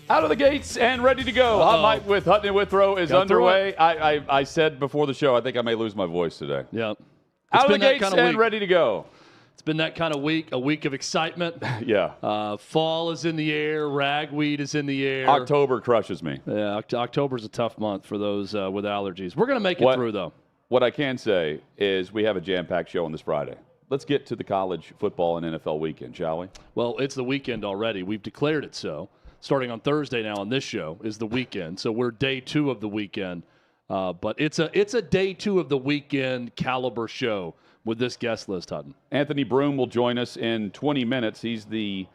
Out of the gates and ready to go. Hot Mic with Hutton and Withrow is underway. I said before the show, I think I may lose my voice today. Yeah. Out of the gates and ready to go. It's been that kind of week, a week of excitement. Yeah. Fall is in the air. Ragweed is in the air. October crushes me. Yeah, October's a tough month for those with allergies. We're going to make it through, though. What I can say is we have a jam-packed show on this Friday. Let's get to the college football and NFL weekend, shall we? Well, it's the weekend already. We've declared it so. Starting on Thursday now on this show is the weekend. So we're day 2 of the weekend. But it's a day 2 of the weekend caliber show with this guest list, Hutton. Anthony Broom will join us in 20 minutes. He's the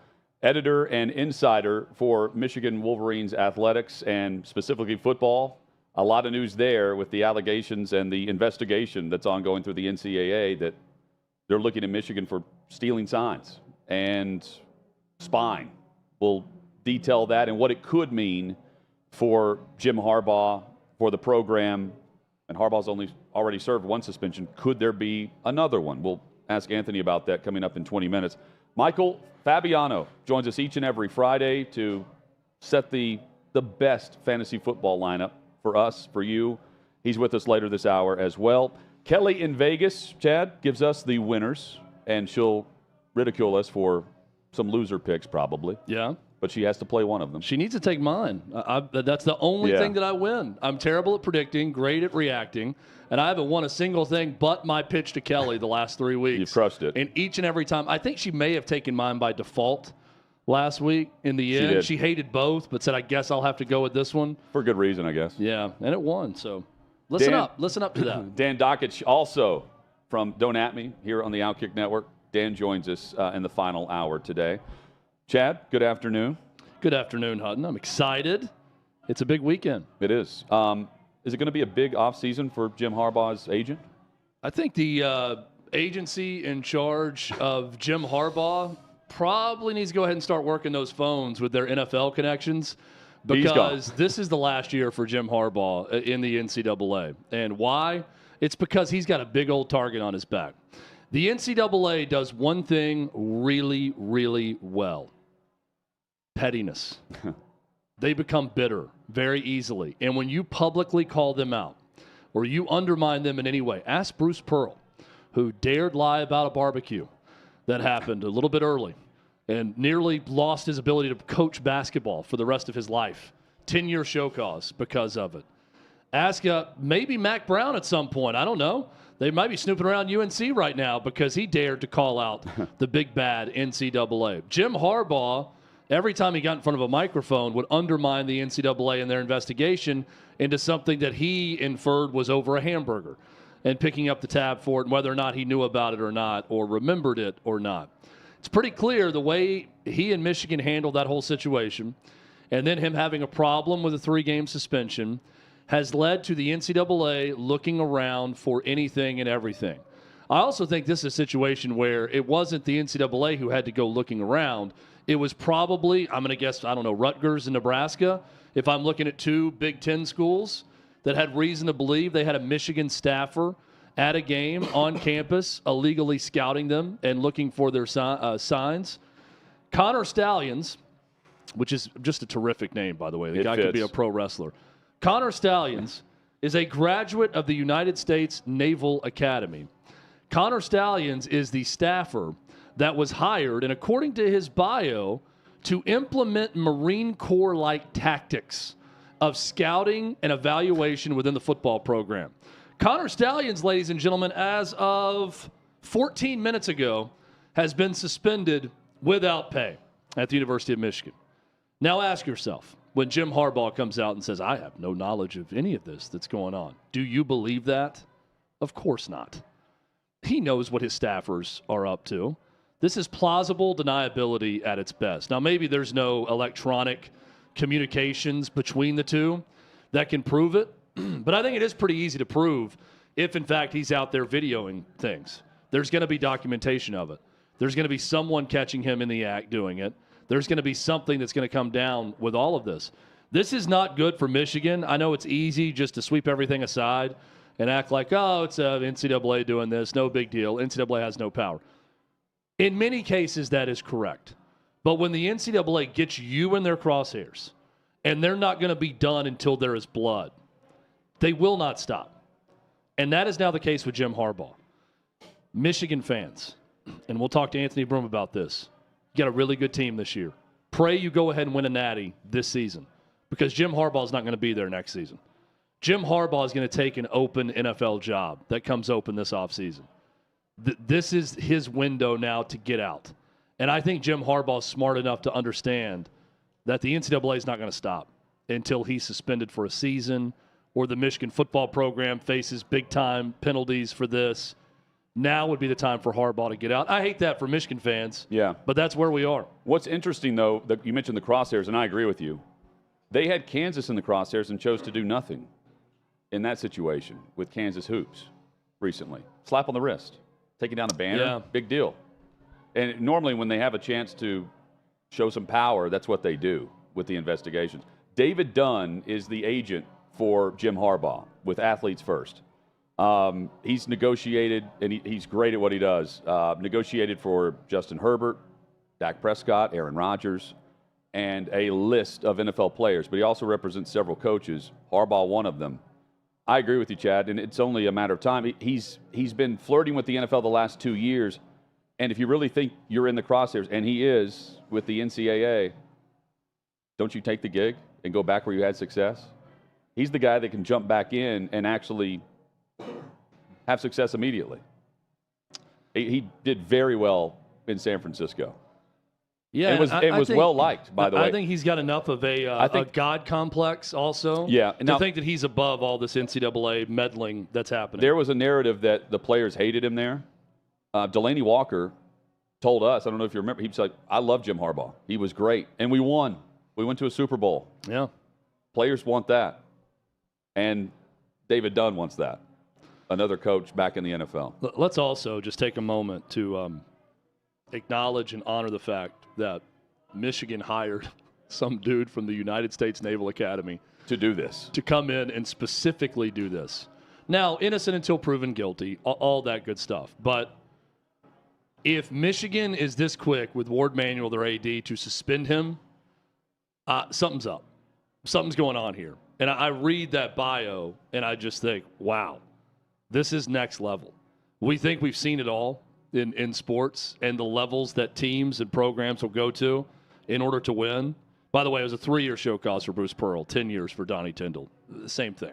editor and insider for Michigan Wolverines athletics and specifically football. A lot of news there with the allegations and the investigation that's ongoing through the NCAA that they're looking at Michigan for stealing signs and spying. We'll detail that and what it could mean for Jim Harbaugh, for the program. And Harbaugh's already served one suspension. Could there be another one? We'll ask Anthony about that coming up in 20 minutes. Michael Fabiano joins us each and every Friday to set the best fantasy football lineup for us, for you. He's with us later this hour as well. Kelly in Vegas, Chad, gives us the winners, and she'll ridicule us for some loser picks probably. Yeah. But she has to play one of them. She needs to take mine. That's the only thing that I win. I'm terrible at predicting, great at reacting, and I haven't won a single thing but my pitch to Kelly the last 3 weeks. You've crushed it. And each and every time, I think she may have taken mine by default last week in the end. She hated both, but said, I guess I'll have to go with this one. For good reason, I guess. Yeah, and it won. So listen up to that. Dan Dockich, also from Don't At Me, here on the OutKick Network. Dan joins us in the final hour today. Chad, good afternoon. Good afternoon, Hutton. I'm excited. It's a big weekend. It is. Is it going to be a big offseason for Jim Harbaugh's agent? I think the agency in charge of Jim Harbaugh probably needs to go ahead and start working those phones with their NFL connections, because this is the last year for Jim Harbaugh in the NCAA. And why? It's because he's got a big old target on his back. The NCAA does one thing really, really well. Pettiness. They become bitter very easily. And when you publicly call them out or you undermine them in any way, ask Bruce Pearl, who dared lie about a barbecue that happened a little bit early and nearly lost his ability to coach basketball for the rest of his life. 10-year show cause because of it. Ask maybe Mac Brown at some point. I don't know. They might be snooping around UNC right now because he dared to call out the big bad NCAA. Jim Harbaugh, every time he got in front of a microphone, would undermine the NCAA and their investigation into something that he inferred was over a hamburger and picking up the tab for it, and whether or not he knew about it or not, or remembered it or not. It's pretty clear the way he and Michigan handled that whole situation, and then him having a problem with a 3-game suspension, has led to the NCAA looking around for anything and everything. I also think this is a situation where it wasn't the NCAA who had to go looking around. It was probably, I'm going to guess, Rutgers and Nebraska. If I'm looking at 2 Big Ten schools that had reason to believe they had a Michigan staffer at a game on campus, illegally scouting them and looking for their signs. Connor Stalions, which is just a terrific name, by the way. The guy could be a pro wrestler. Connor Stalions is a graduate of the United States Naval Academy. Connor Stalions is the staffer that was hired, and according to his bio, to implement Marine Corps-like tactics of scouting and evaluation within the football program. Connor Stalions, ladies and gentlemen, as of 14 minutes ago, has been suspended without pay at the University of Michigan. Now ask yourself, when Jim Harbaugh comes out and says, I have no knowledge of any of this that's going on, do you believe that? Of course not. He knows what his staffers are up to. This is plausible deniability at its best. Now, maybe there's no electronic communications between the two that can prove it, but I think it is pretty easy to prove if, in fact, he's out there videoing things. There's going to be documentation of it. There's going to be someone catching him in the act doing it. There's going to be something that's going to come down with all of this. This is not good for Michigan. I know it's easy just to sweep everything aside and act like, oh, it's NCAA doing this, no big deal. NCAA has no power. In many cases, that is correct. But when the NCAA gets you in their crosshairs And they're not going to be done until there is blood. They will not stop. And that is now the case with Jim Harbaugh. Michigan fans, and we'll talk to Anthony Broom about this, you got a really good team this year. Pray you go ahead and win a natty this season because Jim Harbaugh is not going to be there next season. Jim Harbaugh is going to take an open NFL job that comes open this offseason. This is his window now to get out. And I think Jim Harbaugh is smart enough to understand that the NCAA is not going to stop until he's suspended for a season or the Michigan football program faces big-time penalties for this. Now would be the time for Harbaugh to get out. I hate that for Michigan fans. Yeah. But that's where we are. What's interesting, though, that you mentioned the crosshairs, and I agree with you. They had Kansas in the crosshairs and chose to do nothing in that situation with Kansas hoops recently. Slap on the wrist. Taking down a banner, big deal. And normally when they have a chance to show some power, that's what they do with the investigations. David Dunn is the agent for Jim Harbaugh with Athletes First. He's negotiated, and he's great at what he does. Negotiated for Justin Herbert, Dak Prescott, Aaron Rodgers, and a list of NFL players. But he also represents several coaches, Harbaugh one of them. I agree with you, Chad, and it's only a matter of time. He's been flirting with the NFL the last 2 years, and if you really think you're in the crosshairs, and he is with the NCAA, don't you take the gig and go back where you had success? He's the guy that can jump back in and actually have success immediately. He did very well in San Francisco. Yeah, it was well liked, by the way. I think he's got enough of a God complex also to think that he's above all this NCAA meddling that's happening. There was a narrative that the players hated him there. Delaney Walker told us, I don't know if you remember, he was like, I love Jim Harbaugh. He was great. And we won. We went to a Super Bowl. Yeah. Players want that. And David Dunn wants that. Another coach back in the NFL. Let's also just take a moment to acknowledge and honor the fact that Michigan hired some dude from the United States Naval Academy to do this, to come in and specifically do this. Now, innocent until proven guilty, all that good stuff. But if Michigan is this quick with Ward Manuel, their AD, to suspend him, something's up. Something's going on here. And I read that bio, and I just think, wow, this is next level. We think we've seen it all in sports and the levels that teams and programs will go to in order to win. By the way, it was a 3-year show cause for Bruce Pearl, 10 years for Donnie Tyndall. Same thing.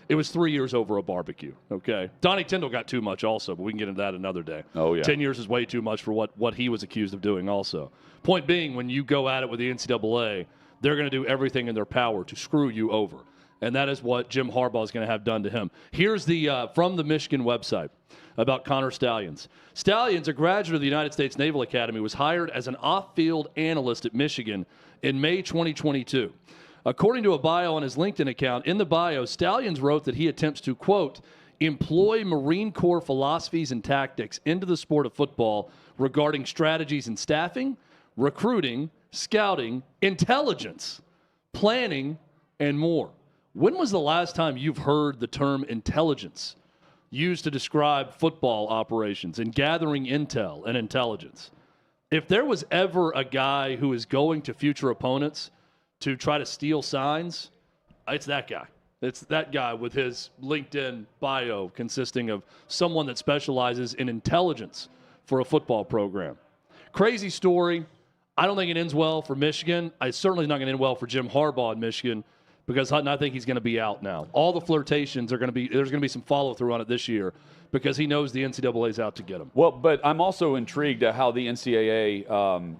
It was 3 years over a barbecue, okay? Donnie Tyndall got too much also, but we can get into that another day. Oh, yeah. 10 years is way too much for what he was accused of doing also. Point being, when you go at it with the NCAA, they're going to do everything in their power to screw you over. And that is what Jim Harbaugh is going to have done to him. Here's the from the Michigan website about Connor Stalions. Stalions, a graduate of the United States Naval Academy, was hired as an off-field analyst at Michigan in May 2022. According to a bio on his LinkedIn account, in the bio, Stalions wrote that he attempts to, quote, employ Marine Corps philosophies and tactics into the sport of football regarding strategies in staffing, recruiting, scouting, intelligence, planning, and more. When was the last time you've heard the term intelligence used to describe football operations and gathering intel and intelligence? If there was ever a guy who is going to future opponents to try to steal signs, it's that guy. It's that guy with his LinkedIn bio consisting of someone that specializes in intelligence for a football program. Crazy story. I don't think it ends well for Michigan. It's certainly not going to end well for Jim Harbaugh in Michigan, because I think he's going to be out now. All the flirtations are going to be – there's going to be some follow-through on it this year because he knows the NCAA is out to get him. Well, but I'm also intrigued at how the NCAA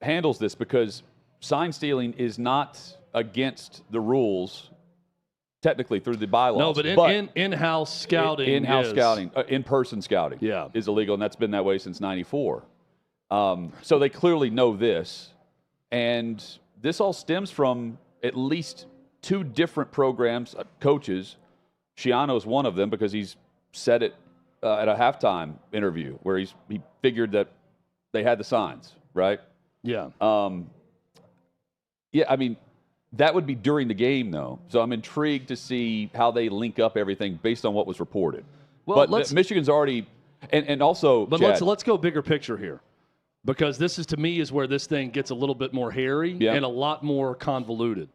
handles this, because sign stealing is not against the rules technically through the bylaws. No, but in-house scouting in-person scouting is illegal, and that's been that way since 94. So they clearly know this, and this all stems from at least – 2 different programs, coaches. Schiano's one of them because he's said it at a halftime interview where he figured that they had the signs, right? Yeah. I mean, that would be during the game, though. So I'm intrigued to see how they link up everything based on what was reported. Well, but Michigan's already and also. But Chad, let's go bigger picture here, because this is, to me, is where this thing gets a little bit more hairy and a lot more convoluted.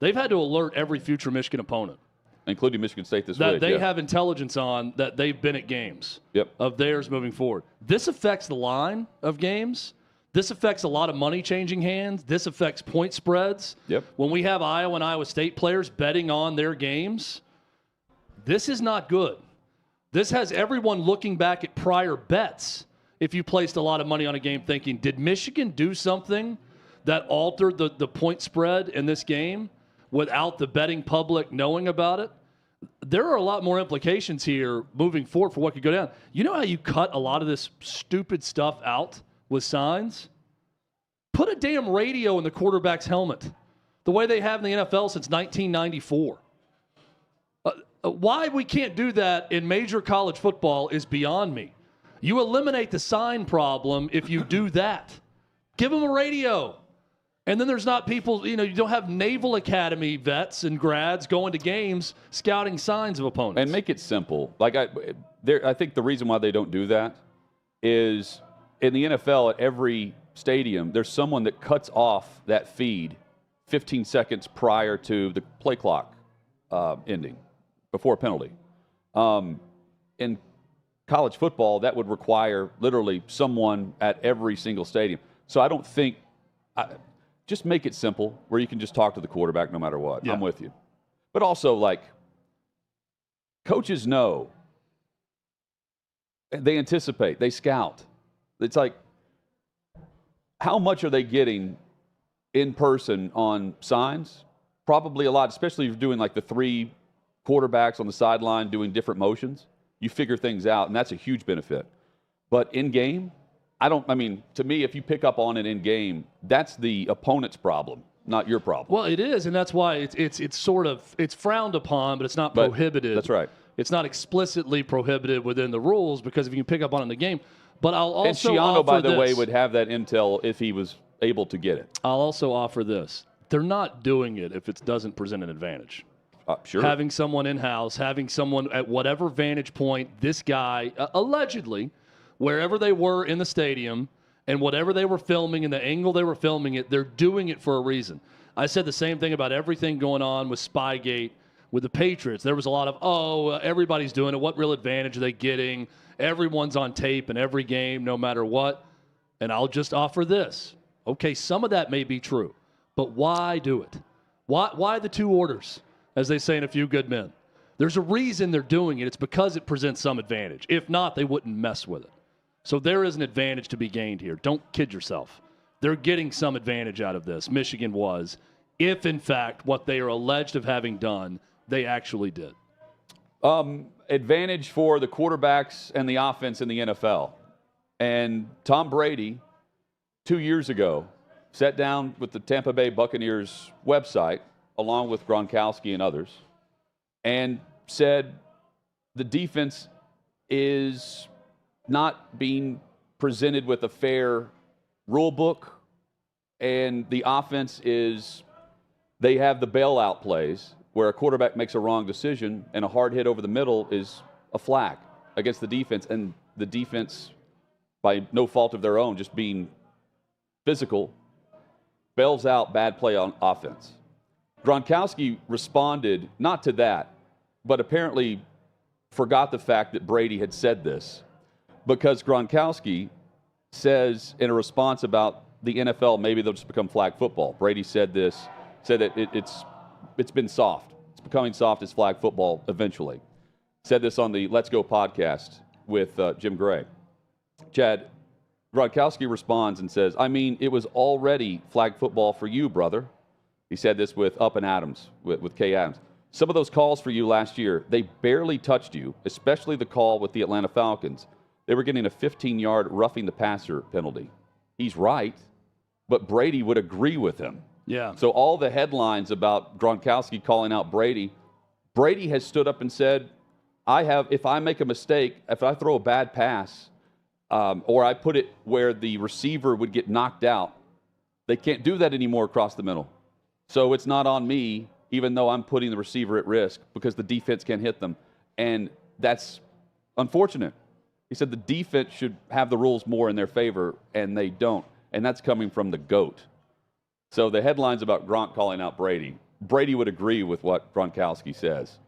They've had to alert every future Michigan opponent, including Michigan State this that week. they have intelligence on that they've been at games of theirs moving forward. This affects the line of games. This affects a lot of money changing hands. This affects point spreads. When we have Iowa and Iowa State players betting on their games, this is not good. This has everyone looking back at prior bets. If you placed a lot of money on a game thinking, did Michigan do something that altered the point spread in this game without the betting public knowing about it? There are a lot more implications here moving forward for what could go down. You know how you cut a lot of this stupid stuff out with signs? Put a damn radio in the quarterback's helmet, the way they have in the NFL since 1994. Why we can't do that in major college football is beyond me. You eliminate the sign problem if you do that. Give them a radio. And then there's not people, you don't have Naval Academy vets and grads going to games scouting signs of opponents. And make it simple. Like I think the reason why they don't do that is in the NFL at every stadium, there's someone that cuts off that feed 15 seconds prior to the play clock ending, before a penalty. In college football, that would require literally someone at every single stadium. So I don't think just make it simple where you can just talk to the quarterback no matter what. I'm with you. But also, like, coaches know. They anticipate. They scout. It's like, how much are they getting in person on signs? Probably a lot, especially if you're doing like the 3 quarterbacks on the sideline doing different motions. You figure things out, and that's a huge benefit. But in game, to me, if you pick up on it in game, that's the opponent's problem, not your problem. Well, it is, and that's why it's frowned upon, but it's not prohibited. That's right. It's not explicitly prohibited within the rules, because if you can pick up on it in the game. But I'll also and Schiano, by the this. way, would have that intel if he was able to get it. I'll also offer this. They're not doing it if it doesn't present an advantage. Sure. Having someone in-house, having someone at whatever vantage point, this guy, allegedly, wherever they were in the stadium and whatever they were filming and the angle they were filming it, they're doing it for a reason. I said the same thing about everything going on with Spygate, with the Patriots. There was a lot of, everybody's doing it. What real advantage are they getting? Everyone's on tape in every game, no matter what. And I'll just offer this. Okay, some of that may be true, but why do it? Why the 2 orders, as they say in A Few Good Men? There's a reason they're doing it. It's because it presents some advantage. If not, they wouldn't mess with it. So there is an advantage to be gained here. Don't kid yourself. They're getting some advantage out of this. Michigan was, if in fact what they are alleged of having done, they actually did. Advantage for the quarterbacks and the offense in the NFL. And Tom Brady, 2 years ago, sat down with the Tampa Bay Buccaneers website, along with Gronkowski and others, and said the defense is not being presented with a fair rule book, and the offense is, they have the bailout plays where a quarterback makes a wrong decision and a hard hit over the middle is a flag against the defense, and the defense, by no fault of their own, just being physical, bails out bad play on offense. Gronkowski responded not to that, but apparently forgot the fact that Brady had said this, because Gronkowski says in a response about the NFL, maybe they'll just become flag football. Brady said that it's been soft. It's becoming soft as flag football eventually. Said this on the Let's Go podcast with Jim Gray. Chad, Gronkowski responds and says, it was already flag football for you, brother. He said this with Up and Adams, with Kay Adams. Some of those calls for you last year, they barely touched you, especially the call with the Atlanta Falcons. They were getting a 15-yard roughing the passer penalty. He's right, but Brady would agree with him. Yeah. So all the headlines about Gronkowski calling out Brady has stood up and said, if I make a mistake, if I throw a bad pass, or I put it where the receiver would get knocked out, they can't do that anymore across the middle. So it's not on me, even though I'm putting the receiver at risk, because the defense can't hit them. And that's unfortunate. He said the defense should have the rules more in their favor, and they don't. And that's coming from the GOAT. So the headlines about Gronk calling out Brady, Brady would agree with what Gronkowski says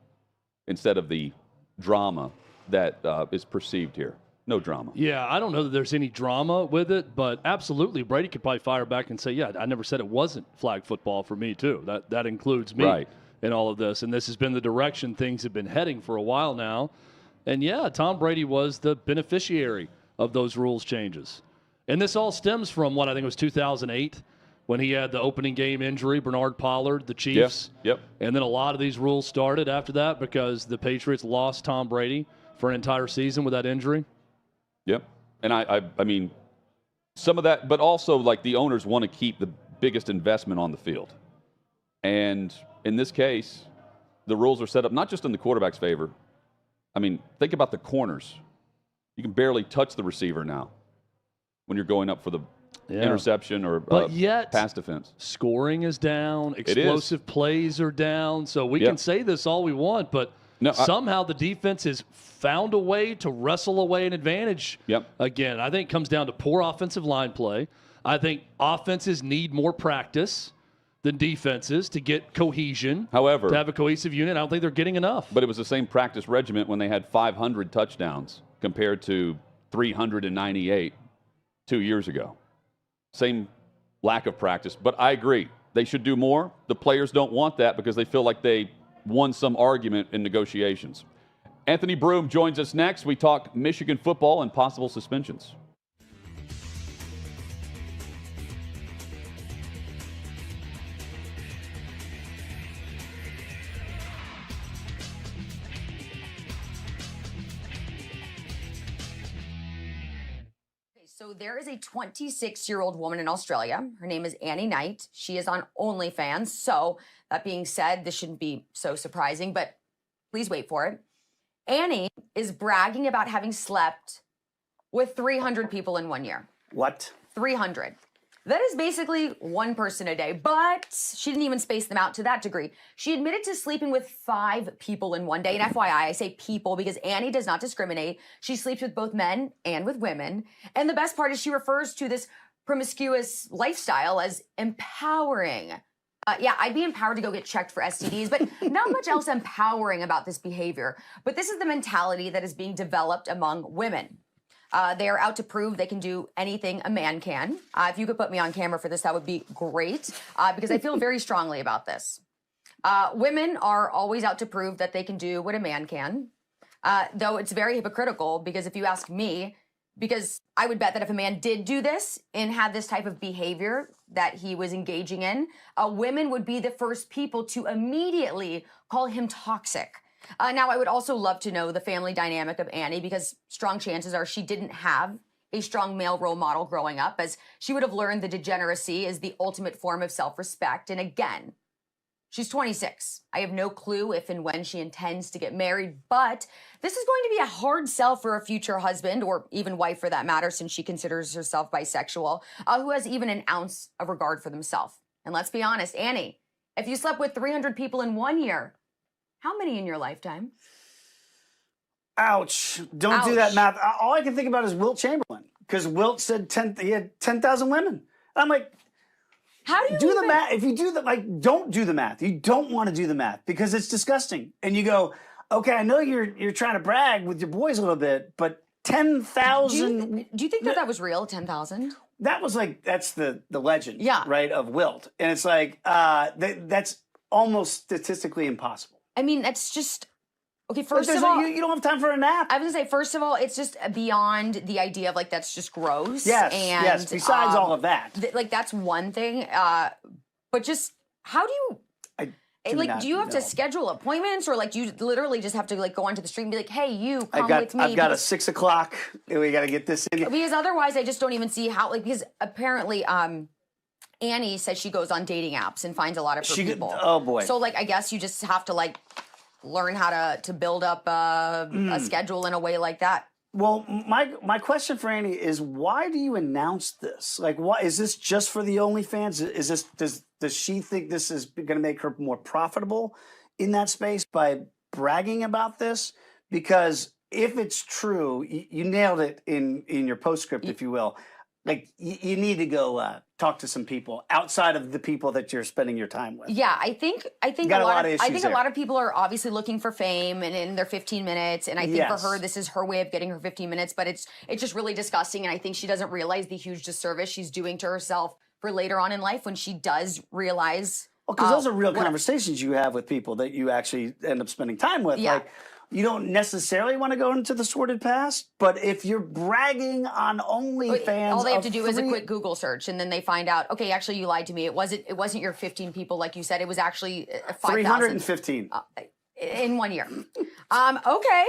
instead of the drama that is perceived here. No drama. Yeah, I don't know that there's any drama with it, but absolutely, Brady could probably fire back and say, yeah, I never said it wasn't flag football for me, too. That includes me in all of this. And this has been the direction things have been heading for a while now. And, yeah, Tom Brady was the beneficiary of those rules changes. And this all stems from what I think was 2008 when he had the opening game injury, Bernard Pollard, the Chiefs. Yep. And then a lot of these rules started after that because the Patriots lost Tom Brady for an entire season with that injury. Yep. And I mean, some of that, but also like the owners want to keep the biggest investment on the field. And in this case, the rules are set up not just in the quarterback's favor. I mean, think about the corners. You can barely touch the receiver now when you're going up for the interception or pass defense. Scoring is down. Explosive plays are down. So we can say this all we want, but somehow the defense has found a way to wrestle away an advantage. Again, I think it comes down to poor offensive line play. I think offenses need more practice than defenses to get cohesion. However, to have a cohesive unit, I don't think they're getting enough. But it was the same practice regiment when they had 500 touchdowns compared to 398 2 years ago. Same lack of practice. But I agree. They should do more. The players don't want that because they feel like they won some argument in negotiations. Anthony Broom joins us next. We talk Michigan football and possible suspensions. So there is a 26-year-old woman in Australia. Her name is Annie Knight. She is on OnlyFans. So that being said, this shouldn't be so surprising, but please wait for it. Annie is bragging about having slept with 300 people in 1 year. What? 300. That is basically one person a day, but she didn't even space them out to that degree. She admitted to sleeping with 5 people in 1 day. And FYI, I say people because Annie does not discriminate. She sleeps with both men and with women. And the best part is she refers to this promiscuous lifestyle as empowering. Yeah, I'd be empowered to go get checked for STDs, but not much else empowering about this behavior. But this is the mentality that is being developed among women. They are out to prove they can do anything a man can. If you could put me on camera for this, that would be great, because I feel very strongly about this. Women are always out to prove that they can do what a man can, though it's very hypocritical, because if you ask me, because I would bet that if a man did do this and had this type of behavior that he was engaging in, women would be the first people to immediately call him toxic. Now, I would also love to know the family dynamic of Annie, because strong chances are she didn't have a strong male role model growing up, as she would have learned that degeneracy is the ultimate form of self-respect. And again, she's 26. I have no clue if and when she intends to get married, but this is going to be a hard sell for a future husband, or even wife for that matter, since she considers herself bisexual, who has even an ounce of regard for themselves. And let's be honest, Annie, if you slept with 300 people in 1 year, how many in your lifetime? Ouch. Don't do that math. All I can think about is Wilt Chamberlain, because Wilt said he had 10,000 women. I'm like, how do you do the math? If you do that, like, don't do the math. You don't want to do the math because it's disgusting. And you go, okay, I know you're trying to brag with your boys a little bit, but 10,000. Do you think that was real, 10,000? That was like, that's the legend, yeah, right, of Wilt. And it's like, that's almost statistically impossible. I mean, that's just, okay, first of all, you don't have time for a nap. I was going to say, first of all, it's just beyond the idea of, like, that's just gross. Yes, yes, besides all of that. Like, that's one thing. But just, how do you, do you have to schedule appointments, or, like, do you literally just have to, like, go onto the street and be like, hey, you, come with me? I've got a 6 o'clock, we got to get this in. Because otherwise, I just don't even see how, like, because apparently, Annie says she goes on dating apps and finds a lot of her people. Oh, boy. So, like, I guess you just have to, like, learn how to build up a schedule in a way like that. Well, my question for Annie is, why do you announce this? Like, why is this just for the OnlyFans? Is this does she think this is going to make her more profitable in that space by bragging about this? Because if it's true, you nailed it in your postscript, if you will. Like, you need to go talk to some people outside of the people that you're spending your time with. Yeah, I think got a lot of issues a there. lot of people are obviously looking for fame and in their 15 minutes, and I think for her this is her way of getting her 15 minutes, but it's just really disgusting, and I think she doesn't realize the huge disservice she's doing to herself for later on in life when she does realize. Well, because those are real conversations you have with people that you actually end up spending time with. Yeah. Like, you don't necessarily want to go into the sordid past, but if you're bragging on OnlyFans, all they have to do is a quick Google search, and then they find out, okay, actually you lied to me. It wasn't your 15 people like you said. It was actually 5,000. 315 in 1 year. Okay.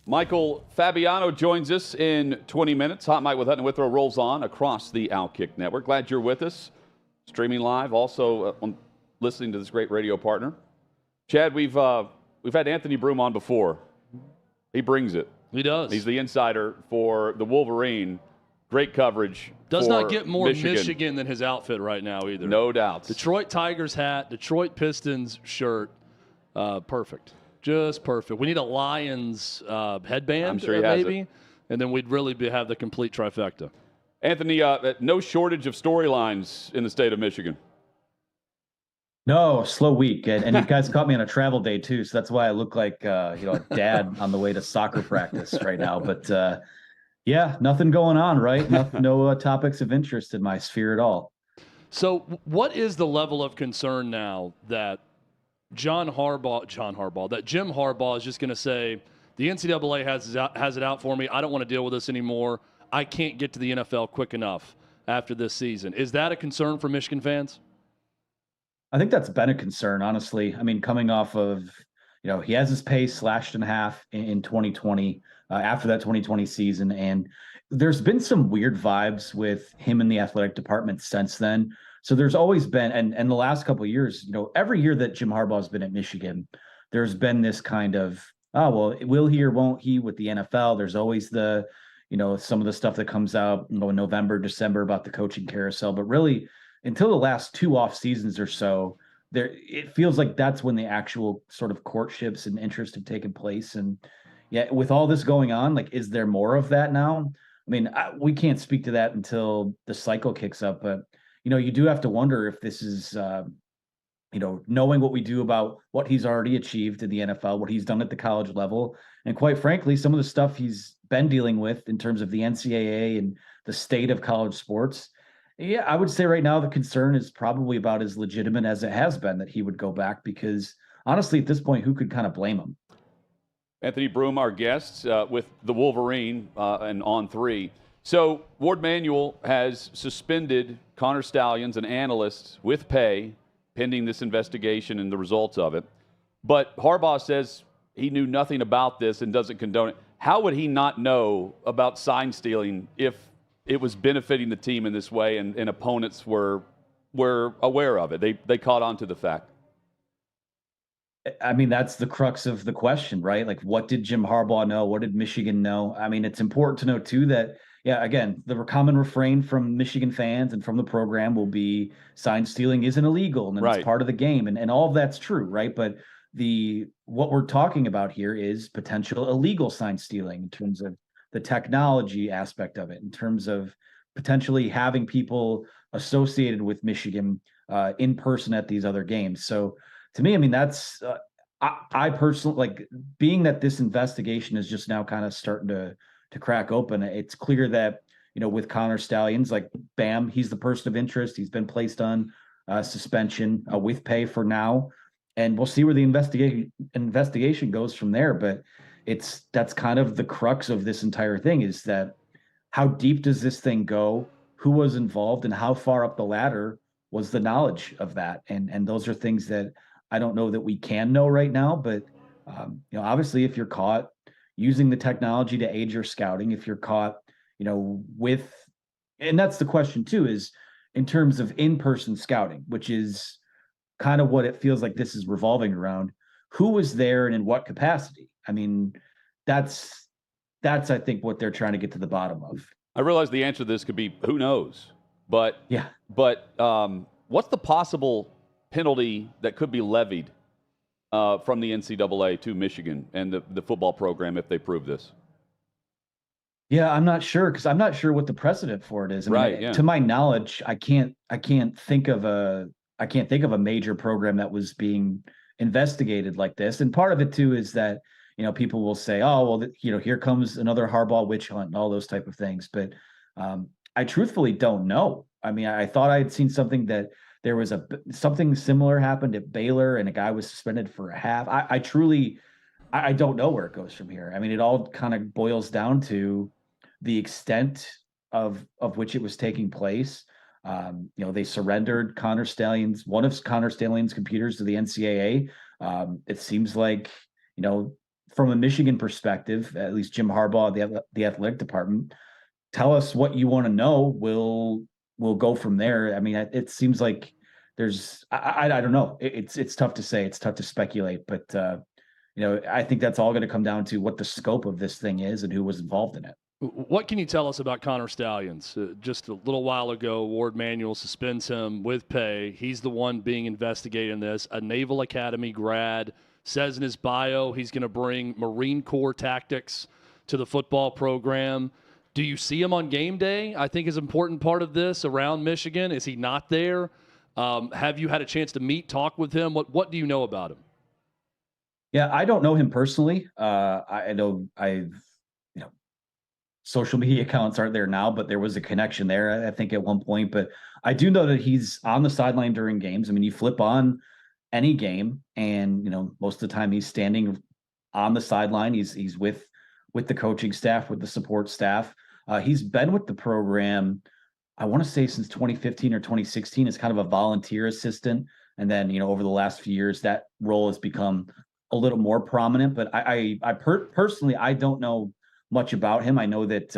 Michael Fabiano joins us in 20 minutes. Hot Mike with Hutton Withrow rolls on across the OutKick network. Glad you're with us. Streaming live, also listening to this great radio partner. Chad, we've had Anthony Broom on before. He brings it. He does. He's the insider for the Wolverine. Great coverage. Does for not get more Michigan than his outfit right now either. No doubt. Detroit Tigers hat, Detroit Pistons shirt. Perfect. Just perfect. We need a Lions headband, I'm sure he has maybe, and then we'd really have the complete trifecta. Anthony, no shortage of storylines in the state of Michigan. No, slow week, and you guys caught me on a travel day too, so that's why I look like a dad on the way to soccer practice right now. But yeah, nothing going on, right? No topics of interest in my sphere at all. So, what is the level of concern now that that Jim Harbaugh is just going to say the NCAA has it out for me. I don't want to deal with this anymore. I can't get to the NFL quick enough after this season. Is that a concern for Michigan fans? I think that's been a concern, honestly. I mean, coming off of, he has his pay slashed in half in 2020 after that 2020 season. And there's been some weird vibes with him in the athletic department since then. So there's always been, and the last couple of years, every year that Jim Harbaugh has been at Michigan, there's been this kind of, will he or won't he with the NFL? There's always the, some of the stuff that comes out in November, December about the coaching carousel. But really, until the last 2 off seasons or so, it feels like that's when the actual sort of courtships and interest have taken place. And yeah, with all this going on, is there more of that now? I mean, we can't speak to that until the cycle kicks up, but you do have to wonder if this is, knowing what we do about what he's already achieved in the NFL, what he's done at the college level, and quite frankly, some of the stuff he's been dealing with in terms of the NCAA and the state of college sports. Yeah, I would say right now the concern is probably about as legitimate as it has been that he would go back, because honestly, at this point, who could kind of blame him? Anthony Broom, our guest with the Wolverine and On 3. So Ward Manuel has suspended Connor Stalions, an analyst, with pay, pending this investigation and the results of it. But Harbaugh says he knew nothing about this and doesn't condone it. How would he not know about sign stealing if it was benefiting the team in this way and opponents were aware of it? They caught on to the fact. I mean, that's the crux of the question, right? What did Jim Harbaugh know? What did Michigan know? I mean, it's important to know, too, that, yeah, again, the common refrain from Michigan fans and from the program will be sign stealing isn't illegal and it's part of the game. And all of that's true, right? But what we're talking about here is potential illegal sign stealing in terms of the technology aspect of it, in terms of potentially having people associated with Michigan in person at these other games. So to me, I mean, that's I personally, being that this investigation is just now kind of starting to crack open. It's clear that, with Connor Stalions, bam, he's the person of interest. He's been placed on suspension with pay for now. And we'll see where the investigation goes from there. But that's kind of the crux of this entire thing, is that how deep does this thing go? Who was involved and how far up the ladder was the knowledge of that? And those are things that I don't know that we can know right now. But, obviously, if you're caught using the technology to aid your scouting, if you're caught, and that's the question too, is in terms of in-person scouting, which is kind of what it feels like this is revolving around. Who was there and in what capacity? I mean, that's I think what they're trying to get to the bottom of. I realize the answer to this could be who knows, but Yeah. What's the possible penalty that could be levied from the NCAA to Michigan and the football program if they prove this? Yeah, I'm not sure, because I'm not sure what the precedent for it is. I Right. mean, Yeah. to my knowledge, I can't think of a major program that was being investigated like this. And part of it too is that, people will say, oh, well, here comes another Harbaugh witch hunt and all those type of things. But I truthfully don't know. I mean, I thought I had seen something that there was something similar happened at Baylor and a guy was suspended for a half. I truly don't know where it goes from here. I mean, it all kind of boils down to the extent of which it was taking place. They surrendered one of Connor Stalions' computers to the NCAA. It seems like, from a Michigan perspective, at least Jim Harbaugh, the athletic department, tell us what you want to know. We'll go from there. I mean, it seems like I don't know. It's tough to say. It's tough to speculate, but I think that's all going to come down to what the scope of this thing is and who was involved in it. What can you tell us about Connor Stalions? Just a little while ago, Ward Manuel suspends him with pay. He's the one being investigated in this. A Naval Academy grad, says in his bio he's going to bring Marine Corps tactics to the football program. Do you see him on game day? I think is an important part of this around Michigan. Is he not there? Have you had a chance to talk with him? What do you know about him? Yeah, I don't know him personally. I know social media accounts aren't there now, but there was a connection there, I think, at one point. But I do know that he's on the sideline during games. I mean, you flip on any game and, most of the time he's standing on the sideline. He's with the coaching staff, with the support staff. He's been with the program, I want to say, since 2015 or 2016 as kind of a volunteer assistant. And then, over the last few years, that role has become a little more prominent. But personally, I don't know much about him. I know that,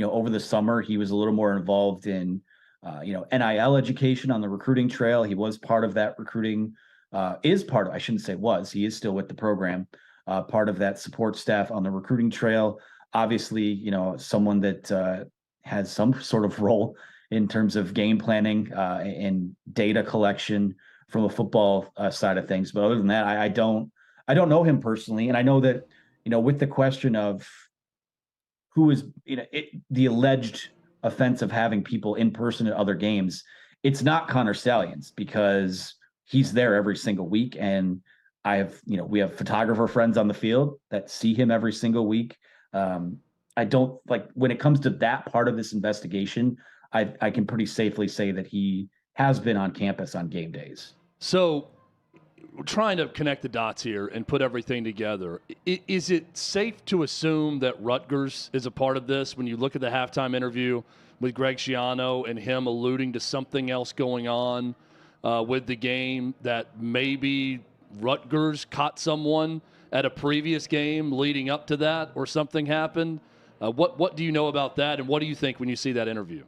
over the summer, he was a little more involved in, NIL education on the recruiting trail. He was part of that recruiting, I shouldn't say was, he is still with the program, part of that support staff on the recruiting trail. Obviously, someone that has some sort of role in terms of game planning and data collection from a football side of things. But other than that, I don't know him personally. And I know that, with the question of who is, the alleged offense of having people in person at other games, it's not Connor Stalions, because he's there every single week. And we have photographer friends on the field that see him every single week. I don't when it comes to that part of this investigation, I can pretty safely say that he has been on campus on game days. So we're trying to connect the dots here and put everything together. Is it safe to assume that Rutgers is a part of this when you look at the halftime interview with Greg Schiano and him alluding to something else going on with the game, that maybe Rutgers caught someone at a previous game leading up to that, or something happened? What do you know about that, and what do you think when you see that interview?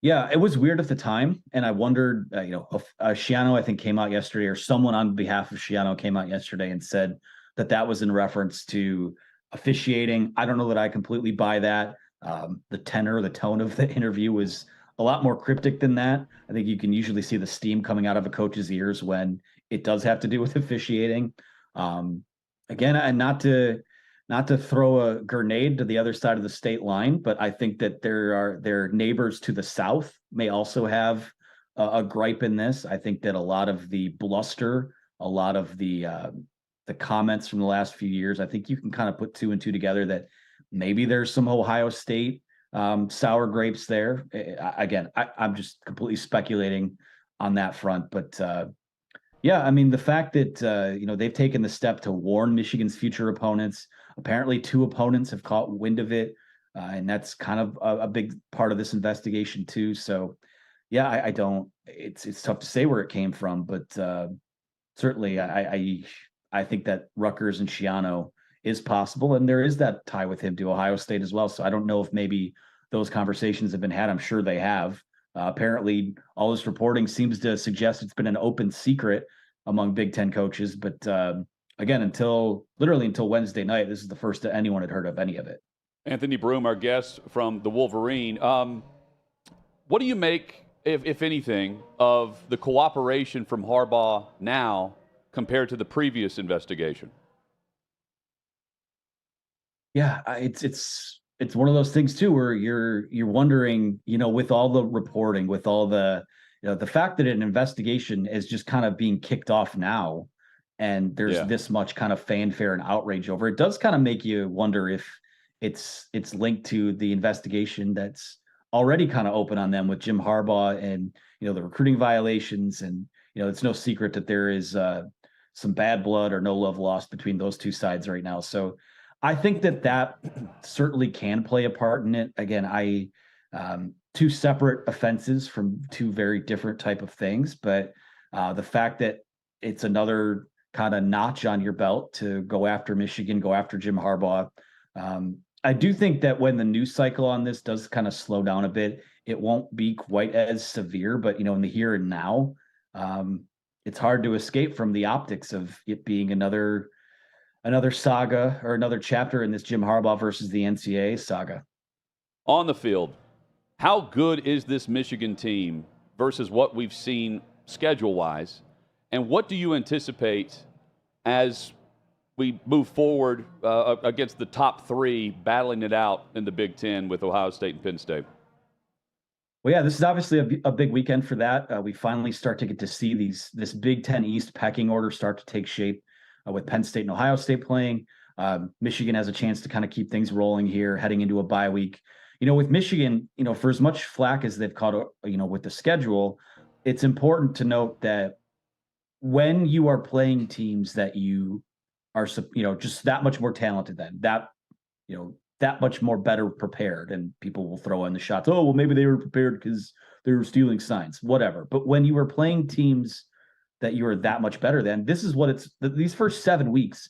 Yeah, it was weird at the time, and I wondered, Schiano, I think, came out yesterday, or someone on behalf of Schiano came out yesterday and said that was in reference to officiating. I don't know that I completely buy that. The tone of the interview was a lot more cryptic than that. I think you can usually see the steam coming out of a coach's ears when it does have to do with officiating. Again, and not to throw a grenade to the other side of the state line, but I think that their neighbors to the south may also have a gripe in this. I think that a lot of the bluster, a lot of the comments from the last few years, I think you can kind of put two and two together that maybe there's some Ohio State sour grapes there. Again, I'm just completely speculating on that front, but yeah, I mean, the fact that they've taken the step to warn Michigan's future opponents. Apparently, 2 opponents have caught wind of it, and that's kind of a big part of this investigation too. So, yeah, I don't. It's tough to say where it came from, but certainly, I think that Rutgers and Schiano is possible. And there is that tie with him to Ohio State as well. So I don't know if maybe those conversations have been had. I'm sure they have. Apparently, all this reporting seems to suggest it's been an open secret among Big Ten coaches. But again, until Wednesday night, this is the first that anyone had heard of any of it. Anthony Broom, our guest from the Wolverine. What do you make, if anything, of the cooperation from Harbaugh now compared to the previous investigation? Yeah, it's one of those things too, where you're wondering, with all the reporting, with all the, the fact that an investigation is just kind of being kicked off now, and there's this much kind of fanfare and outrage over it, does kind of make you wonder if it's linked to the investigation that's already kind of open on them with Jim Harbaugh and, the recruiting violations. And, it's no secret that there is some bad blood or no love lost between those two sides right now. So I think that certainly can play a part in it. Again, two separate offenses from two very different type of things, but the fact that it's another kind of notch on your belt to go after Michigan, go after Jim Harbaugh. I do think that when the news cycle on this does kind of slow down a bit, it won't be quite as severe, but in the here and now, it's hard to escape from the optics of it being another saga or another chapter in this Jim Harbaugh versus the NCAA saga. On the field, how good is this Michigan team versus what we've seen schedule-wise? And what do you anticipate as we move forward against the top three, battling it out in the Big Ten with Ohio State and Penn State? Well, yeah, this is obviously a big weekend for that. We finally start to get to see this Big Ten East pecking order start to take shape with Penn State and Ohio State playing. Michigan has a chance to kind of keep things rolling here heading into a bye week. With Michigan, for as much flack as they've caught, with the schedule, it's important to note that when you are playing teams that you are, just that much more talented than that, that much more better prepared, and people will throw in the shots. Oh, well, maybe they were prepared because they were stealing signs, whatever. But when you were playing teams that you are that much better than, this is what these first 7 weeks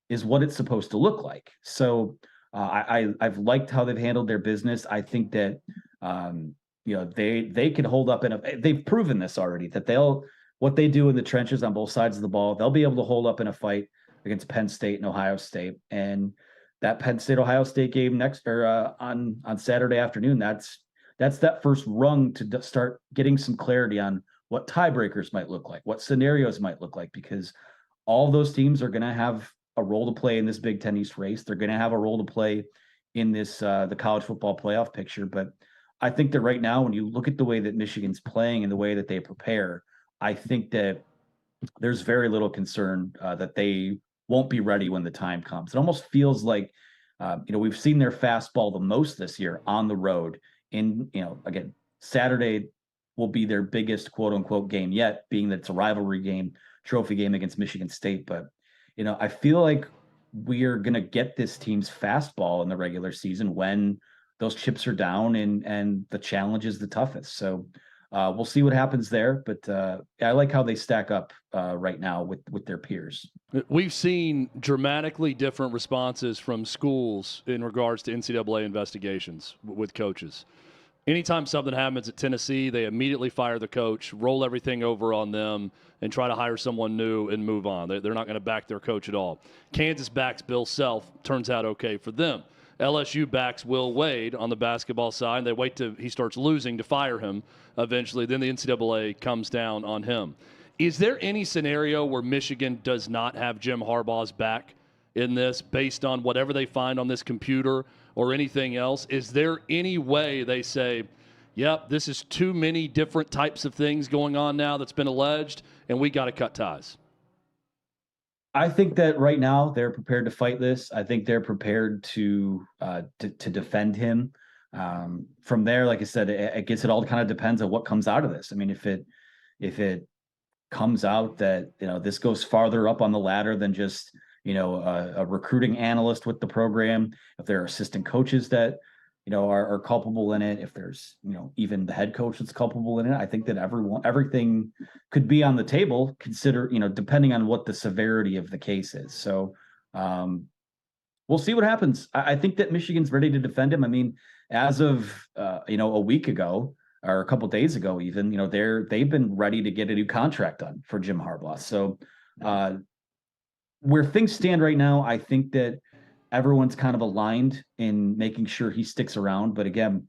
is what it's supposed to look like. So I've liked how they've handled their business. I think that they can hold up they've proven this already, that what they do in the trenches on both sides of the ball, they'll be able to hold up in a fight against Penn State and Ohio State. And that Penn State Ohio State game on Saturday afternoon, that's that first rung to start getting some clarity on what tiebreakers might look like, what scenarios might look like, because all those teams are going to have a role to play in this Big Ten East race. They're going to have a role to play in this the college football playoff picture. But I think that right now, when you look at the way that Michigan's playing and the way that they prepare, I think that there's very little concern that they won't be ready when the time comes. It almost feels like, we've seen their fastball the most this year on the road. Again, Saturday will be their biggest quote unquote game yet, being that it's a rivalry game, trophy game against Michigan State. But, I feel like we are going to get this team's fastball in the regular season when those chips are down and the challenge is the toughest. So we'll see what happens there. But I like how they stack up right now with their peers. We've seen dramatically different responses from schools in regards to NCAA investigations with coaches. Anytime something happens at Tennessee, they immediately fire the coach, roll everything over on them, and try to hire someone new and move on. They're not going to back their coach at all. Kansas backs Bill Self. Turns out okay for them. LSU backs Will Wade on the basketball side. They wait till he starts losing to fire him eventually. Then the NCAA comes down on him. Is there any scenario where Michigan does not have Jim Harbaugh's back in this based on whatever they find on this computer or anything else? Is there any way they say, yep, this is too many different types of things going on now that's been alleged, and we got to cut ties? I think that right now they're prepared to fight this. I think they're prepared to defend him. From there, like I said, I guess it all kind of depends on what comes out of this. I mean, if it comes out that this goes farther up on the ladder than just a recruiting analyst with the program, if there are assistant coaches that are culpable in it, if there's even the head coach that's culpable in it, I think that everything could be on the table, depending on what the severity of the case is. So we'll see what happens. I think that Michigan's ready to defend him. I mean, as of a week ago or a couple of days ago, even they've been ready to get a new contract done for Jim Harbaugh. So where things stand right now, I think that everyone's kind of aligned in making sure he sticks around. But again,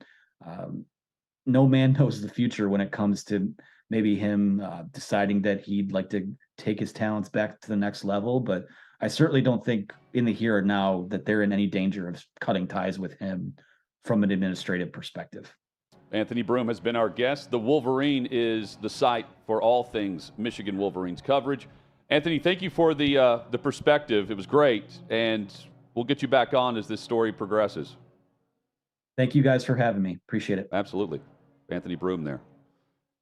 no man knows the future when it comes to maybe him deciding that he'd like to take his talents back to the next level. But I certainly don't think in the here and now that they're in any danger of cutting ties with him from an administrative perspective. Anthony Broom has been our guest. The Wolverine is the site for all things Michigan Wolverines coverage. Anthony, thank you for the perspective. It was great, and we'll get you back on as this story progresses. Thank you guys for having me. Appreciate it. Absolutely. Anthony Broom there.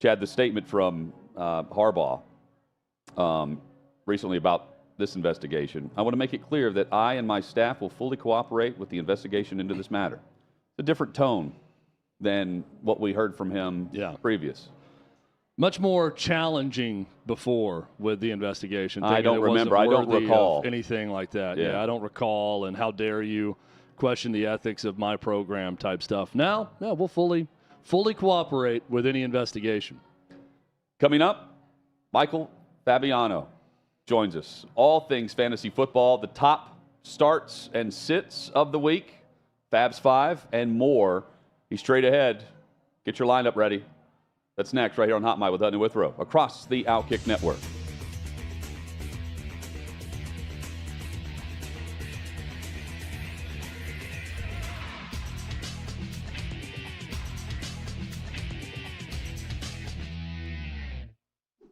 Chad, the statement from Harbaugh recently about this investigation. I want to make it clear that I and my staff will fully cooperate with the investigation into this matter. It's a different tone than what we heard from him previous. Much more challenging before with the investigation. I don't remember. I don't recall anything like that. Yeah, I don't recall. And how dare you question the ethics of my program type stuff. Now, we'll fully cooperate with any investigation. Coming up, Michael Fabiano joins us. All things fantasy football, the top starts and sits of the week, Fab's 5, and more. He's straight ahead. Get your lineup ready. That's next right here on Hot Mic with Hutton and Withrow across the OutKick network.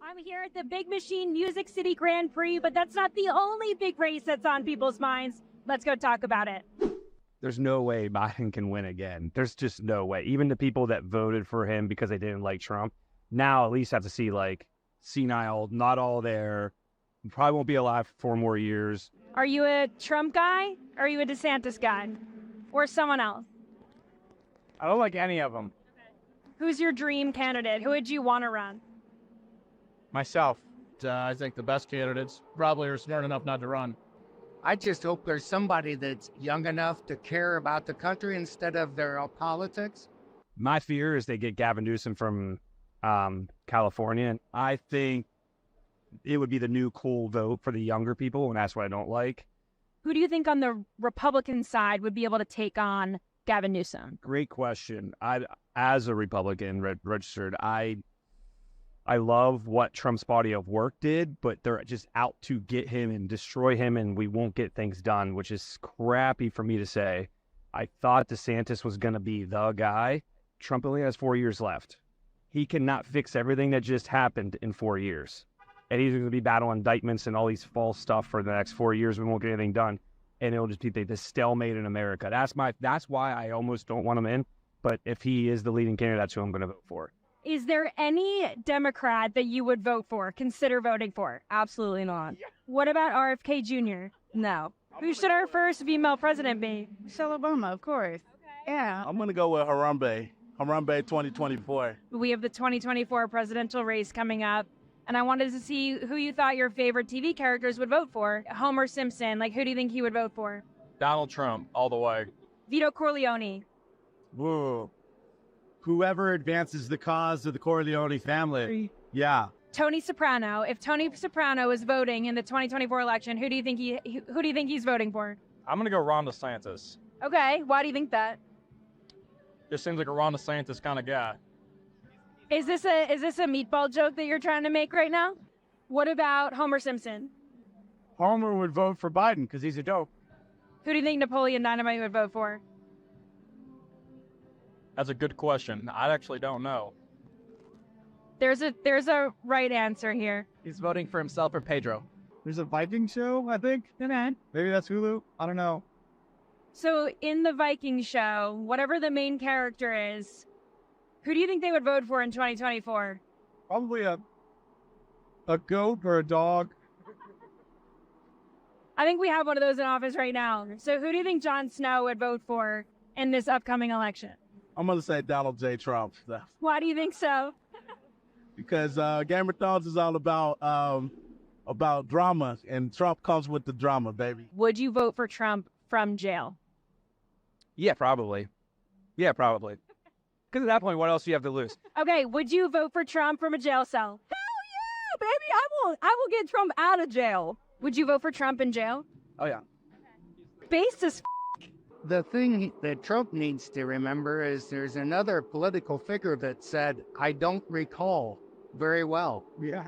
I'm here at the Big Machine Music City Grand Prix, but that's not the only big race that's on people's minds. Let's go talk about it. There's no way Biden can win again. There's just no way. Even the people that voted for him because they didn't like Trump, now at least have to see senile, not all there. Probably won't be alive for 4 more years. Are you a Trump guy? Or are you a DeSantis guy? Or someone else? I don't like any of them. Who's your dream candidate? Who would you want to run? Myself. I think the best candidates probably are smart enough not to run. I just hope there's somebody that's young enough to care about the country instead of their politics. My fear is they get Gavin Newsom from California. And I think it would be the new cool vote for the younger people, and that's what I don't like. Who do you think on the Republican side would be able to take on Gavin Newsom? Great question. As a Republican registered, I love what Trump's body of work did, but they're just out to get him and destroy him, and we won't get things done, which is crappy for me to say. I thought DeSantis was going to be the guy. Trump only has 4 years left. He cannot fix everything that just happened in 4 years. And he's going to be battling indictments and all these false stuff for the next 4 years. We won't get anything done. And it'll just be the stalemate in America. That's why I almost don't want him in. But if he is the leading candidate, that's who I'm going to vote for. Is there any Democrat that you would vote for, consider voting for? Absolutely not. What about RFK Jr.? No. Who should our first female president be? Michelle Obama, of course. Okay. Yeah. I'm going to go with Harambe 2024. We have the 2024 presidential race coming up, and I wanted to see who you thought your favorite TV characters would vote for. Homer Simpson, who do you think he would vote for? Donald Trump, all the way. Vito Corleone. Whoa. Whoever advances the cause of the Corleone family. Yeah. Tony Soprano. If Tony Soprano is voting in the 2024 election, who do you think he's voting for? I'm gonna go Ron DeSantis. Okay. Why do you think that? Just seems like a Ron DeSantis kind of guy. Is this a meatball joke that you're trying to make right now? What about Homer Simpson? Homer would vote for Biden because he's a dope. Who do you think Napoleon Dynamite would vote for? That's a good question. I actually don't know. There's a right answer here. He's voting for himself or Pedro. There's a Viking show, I think. Okay. Maybe that's Hulu. I don't know. So in the Viking show, whatever the main character is, who do you think they would vote for in 2024? Probably a goat or a dog. I think we have one of those in office right now. So who do you think Jon Snow would vote for in this upcoming election? I'm going to say Donald J. Trump. Why do you think so? Because Game of Thrones is all about drama, and Trump comes with the drama, baby. Would you vote for Trump from jail? Yeah, probably. Yeah, probably. Because at that point, what else do you have to lose? Okay, would you vote for Trump from a jail cell? Yeah, baby, I will get Trump out of jail. Would you vote for Trump in jail? Oh, yeah. Based as The thing that Trump needs to remember is there's another political figure that said, I don't recall very well. Yeah.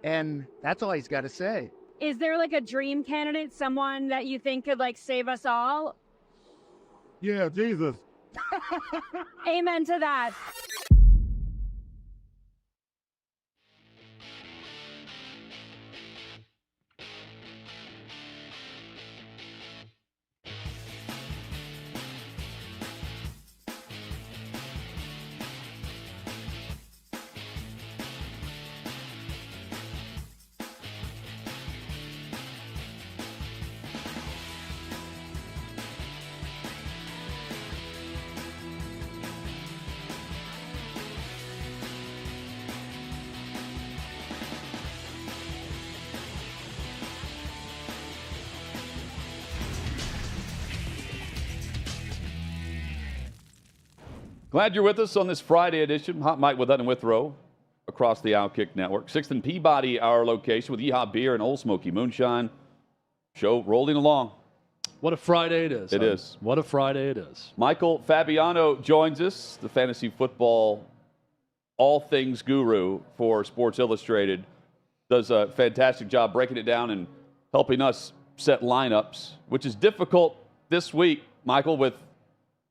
And that's all he's got to say. Is there like a dream candidate, someone that you think could like save us all? Yeah, Jesus. Amen to that. Glad you're with us on this Friday edition. Hot Mike with Hutton Withrow across the OutKick Network. 6th and Peabody, our location with Yeehaw Beer and Old Smoky Moonshine. Show rolling along. What a Friday it is. It is. What a Friday it is. Michael Fabiano joins us, the fantasy football all things guru for Sports Illustrated. Does a fantastic job breaking it down and helping us set lineups, which is difficult this week, Michael, with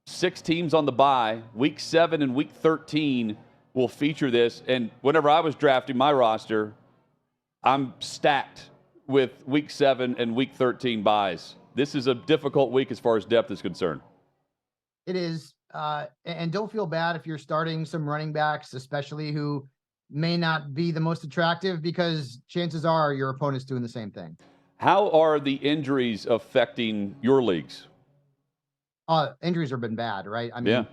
6 teams on the bye. Week 7 and Week 13 will feature this. And whenever I was drafting my roster, I'm stacked with Week 7 and Week 13 buys. This is a difficult week as far as depth is concerned. It is. And don't feel bad if you're starting some running backs, especially who may not be the most attractive, because chances are your opponent's doing the same thing. How are the injuries affecting your leagues? Injuries have been bad, right? I mean,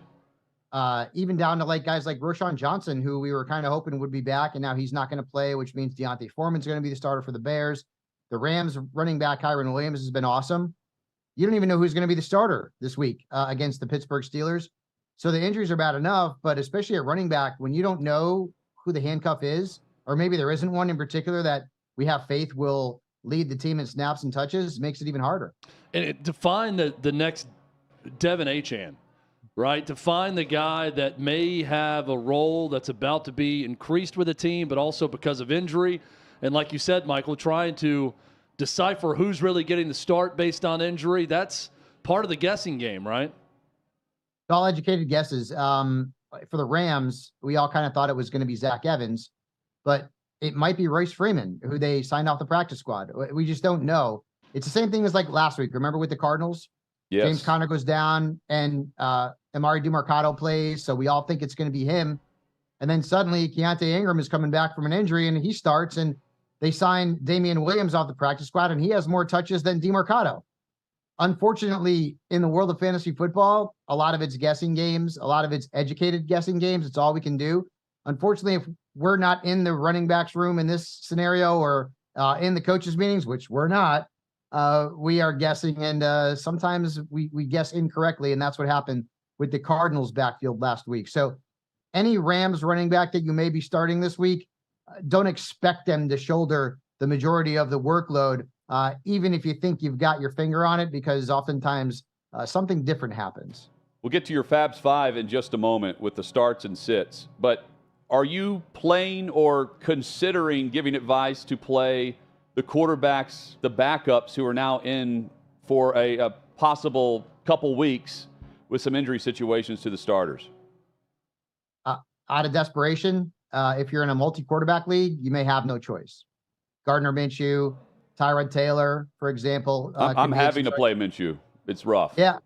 even down to like guys like Roschon Johnson, who we were kind of hoping would be back, and now he's not going to play, which means Deontay Foreman's going to be the starter for the Bears. The Rams running back Kyron Williams has been awesome. You don't even know who's going to be the starter this week against the Pittsburgh Steelers. So the injuries are bad enough, but especially at running back, when you don't know who the handcuff is, or maybe there isn't one in particular that we have faith will lead the team in snaps and touches, makes it even harder. And to find the next Devin Achane, right? To find the guy that may have a role that's about to be increased with the team, but also because of injury. And like you said, Michael, trying to decipher who's really getting the start based on injury. That's part of the guessing game, right? All educated guesses. For the Rams, we all kind of thought it was going to be Zach Evans, but it might be Royce Freeman, who they signed off the practice squad. We just don't know. It's the same thing as like last week. Remember with the Cardinals? Yes. James Conner goes down and Amari DeMarcado plays, so we all think it's going to be him. And then suddenly Keontae Ingram is coming back from an injury and he starts, and they sign Damian Williams off the practice squad, and he has more touches than DeMarcado. Unfortunately, in the world of fantasy football, a lot of it's guessing games, a lot of it's educated guessing games. It's all we can do. Unfortunately, if we're not in the running backs room in this scenario, or in the coaches meetings, which we're not, we are guessing, and sometimes we guess incorrectly, and that's what happened with the Cardinals backfield last week. So any Rams running back that you may be starting this week, don't expect them to shoulder the majority of the workload, even if you think you've got your finger on it, because oftentimes something different happens. We'll get to your Fabs 5 in just a moment with the starts and sits, but are you playing or considering giving advice to play the quarterbacks, the backups who are now in for a possible couple weeks with some injury situations to the starters? Out of desperation, if you're in a multi-quarterback league, you may have no choice. Gardner Minshew, Tyrod Taylor, for example. I'm having to play Minshew. It's rough. Yeah,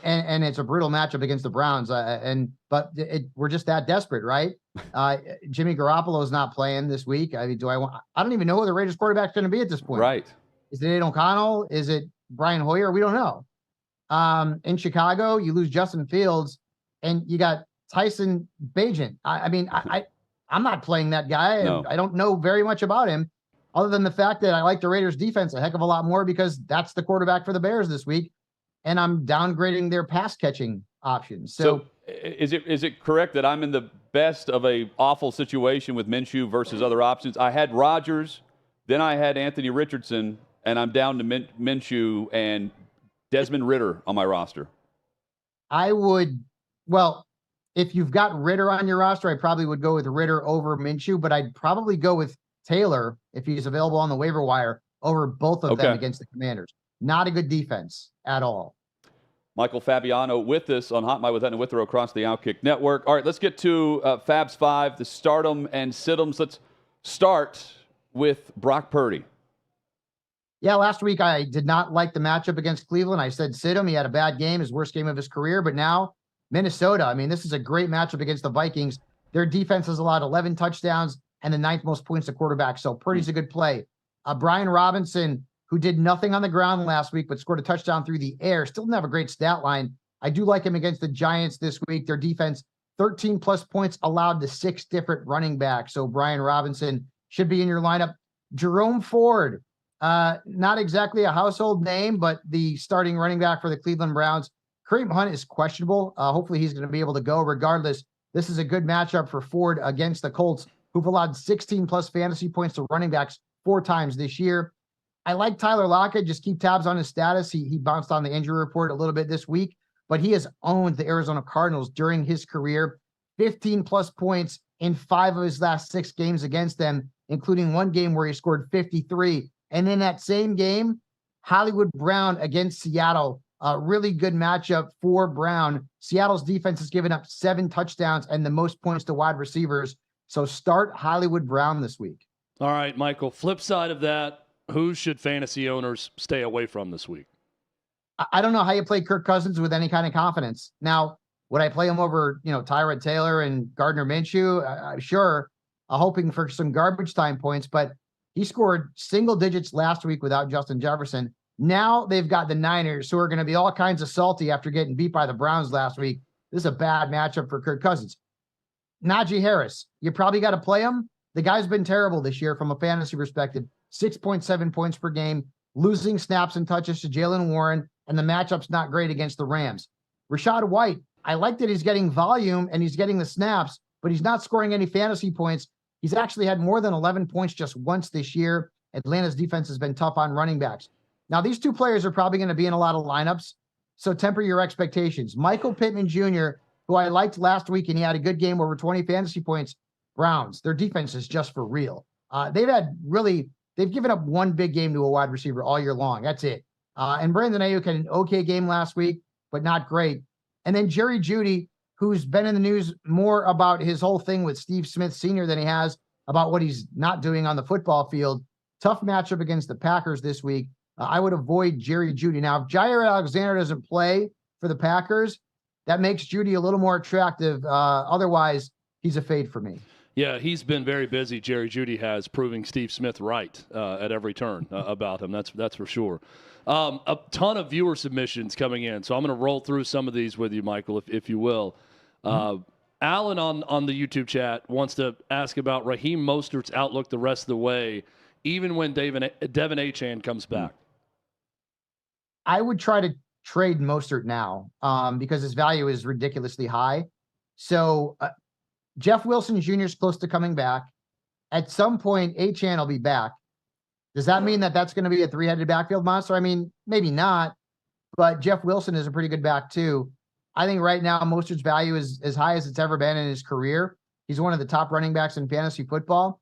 and it's a brutal matchup against the Browns. But we're just that desperate, right? Jimmy Garoppolo is not playing this week. I mean, I don't even know who the Raiders quarterback's going to be at this point. Right. Is it Aiden O'Connell? Is it Brian Hoyer? We don't know. In Chicago, you lose Justin Fields, and you got Tyson Bagent. I'm not playing that guy. No. I don't know very much about him, other than the fact that I like the Raiders defense a heck of a lot more, because that's the quarterback for the Bears this week. and I'm downgrading their pass catching options. So is it correct that I'm in the best of a awful situation with Minshew versus other options? I had Rodgers, then I had Anthony Richardson, and I'm down to Minshew and Desmond Ridder on my roster. If you've got Ridder on your roster, I probably would go with Ridder over Minshew, but I'd probably go with Taylor, if he's available on the waiver wire, over both of them against the Commanders. Not a good defense at all. Michael Fabiano with us on Hot Mic with Etna Withrow across the OutKick Network. All right, let's get to Fab's 5, the stardom and sit-ems. Let's start with Brock Purdy. Yeah, last week I did not like the matchup against Cleveland. I said sit him. He had a bad game, his worst game of his career. But now Minnesota, I mean, this is a great matchup against the Vikings. Their defense has allowed 11 touchdowns and the 9th most points to quarterback. So Purdy's a good play. Brian Robinson, who did nothing on the ground last week, but scored a touchdown through the air, still didn't have a great stat line. I do like him against the Giants this week. Their defense, 13 plus points allowed to 6 different running backs. So Brian Robinson should be in your lineup. Jerome Ford, not exactly a household name, but the starting running back for the Cleveland Browns. Kareem Hunt is questionable. Hopefully he's going to be able to go. Regardless, this is a good matchup for Ford against the Colts, who've allowed 16 plus fantasy points to running backs 4 times this year. I like Tyler Lockett. Just keep tabs on his status. He bounced on the injury report a little bit this week, but he has owned the Arizona Cardinals during his career. 15 plus points in 5 of his last 6 games against them, including one game where he scored 53. And in that same game, Hollywood Brown against Seattle, a really good matchup for Brown. Seattle's defense has given up 7 touchdowns and the most points to wide receivers. So start Hollywood Brown this week. All right, Michael, flip side of that, who should fantasy owners stay away from this week? I don't know how you play Kirk Cousins with any kind of confidence. Now, would I play him over, Tyrod Taylor and Gardner Minshew? Sure, hoping for some garbage time points, but he scored single digits last week without Justin Jefferson. Now they've got the Niners, who are going to be all kinds of salty after getting beat by the Browns last week. This is a bad matchup for Kirk Cousins. Najee Harris, you probably got to play him. The guy's been terrible this year from a fantasy perspective. 6.7 points per game, losing snaps and touches to Jalen Warren, and the matchup's not great against the Rams. Rachaad White, I like that he's getting volume and he's getting the snaps, but he's not scoring any fantasy points. He's actually had more than 11 points just once this year. Atlanta's defense has been tough on running backs. Now, these 2 players are probably going to be in a lot of lineups, so temper your expectations. Michael Pittman Jr., who I liked last week, and he had a good game, over 20 fantasy points. Browns, their defense is just for real. They've given up 1 big game to a wide receiver all year long. That's it. And Brandon Ayuk had an okay game last week, but not great. And then Jerry Jeudy, who's been in the news more about his whole thing with Steve Smith Sr. than he has about what he's not doing on the football field. Tough matchup against the Packers this week. I would avoid Jerry Jeudy. Now, if Jair Alexander doesn't play for the Packers, that makes Jeudy a little more attractive. Otherwise, he's a fade for me. Yeah, he's been very busy. Jerry Jeudy has, proving Steve Smith right at every turn about him. That's for sure. A ton of viewer submissions coming in, so I'm going to roll through some of these with you, Michael, if you will. Alan on the YouTube chat wants to ask about Raheem Mostert's outlook the rest of the way, even when Devin Achane comes back. I would try to trade Mostert now because his value is ridiculously high. So Jeff Wilson Jr. is close to coming back. At some point, Achane will be back. Does that mean that that's going to be a 3-headed backfield monster? I mean, maybe not, but Jeff Wilson is a pretty good back too. I think right now Mostert's value is as high as it's ever been in his career. He's one of the top running backs in fantasy football.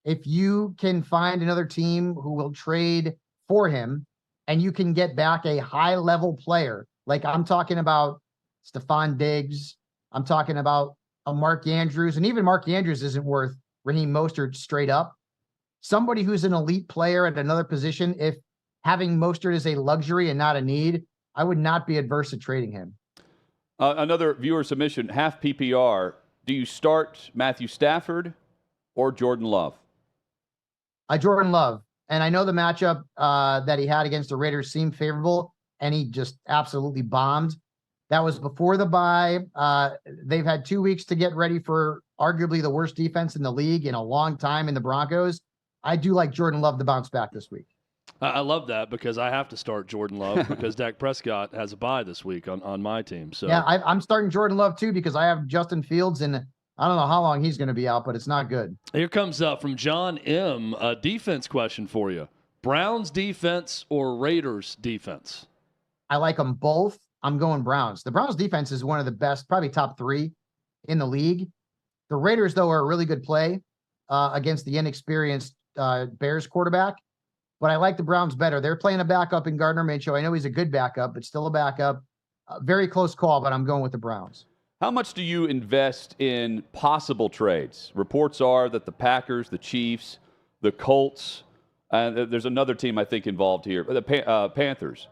If you can find another team who will trade for him and you can get back a high-level player, like I'm talking about Stephon Diggs, I'm talking about a Mark Andrews, and even Mark Andrews isn't worth Raheem Mostert straight up. Somebody who's an elite player at another position, if having Mostert is a luxury and not a need, I would not be adverse to trading him. Another viewer submission, half PPR. Do you start Matthew Stafford or Jordan Love? Jordan Love. And I know the matchup that he had against the Raiders seemed favorable, and he just absolutely bombed. That was before the bye. They've had 2 weeks to get ready for arguably the worst defense in the league in a long time in the Broncos. I do like Jordan Love to bounce back this week. I love that because I have to start Jordan Love because Dak Prescott has a bye this week on my team. So yeah, I'm starting Jordan Love too because I have Justin Fields, and I don't know how long he's going to be out, but it's not good. Here comes from John M. A defense question for you: Browns defense or Raiders defense? I like them both. I'm going Browns. The Browns defense is one of the best, probably top 3 in the league. The Raiders, though, are a really good play against the inexperienced Bears quarterback. But I like the Browns better. They're playing a backup in Gardner Minshew. I know he's a good backup, but still a backup. Very close call, but I'm going with the Browns. How much do you invest in possible trades? Reports are that the Packers, the Chiefs, the Colts, and there's another team I think involved here, the Panthers.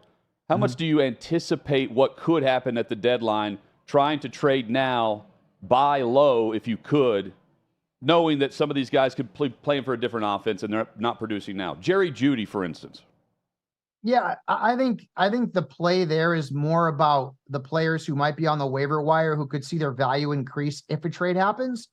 How much do you anticipate what could happen at the deadline, trying to trade now, buy low if you could, knowing that some of these guys could playing for a different offense and they're not producing now? Jerry Jeudy, for instance. Yeah, I think the play there is more about the players who might be on the waiver wire who could see their value increase if a trade happens.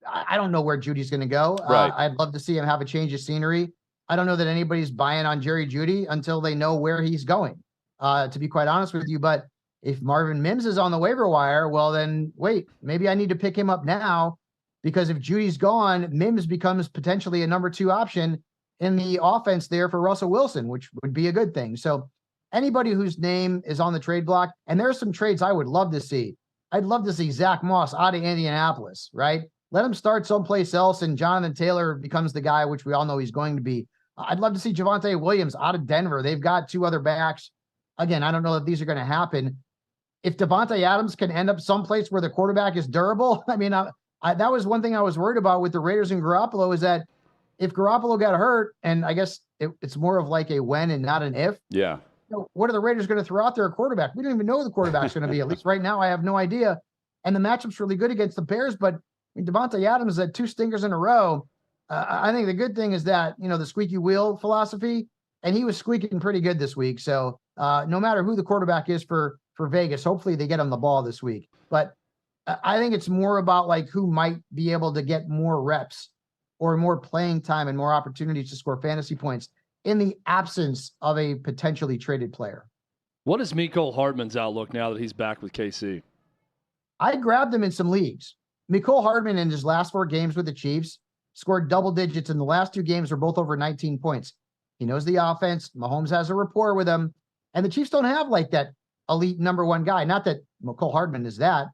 I don't know where Judy's going to go. Right. I'd love to see him have a change of scenery. I don't know that anybody's buying on Jerry Jeudy until they know where he's going, to be quite honest with you. But if Marvin Mims is on the waiver wire, well, then wait, maybe I need to pick him up now, because if Judy's gone, Mims becomes potentially a number 2 option in the offense there for Russell Wilson, which would be a good thing. So anybody whose name is on the trade block, and there are some trades I would love to see. I'd love to see Zach Moss out of Indianapolis, right? Let him start someplace else, and Jonathan Taylor becomes the guy, which we all know he's going to be. I'd love to see Javonte Williams out of Denver. They've got 2 other backs. Again, I don't know if these are going to happen. If Devontae Adams can end up someplace where the quarterback is durable, I mean, that was one thing I was worried about with the Raiders and Garoppolo, is that if Garoppolo got hurt, and I guess it's more of like a when and not an if. Yeah. What are the Raiders going to throw out there at quarterback? We don't even know who the quarterback's going to be. At least right now, I have no idea. And the matchup's really good against the Bears, but Devontae Adams had 2 stinkers in a row. I think the good thing is that, the squeaky wheel philosophy, and he was squeaking pretty good this week. So no matter who the quarterback is for Vegas, hopefully they get him the ball this week. But I think it's more about like who might be able to get more reps or more playing time and more opportunities to score fantasy points in the absence of a potentially traded player. What is Mecole Hardman's outlook now that he's back with KC? I grabbed him in some leagues. Mecole Hardman in his last 4 games with the Chiefs scored double digits, and the last 2 games were both over 19 points. He knows the offense. Mahomes has a rapport with him, and the Chiefs don't have like that elite number 1 guy. Not that Mecole Hardman is that,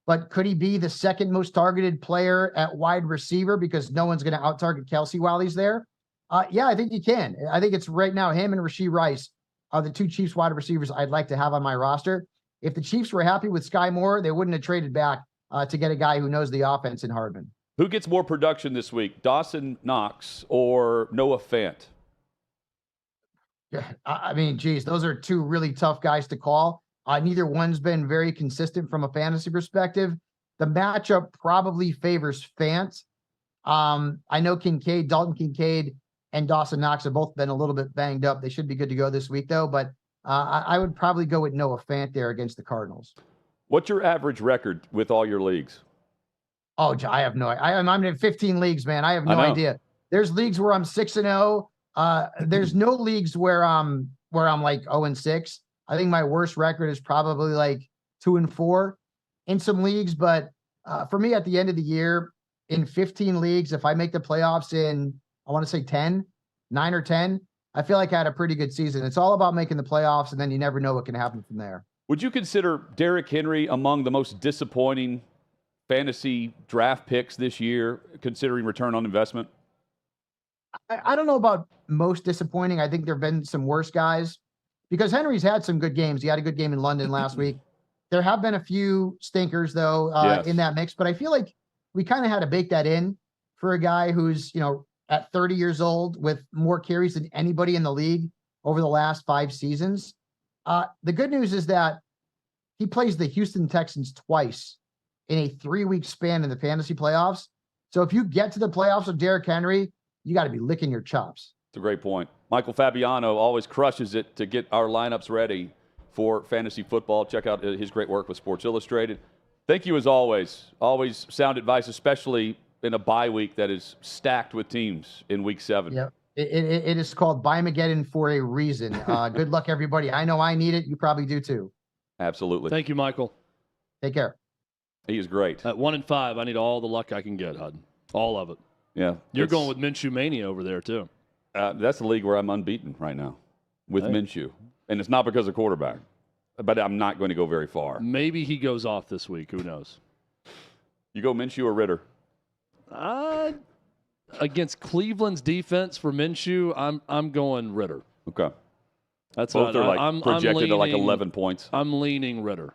but could he be the 2nd most targeted player at wide receiver because no one's going to out-target Kelsey while he's there? Yeah, I think he can. I think it's right now him and Rashee Rice are the 2 Chiefs wide receivers I'd like to have on my roster. If the Chiefs were happy with Sky Moore, they wouldn't have traded back to get a guy who knows the offense in Hardman. Who gets more production this week, Dawson Knox or Noah Fant? Yeah, I mean, geez, those are 2 really tough guys to call. Neither one's been very consistent from a fantasy perspective. The matchup probably favors Fant. I know Dalton Kincaid and Dawson Knox have both been a little bit banged up. They should be good to go this week, though. But I would probably go with Noah Fant there against the Cardinals. What's your average record with all your leagues? Oh, I have no idea. I'm in 15 leagues, man. I have no idea. There's leagues where I'm 6-0. There's no leagues where I'm like 0-6. I think my worst record is probably like 2-4 in some leagues. But for me, at the end of the year, in 15 leagues, if I make the playoffs in, I want to say 9 or 10, I feel like I had a pretty good season. It's all about making the playoffs, and then you never know what can happen from there. Would you consider Derrick Henry among the most disappointing fantasy draft picks this year, considering return on investment? I don't know about most disappointing. I think there have been some worse guys because Henry's had some good games. He had a good game in London last week. There have been a few stinkers, though, in that mix, but I feel like we kind of had to bake that in for a guy who's, at 30 years old with more carries than anybody in the league over the last 5 seasons. The good news is that he plays the Houston Texans twice in a 3-week span in the fantasy playoffs. So if you get to the playoffs with Derrick Henry, you got to be licking your chops. It's a great point. Michael Fabiano always crushes it to get our lineups ready for fantasy football. Check out his great work with Sports Illustrated. Thank you as always. Always sound advice, especially in a bye week that is stacked with teams in week 7. Yep. It is called Bimageddon for a reason. Good luck, everybody. I know I need it. You probably do too. Absolutely. Thank you, Michael. Take care. He is great. At 1-5, I need all the luck I can get, Hud. All of it. Yeah. You're going with Minshew Mania over there, too. That's the league where I'm unbeaten right now with Minshew. And it's not because of quarterback, but I'm not going to go very far. Maybe he goes off this week. Who knows? You go Minshew or Ritter? Against Cleveland's defense for Minshew, I'm going Ritter. Okay. That's both are like projected to like 11 points. I'm leaning Ritter.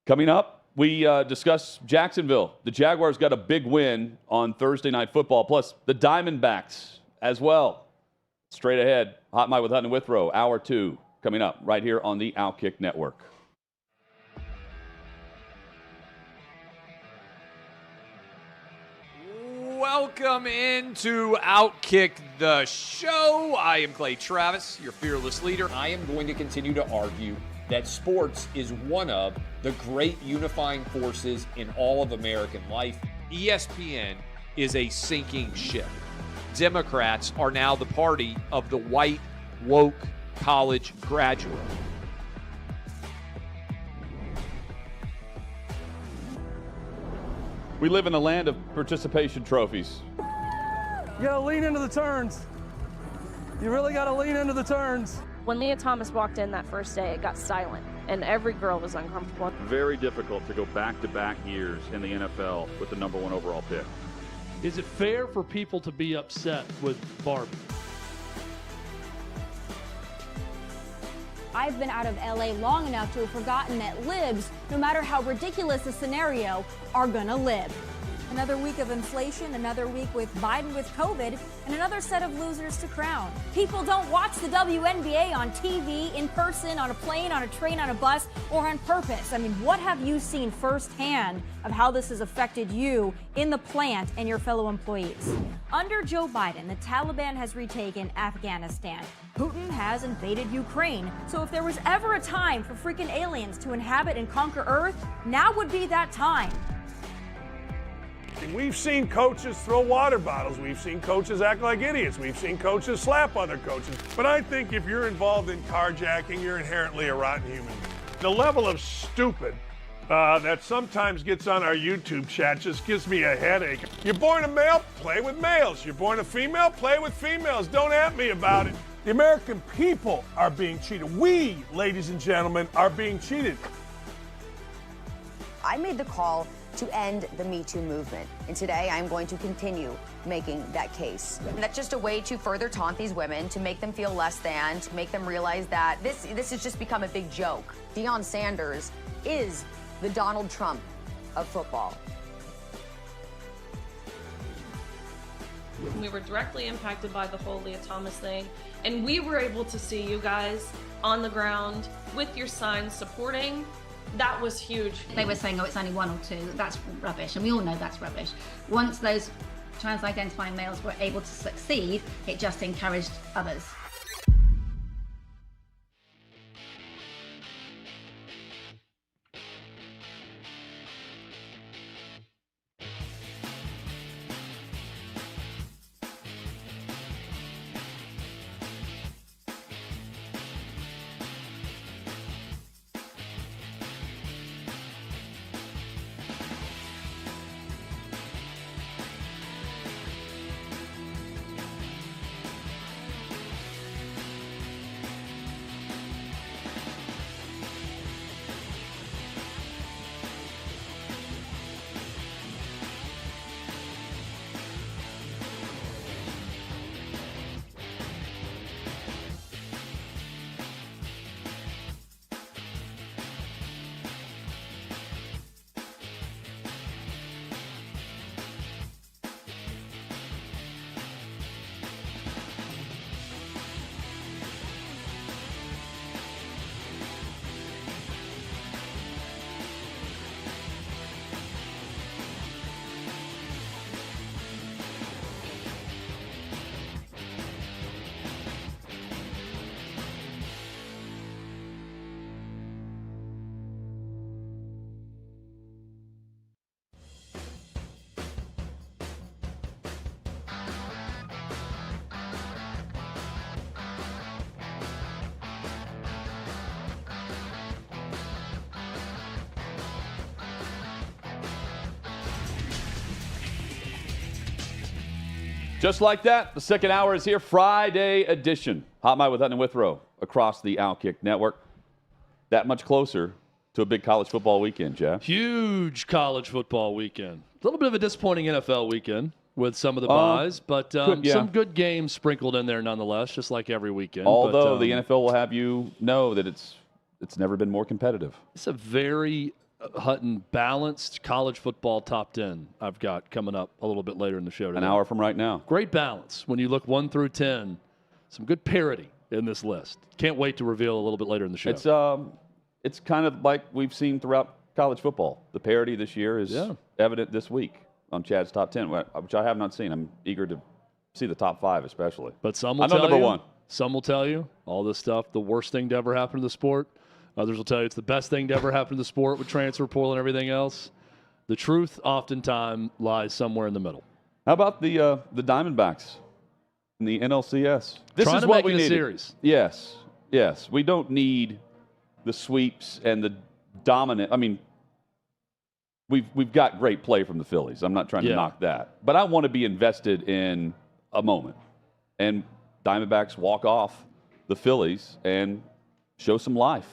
Coming up, we discuss Jacksonville. The Jaguars got a big win on Thursday Night Football, plus the Diamondbacks as well. Straight ahead, Hot Mic with Hutton and Withrow, Hour 2, coming up right here on the OutKick Network. Welcome into OutKick the show. I am Clay Travis, your fearless leader. I am going to continue to argue that sports is one of the great unifying forces in all of American life. ESPN is a sinking ship. Democrats are now the party of the white, woke college graduate. We live in a land of participation trophies. You gotta lean into the turns. You really gotta lean into the turns. When Leah Thomas walked in that first day, it got silent, and every girl was uncomfortable. Very difficult to go back-to-back years in the NFL with the number 1 overall pick. Is it fair for people to be upset with Barbie? I've been out of LA long enough to have forgotten that libs, no matter how ridiculous the scenario, are gonna live. Another week of inflation, another week with Biden with COVID, and another set of losers to crown. People don't watch the WNBA on TV, in person, on a plane, on a train, on a bus, or on purpose. I mean, what have you seen firsthand of how this has affected you in the plant and your fellow employees? Under Joe Biden, the Taliban has retaken Afghanistan. Putin has invaded Ukraine. So if there was ever a time for freaking aliens to inhabit and conquer Earth, now would be that time. We've seen coaches throw water bottles. We've seen coaches act like idiots. We've seen coaches slap other coaches. But I think if you're involved in carjacking, you're inherently a rotten human being. The level of stupid that sometimes gets on our YouTube chat just gives me a headache. You're born a male, play with males. You're born a female, play with females. Don't at me about it. The American people are being cheated. We, ladies and gentlemen, are being cheated. I made the call to end the Me Too movement. And today I'm going to continue making that case. And that's just a way to further taunt these women, to make them feel less than, to make them realize that this has just become a big joke. Deion Sanders is the Donald Trump of football. We were directly impacted by the whole Leah Thomas thing, and we were able to see you guys on the ground with your signs supporting. That was huge. They were saying, oh, it's only 1 or 2. That's rubbish, and we all know that's rubbish. Once those trans-identifying males were able to succeed, it just encouraged others. Just like that, the second hour is here. Friday edition. Hot Mic with Hutton and Withrow across the OutKick network. That much closer to a big college football weekend, Jeff. Huge college football weekend. A little bit of a disappointing NFL weekend with some of the buys, but some good games sprinkled in there nonetheless, just like every weekend. Although the NFL will have you know that it's never been more competitive. It's a very Hutton balanced college football top 10 I've got coming up a little bit later in the show today. An hour from right now. Great balance. When you look 1 through 10, some good parity in this list. Can't wait to reveal a little bit later in the show. It's kind of like we've seen throughout college football. The parity this year is evident this week on Chad's top 10, which I have not seen. I'm eager to see the top 5 especially. But some will tell you, some will tell you all this stuff, the worst thing to ever happen to the sport. Others will tell you it's the best thing to ever happen to the sport with transfer portal and everything else. The truth oftentimes lies somewhere in the middle. How about the Diamondbacks in the NLCS? This Trying is to what make we it a need. series. Yes. We don't need the sweeps and the dominant. I mean, we've got great play from the Phillies. I'm not trying to knock that, but I want to be invested in a moment. And Diamondbacks walk off the Phillies and show some life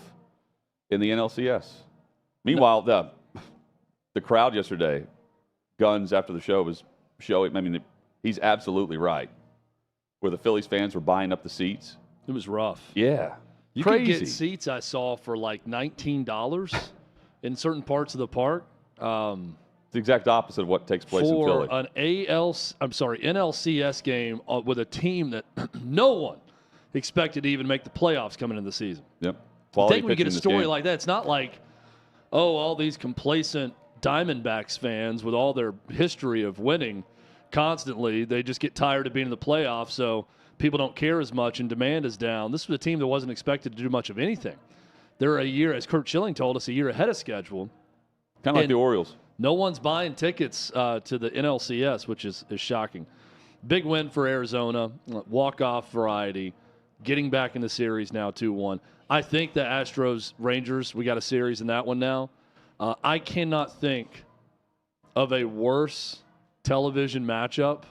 in the NLCS. Meanwhile, the crowd yesterday, guns after the show was showing. I mean, he's absolutely right. Where the Phillies fans were buying up the seats. It was rough. Yeah. You Crazy. could get seats I saw for like $19 in certain parts of the park. It's the exact opposite of what takes place in Philly. For an NLCS game with a team that no one expected to even make the playoffs coming into the season. Yep. I think when you get a story like that, it's not like, all these complacent Diamondbacks fans with all their history of winning constantly, they just get tired of being in the playoffs, so people don't care as much and demand is down. This was a team that wasn't expected to do much of anything. They're a year, as Kurt Schilling told us, a year ahead of schedule. Kind of like the Orioles. No one's buying tickets to the NLCS, which is shocking. Big win for Arizona, walk-off variety, getting back in the series now 2-1. I think the Astros-Rangers, we got a series in that one now. I cannot think of a worse television matchup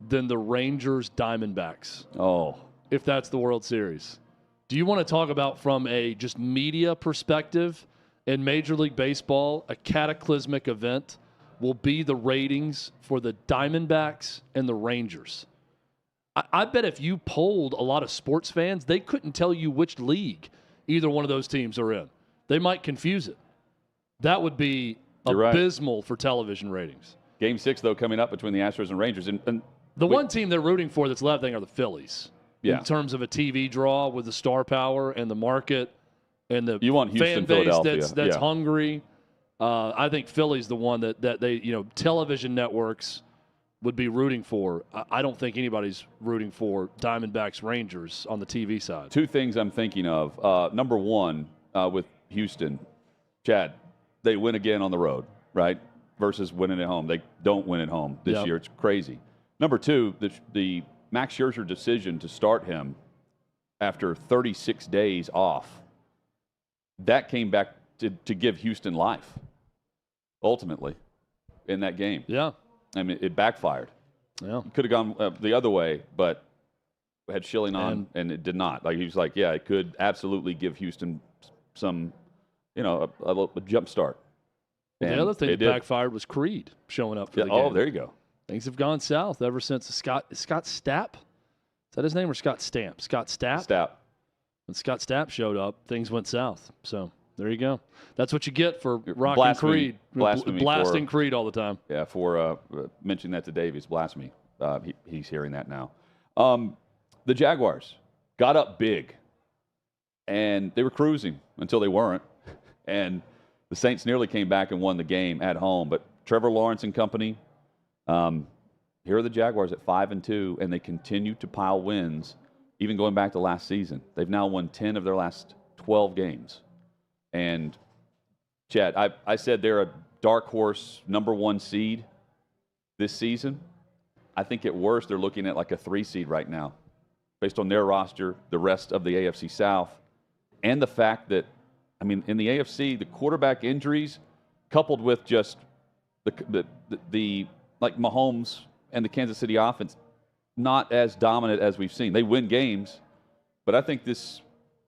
than the Rangers-Diamondbacks. Oh. If that's the World Series. Do you want to talk about from a just media perspective in Major League Baseball, a cataclysmic event will be the ratings for the Diamondbacks and the Rangers? I bet if you polled a lot of sports fans, they couldn't tell you which league either one of those teams are in. They might confuse it. That would be abysmal for television ratings. Game 6, though, coming up between the Astros and Rangers. And the one team they're rooting for that's left, I think, are the Phillies. Yeah. In terms of a TV draw with the star power and the market and the you want Houston, fan base Philadelphia. that's hungry. I think Philly's the one that they, television networks would be rooting for. I don't think anybody's rooting for Diamondbacks Rangers on the TV side. Two things I'm thinking of. Number one, with Houston, Chad, they win again on the road, right? Versus winning at home. They don't win at home this year. It's crazy. Number two, the Max Scherzer decision to start him after 36 days off, that came back to give Houston life, ultimately, in that game. Yeah. I mean, it backfired. Yeah. It could have gone the other way, but had Schilling on, and it did not. Like, he was like, it could absolutely give Houston some, a jump start. The other thing that backfired was Creed showing up for the game. Oh, there you go. Things have gone south ever since Scott Stapp. Is that his name or Scott Stamp? Scott Stapp? Stapp. When Scott Stapp showed up, things went south. So there you go. That's what you get for rocking Creed. Blasting Creed all the time. Yeah, for mentioning that to Dave. It's blasphemy. He's hearing that now. The Jaguars got up big, and they were cruising until they weren't. And the Saints nearly came back and won the game at home. But Trevor Lawrence and company, here are the Jaguars at 5-2, and they continue to pile wins, even going back to last season. They've now won 10 of their last 12 games. And, Chad, I said they're a dark horse number 1 seed this season. I think at worst they're looking at like a 3 seed right now, based on their roster, the rest of the AFC South, and the fact that, in the AFC, the quarterback injuries coupled with just the like Mahomes and the Kansas City offense, not as dominant as we've seen. They win games, but I think this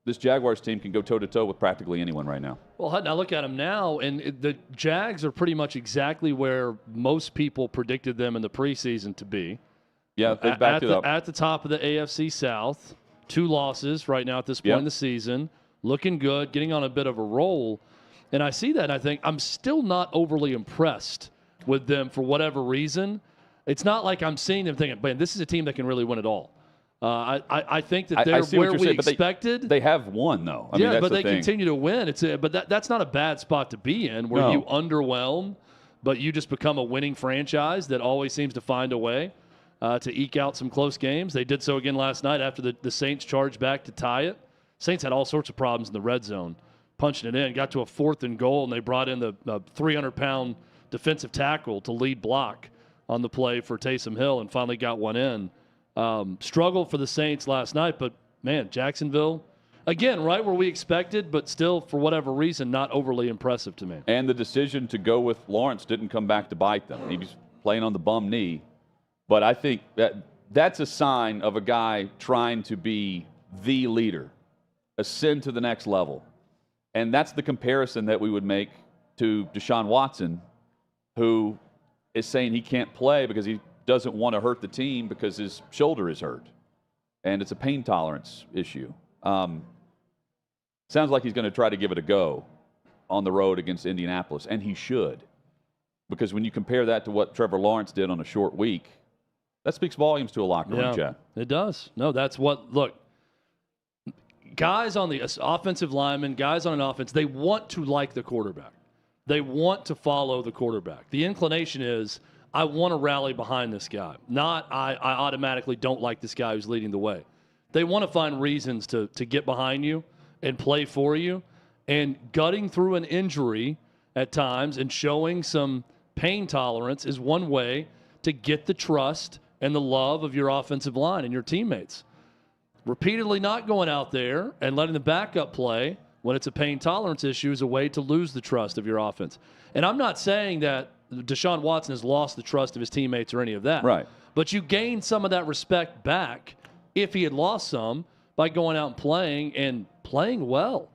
Jaguars team can go toe-to-toe with practically anyone right now. Well, Hutton, I look at them now, and the Jags are pretty much exactly where most people predicted them in the preseason to be. Yeah, they've backed it up. At the top of the AFC South, 2 losses right now at this point in the season, looking good, getting on a bit of a roll. And I see that, and I think I'm still not overly impressed with them for whatever reason. It's not like I'm seeing them thinking, man, this is a team that can really win it all. I think that they're where we expected. They have won, though. I mean, that's but the they thing. continue to win. But that's not a bad spot to be in, where you underwhelm, but you just become a winning franchise that always seems to find a way to eke out some close games. They did so again last night after the Saints charged back to tie it. Saints had all sorts of problems in the red zone, punching it in. Got to a 4th and goal, and they brought in the 300-pound defensive tackle to lead block on the play for Taysom Hill and finally got one in. Struggled for the Saints last night, but, man, Jacksonville, again, right where we expected, but still, for whatever reason, not overly impressive to me. And the decision to go with Lawrence didn't come back to bite them. He was playing on the bum knee. But I think that's a sign of a guy trying to be the leader, ascend to the next level. And that's the comparison that we would make to Deshaun Watson, who is saying he can't play because he doesn't want to hurt the team because his shoulder is hurt. And it's a pain tolerance issue. Sounds like he's going to try to give it a go on the road against Indianapolis, and he should. Because when you compare that to what Trevor Lawrence did on a short week, that speaks volumes to a locker room, Chad. It does. No, that's what, look, guys on the offensive linemen, guys on an offense, they want to like the quarterback. They want to follow the quarterback. The inclination is, I want to rally behind this guy, not I automatically don't like this guy who's leading the way. They want to find reasons to get behind you and play for you, and gutting through an injury at times and showing some pain tolerance is one way to get the trust and the love of your offensive line and your teammates. Repeatedly not going out there and letting the backup play when it's a pain tolerance issue is a way to lose the trust of your offense. And I'm not saying that Deshaun Watson has lost the trust of his teammates or any of that. Right. But you gain some of that respect back if he had lost some by going out and playing well.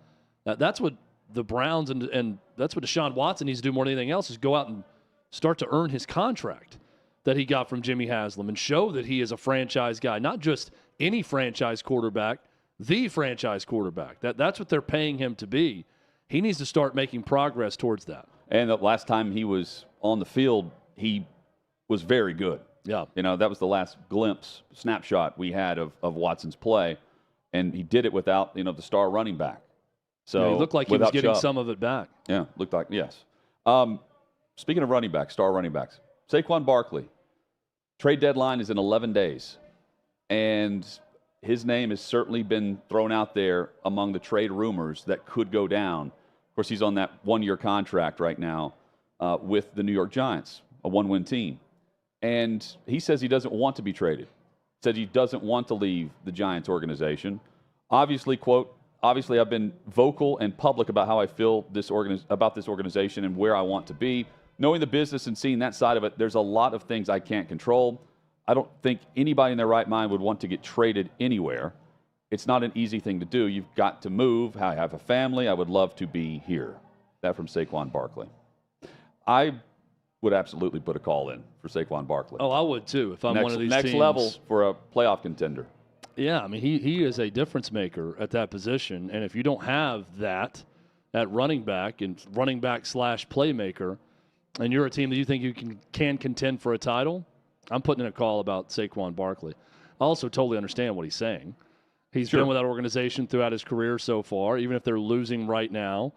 That's what the Browns and that's what Deshaun Watson needs to do more than anything else, is go out and start to earn his contract that he got from Jimmy Haslam and show that he is a franchise guy, not just any franchise quarterback, the franchise quarterback. That's what they're paying him to be. He needs to start making progress towards that. And the last time he was on the field, he was very good. Yeah. You know, that was the last snapshot we had of Watson's play. And he did it without, the star running back. So yeah, he looked like he was getting some of it back. Yeah, looked like, yes. Speaking of running backs, star running backs, Saquon Barkley. Trade deadline is in 11 days. And his name has certainly been thrown out there among the trade rumors that could go down. Of course, he's on that one-year contract right now with the New York Giants, a one-win team. And he says he doesn't want to be traded. Said he doesn't want to leave the Giants organization. Obviously, quote, obviously I've been vocal and public about how I feel about this organization and where I want to be. Knowing the business and seeing that side of it, there's a lot of things I can't control. I don't think anybody in their right mind would want to get traded anywhere. It's not an easy thing to do. You've got to move. I have a family. I would love to be here. That from Saquon Barkley. I would absolutely put a call in for Saquon Barkley. Oh, I would too if I'm one of these next teams. level for a playoff contender. Yeah, I mean, he is a difference maker at that position. And if you don't have that at running back and running back / playmaker, and you're a team that you think you can contend for a title, I'm putting in a call about Saquon Barkley. I also totally understand what he's saying. He's been with that organization throughout his career so far. Even if they're losing right now,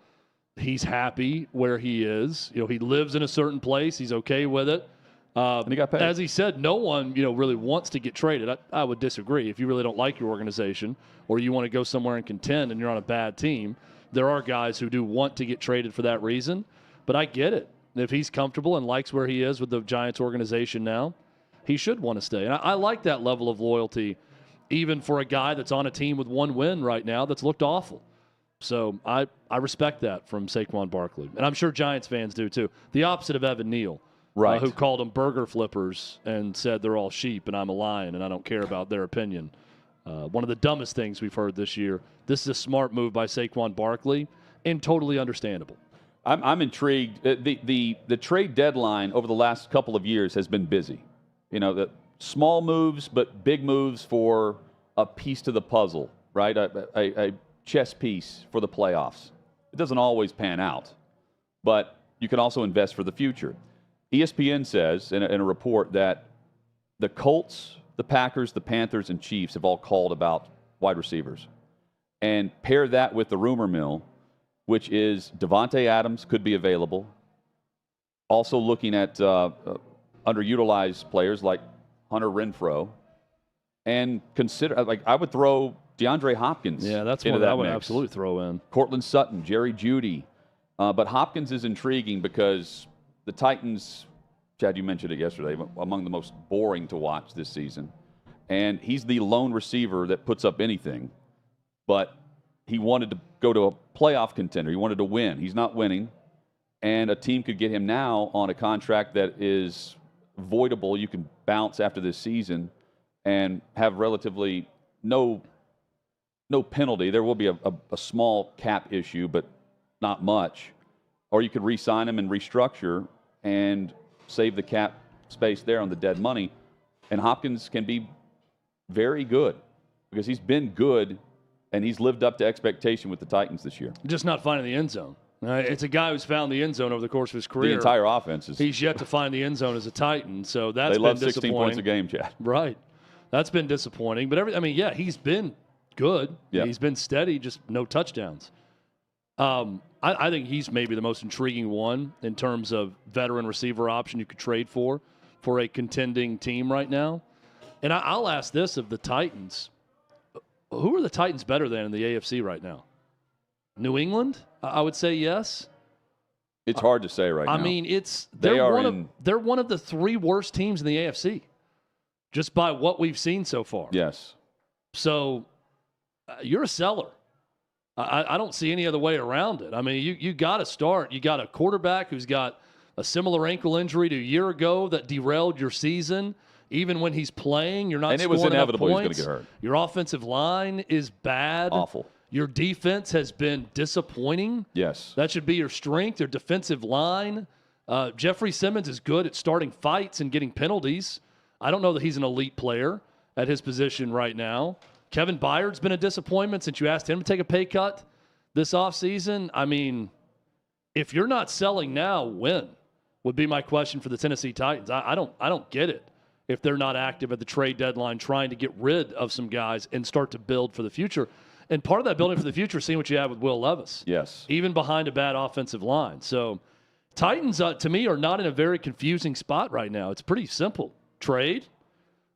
he's happy where he is. He lives in a certain place. He's okay with it. And he got paid. As he said, no one, really wants to get traded. I would disagree. If you really don't like your organization or you want to go somewhere and contend and you're on a bad team, there are guys who do want to get traded for that reason. But I get it. If he's comfortable and likes where he is with the Giants organization now, he should want to stay. And I like that level of loyalty, even for a guy that's on a team with one win right now that's looked awful. So I respect that from Saquon Barkley. And I'm sure Giants fans do too. The opposite of Evan Neal. Right. who called them burger flippers and said they're all sheep and I'm a lion and I don't care about their opinion. One of the dumbest things we've heard this year. This is a smart move by Saquon Barkley and totally understandable. I'm intrigued. The trade deadline over the last couple of years has been busy. The small moves, but big moves for a piece to the puzzle, right? A chess piece for the playoffs. It doesn't always pan out, but you can also invest for the future. ESPN says in a report that the Colts, the Packers, the Panthers, and Chiefs have all called about wide receivers. And pair that with the rumor mill, which is Devontae Adams could be available. Also looking at underutilized players like Hunter Renfrow. And consider, I would throw DeAndre Hopkins that's into one that I would mix. absolutely throw in. Cortland Sutton, Jerry Jeudy. But Hopkins is intriguing because the Titans, Chad, you mentioned it yesterday, among the most boring to watch this season. And he's the lone receiver that puts up anything. But he wanted to go to a playoff contender. He wanted to win. He's not winning. And a team could get him now on a contract that is voidable. You can bounce after this season and have relatively no penalty. There will be a small cap issue, but not much. Or you could re-sign him and restructure and save the cap space there on the dead money. And Hopkins can be very good because he's been good and he's lived up to expectation with the Titans this year. Just not finding the end zone. It's a guy who's found the end zone over the course of his career. The entire offense is. He's yet to find the end zone as a Titan, so that's they been love 16 points a game, Chad. Right. That's been disappointing. But he's been good. Yeah. He's been steady, just no touchdowns. I think he's maybe the most intriguing one in terms of veteran receiver option you could trade for a contending team right now. And I'll ask this of the Titans. Who are the Titans better than in the AFC right now? New England? I would say yes. It's hard to say right now. I mean, they're one of the three worst teams in the AFC, just by what we've seen so far. Yes. So you're a seller. I don't see any other way around it. I mean, you got to start. You got a quarterback who's got a similar ankle injury to a year ago that derailed your season. Even when he's playing, you're not scoring enough points. And it was inevitable he was going to get hurt. Your offensive line is bad. Awful. Your defense has been disappointing. Yes. That should be your strength, your defensive line. Jeffrey Simmons is good at starting fights and getting penalties. I don't know that he's an elite player at his position right now. Kevin Byard's been a disappointment since you asked him to take a pay cut this offseason. I mean, if you're not selling now, when? Would be my question for the Tennessee Titans. I don't get it if they're not active at the trade deadline trying to get rid of some guys and start to build for the future. And part of that building for the future is seeing what you have with Will Levis. Yes. Even behind a bad offensive line. So Titans, to me, are not in a very confusing spot right now. It's pretty simple. Trade,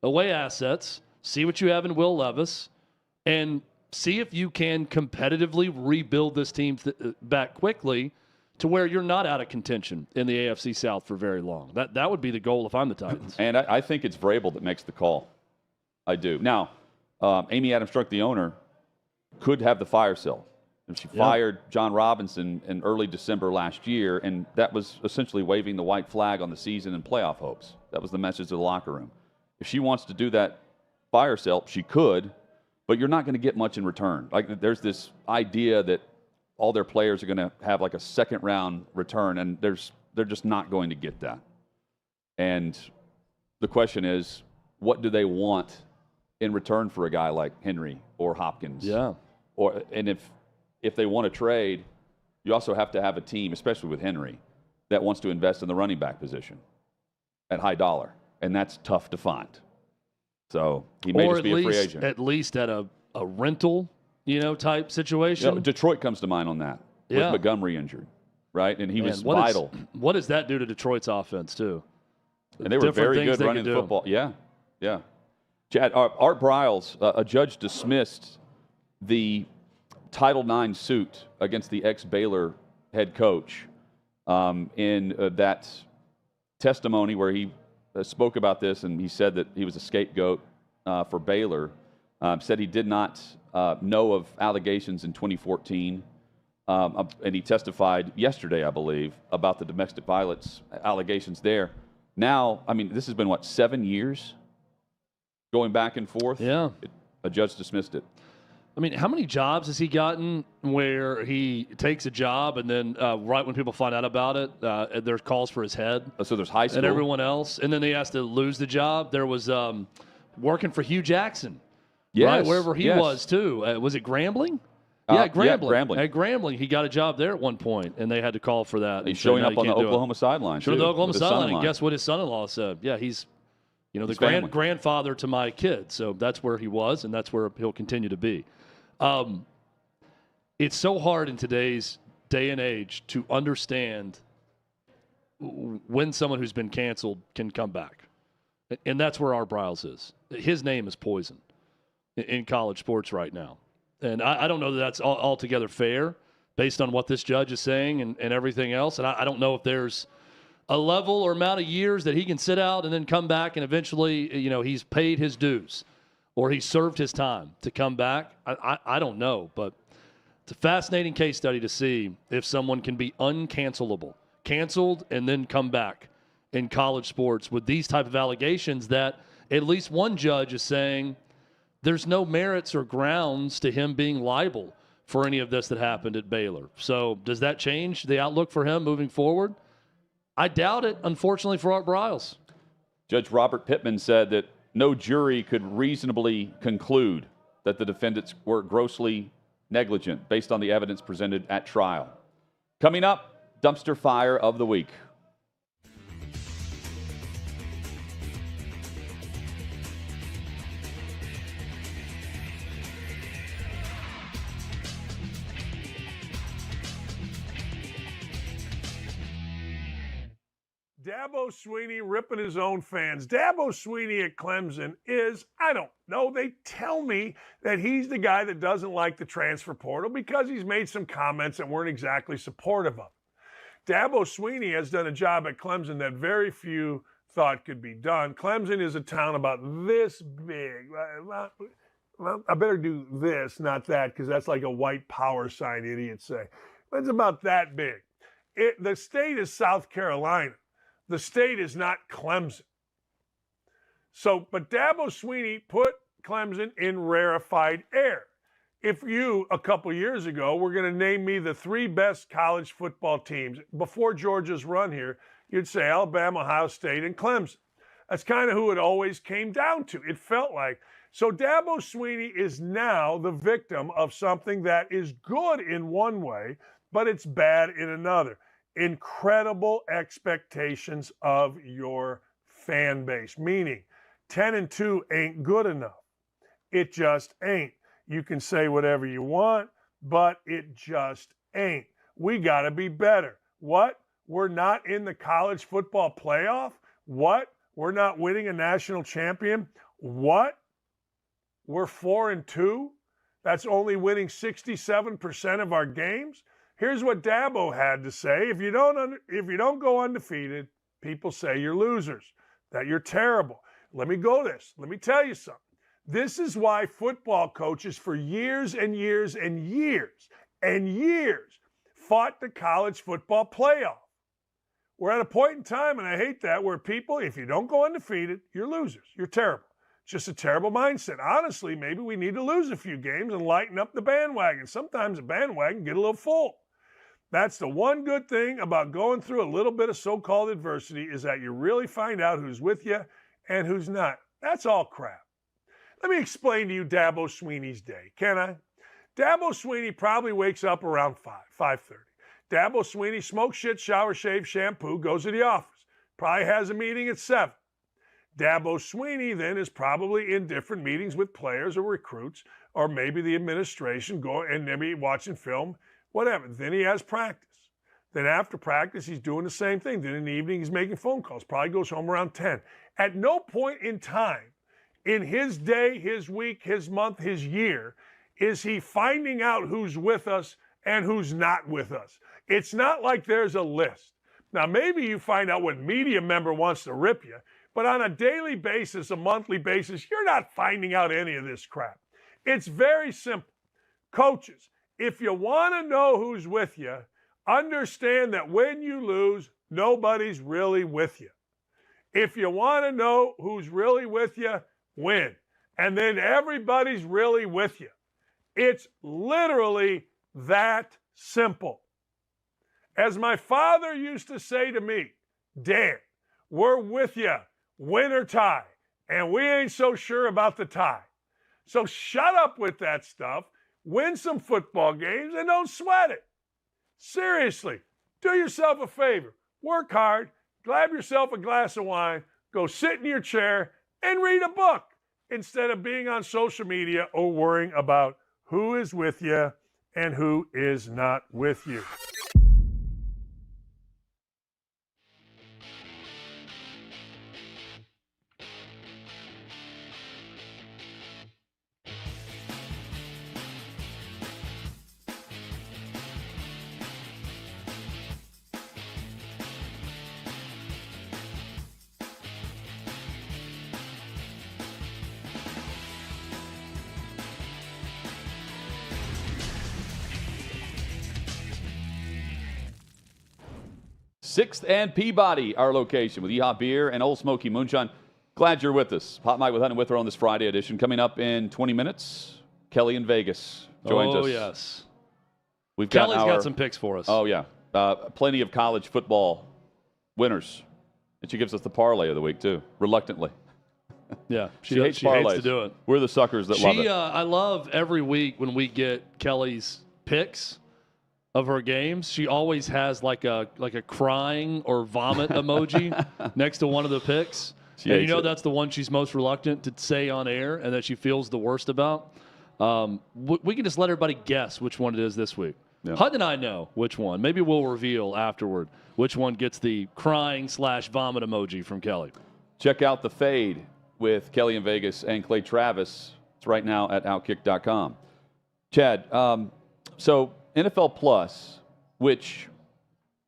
away assets, see what you have in Will Levis, and see if you can competitively rebuild this team back quickly to where you're not out of contention in the AFC South for very long. That would be the goal if I'm the Titans. And I think it's Vrabel that makes the call. I do. Now, Amy Adams-Strunk, the owner, could have the fire sale. She fired John Robinson in early December last year, and that was essentially waving the white flag on the season and playoff hopes. That was the message to the locker room. If she wants to do that fire sale, she could, but you're not going to get much in return. Like, there's this idea that all their players are going to have like a second-round return, and they're just not going to get that. And the question is, what do they want in return for a guy like Henry or Hopkins? Yeah. And if they want to trade, you also have to have a team, especially with Henry, that wants to invest in the running back position at high dollar, and that's tough to find. So he may just be a free agent. At least at a rental, type situation. Detroit comes to mind on that with Montgomery injured, right? And he was vital. What does that do to Detroit's offense too? And they were very good running the football. Yeah. Chad, Art Briles, a judge dismissed the Title IX suit against the ex-Baylor head coach in that testimony where he spoke about this, and he said that he was a scapegoat for Baylor. Said he did not know of allegations in 2014, and he testified yesterday, I believe, about the domestic violence allegations there. Now, I mean, this has been, 7 years going back and forth? Yeah. A judge dismissed it. I mean, how many jobs has he gotten where he takes a job and then right when people find out about it, there's calls for his head? So there's high school. And everyone else. And then he has to lose the job. There was working for Hugh Jackson. Yes, right, wherever he was, too. Was it Grambling? Yeah, Grambling. Yeah, Grambling. At Grambling, he got a job there at one point, and they had to call for that. He's showing up on the Oklahoma sideline. Showing the Oklahoma sideline, and son-in-law. guess what his son-in-law said? Yeah, he's the family. grandfather to my kid. So that's where he was, and that's where he'll continue to be. It's so hard in today's day and age to understand when someone who's been canceled can come back. And that's where our Briles is. His name is poison in college sports right now. And I don't know that that's altogether fair based on what this judge is saying and everything else. And I don't know if there's a level or amount of years that he can sit out and then come back and eventually, he's paid his dues or he served his time to come back. I don't know, but it's a fascinating case study to see if someone can be uncancelable, canceled and then come back in college sports with these type of allegations that at least one judge is saying there's no merits or grounds to him being liable for any of this that happened at Baylor. So does that change the outlook for him moving forward? I doubt it, unfortunately, for Art Briles. Judge Robert Pittman said that no jury could reasonably conclude that the defendants were grossly negligent based on the evidence presented at trial. Coming up, dumpster fire of the week. Dabo Swinney ripping his own fans. Dabo Swinney at Clemson is, I don't know, they tell me that he's the guy that doesn't like the transfer portal because he's made some comments that weren't exactly supportive of it. Dabo Swinney has done a job at Clemson that very few thought could be done. Clemson is a town about this big. Well, I better do this, not that, because that's like a white power sign idiots say. But it's about that big. The state is South Carolina. The state is not Clemson. So, but Dabo Swinney put Clemson in rarefied air. If you, a couple years ago, were going to name me the 3 best college football teams before Georgia's run here, you'd say Alabama, Ohio State, and Clemson. That's kind of who it always came down to. It felt like. So Dabo Swinney is now the victim of something that is good in one way, but it's bad in another. Incredible expectations of your fan base, meaning 10-2 ain't good enough. It just ain't. You can say whatever you want, but it just ain't. We got to be better. What? We're not in the college football playoff? What? We're not winning a national champion? What? We're 4-2? That's only winning 67% of our games? Here's what Dabo had to say. If you don't go undefeated, people say you're losers, that you're terrible. Let me tell you something. This is why football coaches for years and years and years and years fought the college football playoff. We're at a point in time, and I hate that, where people, if you don't go undefeated, you're losers. You're terrible. It's just a terrible mindset. Honestly, maybe we need to lose a few games and lighten up the bandwagon. Sometimes the bandwagon get a little full. That's the one good thing about going through a little bit of so-called adversity is that you really find out who's with you and who's not. That's all crap. Let me explain to you Dabo Swinney's day, can I? Dabo Swinney probably wakes up around 5:30. Dabo Swinney smokes shit, shower, shave, shampoo, goes to the office. Probably has a meeting at 7. Dabo Swinney then is probably in different meetings with players or recruits or maybe the administration going and maybe watching film, whatever. Then he has practice. Then after practice, he's doing the same thing. Then in the evening, he's making phone calls. Probably goes home around 10. At no point in time in his day, his week, his month, his year, is he finding out who's with us and who's not with us. It's not like there's a list. Now, maybe you find out what media member wants to rip you, but on a daily basis, a monthly basis, you're not finding out any of this crap. It's very simple. Coaches, if you want to know who's with you, understand that when you lose, nobody's really with you. If you want to know who's really with you, win. And then everybody's really with you. It's literally that simple. As my father used to say to me, Dan, we're with you, win or tie, and we ain't so sure about the tie. So shut up with that stuff, win some football games, and don't sweat it. Seriously, do yourself a favor. Work hard, grab yourself a glass of wine, go sit in your chair, and read a book instead of being on social media or worrying about who is with you and who is not with you. Sixth and Peabody, our location, with Yeehaw Beer and Old Smoky Moonshine. Glad you're with us. Hot Mike with Hunt and Wither on this Friday edition. Coming up in 20 minutes, Kelly in Vegas joins us. Oh, yes. Kelly's got some picks for us. Oh, yeah. Plenty of college football winners. And she gives us the parlay of the week, too, reluctantly. Yeah, she hates she parlays. hates to do it. We're the suckers that love it. I love every week when we get Kelly's picks of her games. She always has like a crying or vomit emoji next to one of the picks. And you know that's the one she's most reluctant to say on air and that she feels the worst about. We can just let everybody guess which one it is this week. Yeah. Hud and I know which one. Maybe we'll reveal afterward which one gets the crying/vomit emoji from Kelly. Check out The Fade with Kelly in Vegas and Clay Travis. It's right now at OutKick.com. Chad, so NFL Plus, which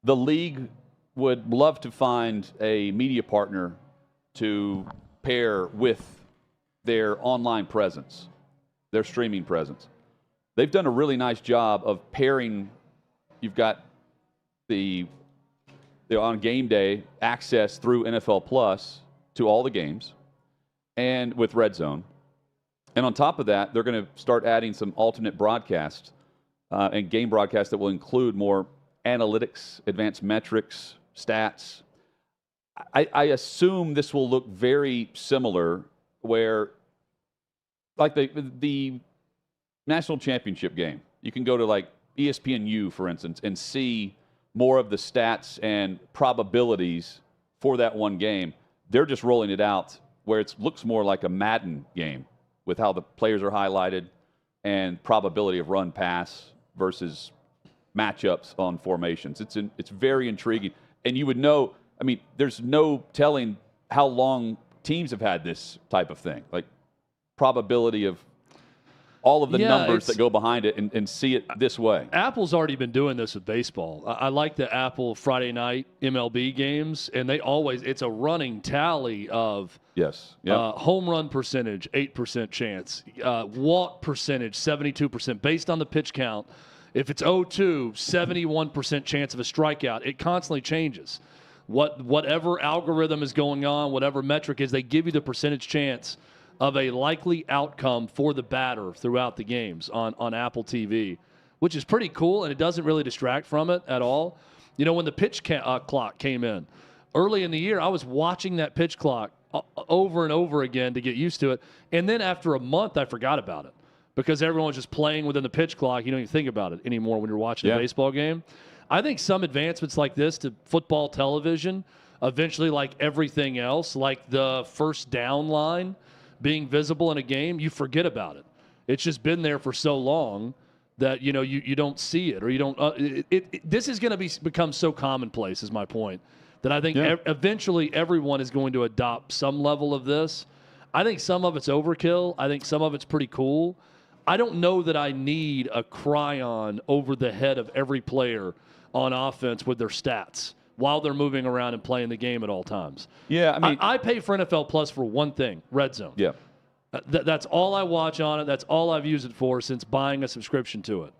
the league would love to find a media partner to pair with their online presence, their streaming presence. They've done a really nice job of pairing. You've got the on game day access through NFL Plus to all the games and with Red Zone. And on top of that, they're going to start adding some alternate broadcasts and game broadcasts that will include more analytics, advanced metrics, stats. I assume this will look very similar where, like the national championship game, you can go to like ESPNU, for instance, and see more of the stats and probabilities for that one game. They're just rolling it out where it looks more like a Madden game with how the players are highlighted and probability of run pass versus matchups on formations. It's very intriguing. And you would know, I mean, there's no telling how long teams have had this type of thing, like probability of all of the numbers that go behind it and see it this way. Apple's already been doing this with baseball. I like the Apple Friday night MLB games, and it's a running tally of home run percentage, 8% chance, walk percentage, 72%, based on the pitch count. If it's 0-2, 71% chance of a strikeout. It constantly changes. Whatever algorithm is going on, whatever metric is, they give you the percentage chance of a likely outcome for the batter throughout the games on Apple TV, which is pretty cool, and it doesn't really distract from it at all. You know, when the pitch clock came in, early in the year, I was watching that pitch clock over and over again to get used to it, and then after a month, I forgot about it because everyone was just playing within the pitch clock. You don't even think about it anymore when you're watching a baseball game. I think some advancements like this to football television, eventually like everything else, like the first down line being visible in a game, you forget about it. It's just been there for so long that you don't see it, or you don't. This is going to become so commonplace, is my point, that I think eventually everyone is going to adopt some level of this. I think some of it's overkill. I think some of it's pretty cool. I don't know that I need a cryon over the head of every player on offense with their stats while they're moving around and playing the game at all times. Yeah, I mean, I pay for NFL Plus for one thing, Red Zone. Yeah. That's all I watch on it. That's all I've used it for since buying a subscription to it.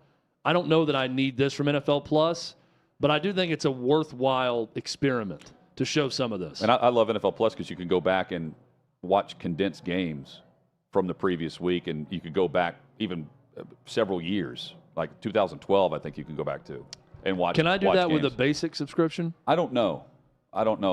I don't know that I need this from NFL Plus, but I do think it's a worthwhile experiment to show some of this. And I love NFL Plus because you can go back and watch condensed games from the previous week, and you could go back even several years, like 2012, I think you can go back to and watch. Can I do that games with a basic subscription? I don't know.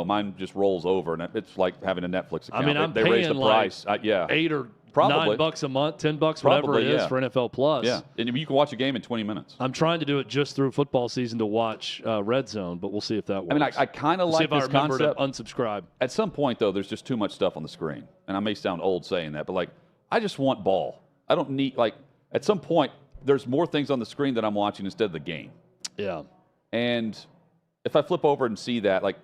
Mine just rolls over, and it's like having a Netflix account. I mean, I'm they paying raised the price. like yeah, $8 or Probably. $9 a month, $10, whatever it is for NFL Plus. Yeah, and you can watch a game in 20 minutes. I'm trying to do it just through football season to watch Red Zone, but we'll see if that works. I mean, I kind of like see if this I remember concept. to unsubscribe. At some point, though, there's just too much stuff on the screen, and I may sound old saying that, but like, I just want ball. I don't need at some point, there's more things on the screen that I'm watching instead of the game. Yeah. And if I flip over and see that, like,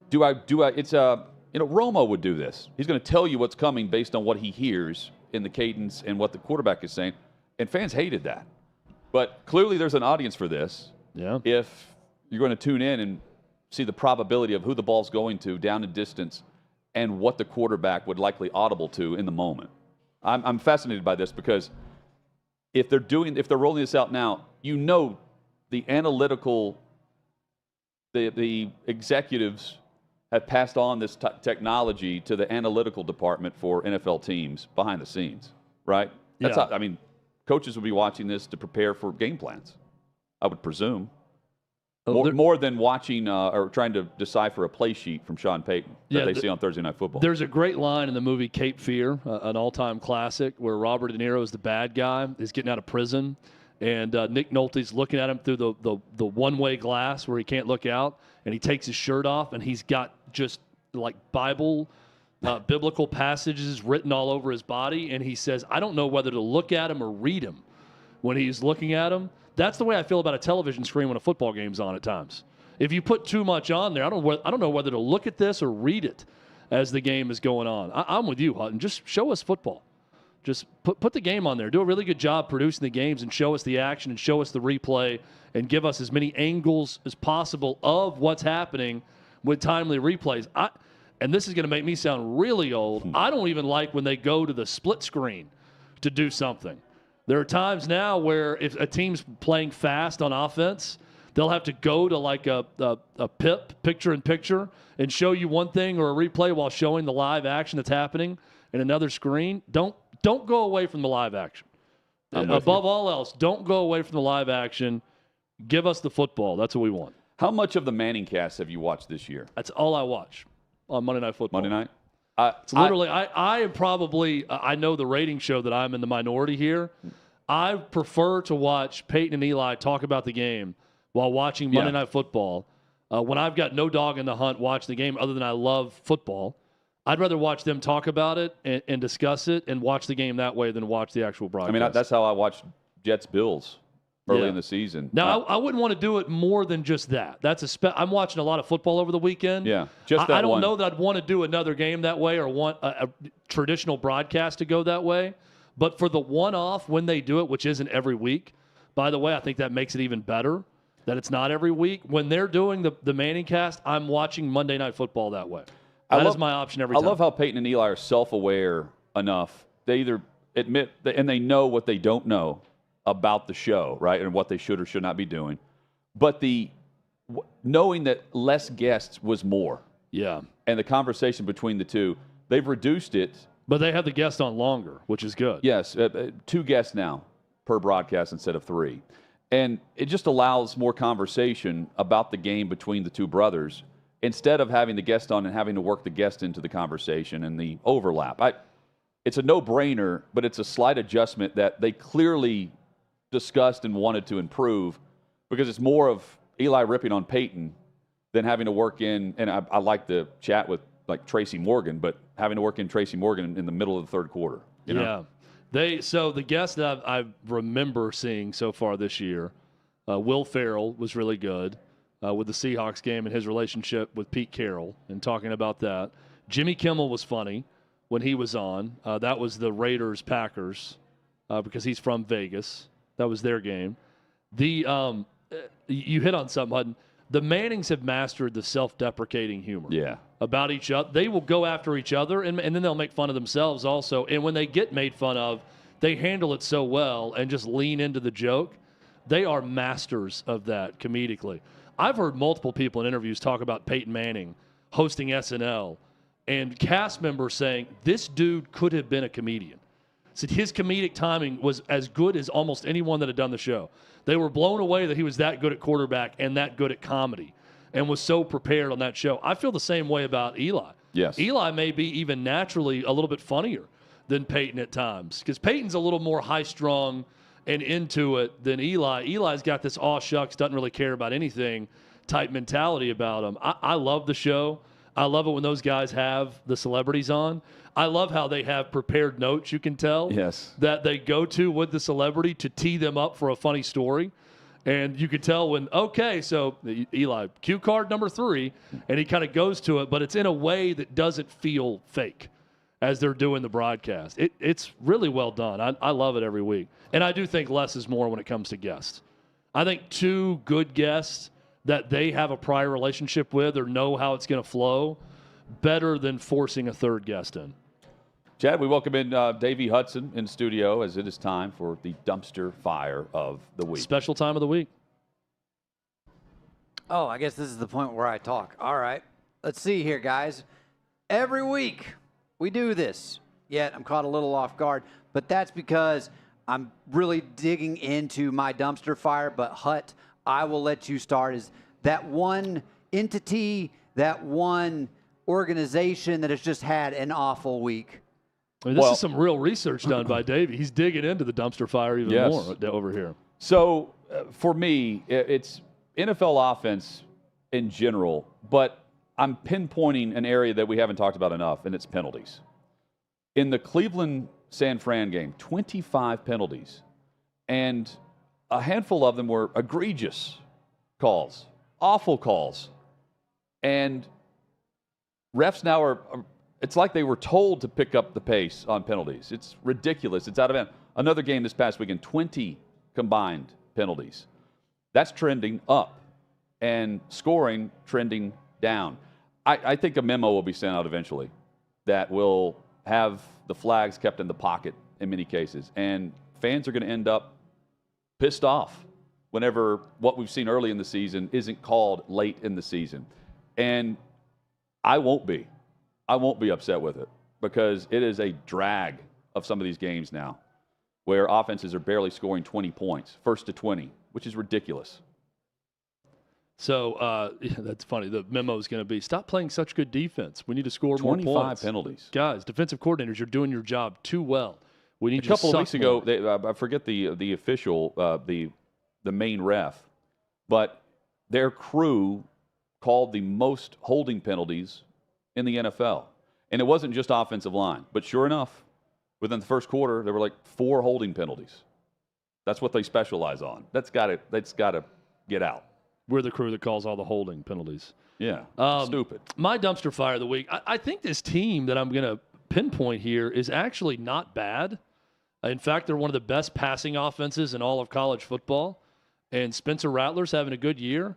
do I? It's Romo would do this. He's going to tell you what's coming based on what he hears in the cadence and what the quarterback is saying, and fans hated that. But clearly, there's an audience for this. Yeah. If you're going to tune in and see the probability of who the ball's going to down in distance and what the quarterback would likely audible to in the moment. I'm fascinated by this because if they're rolling this out now, the analytical, the executives have passed on this technology to the analytical department for NFL teams behind the scenes, right? That's Yeah. how, coaches would be watching this to prepare for game plans, I would presume. More than watching or trying to decipher a play sheet from Sean Payton that they see on Thursday Night Football. There's a great line in the movie Cape Fear, an all-time classic, where Robert De Niro is the bad guy. He's getting out of prison, and Nick Nolte's looking at him through the one-way glass where he can't look out, and he takes his shirt off, and he's got just like biblical passages written all over his body, and he says, I don't know whether to look at him or read him when he's looking at him. That's the way I feel about a television screen when a football game's on at times. If you put too much on there, I don't know whether to look at this or read it as the game is going on. I'm with you, Hutton. Just show us football. Just put the game on there. Do a really good job producing the games and show us the action and show us the replay and give us as many angles as possible of what's happening with timely replays. And this is going to make me sound really old. I don't even like when they go to the split screen to do something. There are times now where if a team's playing fast on offense, they'll have to go to like a PIP, picture-in-picture, and show you one thing or a replay while showing the live action that's happening in another screen. Don't go away from the live action. Above all else, don't go away from the live action. Give us the football. That's what we want. How much of the Manningcast have you watched this year? That's all I watch on Monday Night Football. Monday night? It's literally, I am probably, I know the rating show that I'm in the minority here. I prefer to watch Peyton and Eli talk about the game while watching Monday Night Football. When I've got no dog in the hunt, watch the game other than I love football. I'd rather watch them talk about it and discuss it and watch the game that way than watch the actual broadcast. That's how I watched Jets-Bills early in the season. Now, I wouldn't want to do it more than just that. I'm watching a lot of football over the weekend. Yeah, just that I don't one. know that I'd want to do another game that way or want a traditional broadcast to go that way. But for the one-off when they do it, which isn't every week, by the way, I think that makes it even better that it's not every week. When they're doing the Manningcast, I'm watching Monday Night Football that way. That is my option every time. I love how Peyton and Eli are self-aware enough. They either admit and they know what they don't know about the show, right, and what they should or should not be doing. But knowing that less guests was more. Yeah. And the conversation between the two, they've reduced it. But they have the guest on longer, which is good. Yes, 2 guests now per broadcast instead of 3. And it just allows more conversation about the game between the two brothers instead of having the guest on and having to work the guest into the conversation and the overlap. It's a no-brainer, but it's a slight adjustment that they clearly discussed and wanted to improve because it's more of Eli ripping on Peyton than having to work in, and I like the chat with like Tracy Morgan, but having to work in Tracy Morgan in the middle of the third quarter. You know? Yeah. So the guests that I remember seeing so far this year, Will Ferrell was really good with the Seahawks game and his relationship with Pete Carroll and talking about that. Jimmy Kimmel was funny when he was on. That was the Raiders-Packers because he's from Vegas. That was their game. You hit on something, Hutton. The Mannings have mastered the self-deprecating humor about each other. They will go after each other, and then they'll make fun of themselves also. And when they get made fun of, they handle it so well and just lean into the joke They are masters of that comedically. I've heard multiple people in interviews talk about Peyton Manning hosting SNL and cast members saying, this dude could have been a comedian. Said his comedic timing was as good as almost anyone that had done the show. They were blown away that he was that good at quarterback and that good at comedy and was so prepared on that show. I feel the same way about Eli. Yes. Eli may be even naturally a little bit funnier than Peyton at times because Peyton's a little more high-strung and into it than Eli. Eli's got this aw shucks, doesn't really care about anything type mentality about him. I love the show. I love it when those guys have the celebrities on. I love how they have prepared notes, you can tell, that they go to with the celebrity to tee them up for a funny story. And you can tell when, okay, so Eli, cue card number 3, and he kind of goes to it, but it's in a way that doesn't feel fake as they're doing the broadcast. It's really well done. I love it every week. And I do think less is more when it comes to guests. I think 2 good guests that they have a prior relationship with or know how it's going to flow better than forcing a 3rd guest in. Chad, we welcome in Davey Hudson in studio as it is time for the dumpster fire of the week. Special time of the week. Oh, I guess this is the point where I talk. All right. Let's see here, guys. Every week we do this. Yet I'm caught a little off guard, but that's because I'm really digging into my dumpster fire. But Hut, I will let you start. Is that one entity, that one organization that has just had an awful week? I mean, this is some real research done by Davey. He's digging into the dumpster fire even more over here. So for me, it's NFL offense in general, but I'm pinpointing an area that we haven't talked about enough, and it's penalties. In the Cleveland-San Fran game, 25 penalties, and a handful of them were egregious calls, awful calls. And refs now are it's like they were told to pick up the pace on penalties. It's ridiculous. It's out of hand. Another game this past weekend, 20 combined penalties. That's trending up, and scoring trending down. I think a memo will be sent out eventually that will have the flags kept in the pocket in many cases, and fans are going to end up pissed off whenever what we've seen early in the season isn't called late in the season. And I won't be upset with it because it is a drag of some of these games now where offenses are barely scoring 20 points, first to 20, which is ridiculous. So that's funny. The memo is going to be, stop playing such good defense. We need to score more points. 25 penalties. Guys, defensive coordinators, you're doing your job too well. We need a couple of weeks ago, I forget the official, the main ref, but their crew called the most holding penalties in the NFL. And it wasn't just offensive line. But sure enough, within the first quarter, there were like 4 holding penalties. That's what they specialize on. That's got to get out. We're the crew that calls all the holding penalties. Yeah, stupid. My dumpster fire of the week, I think this team that I'm going to pinpoint here is actually not bad. In fact, they're one of the best passing offenses in all of college football. And Spencer Rattler's having a good year.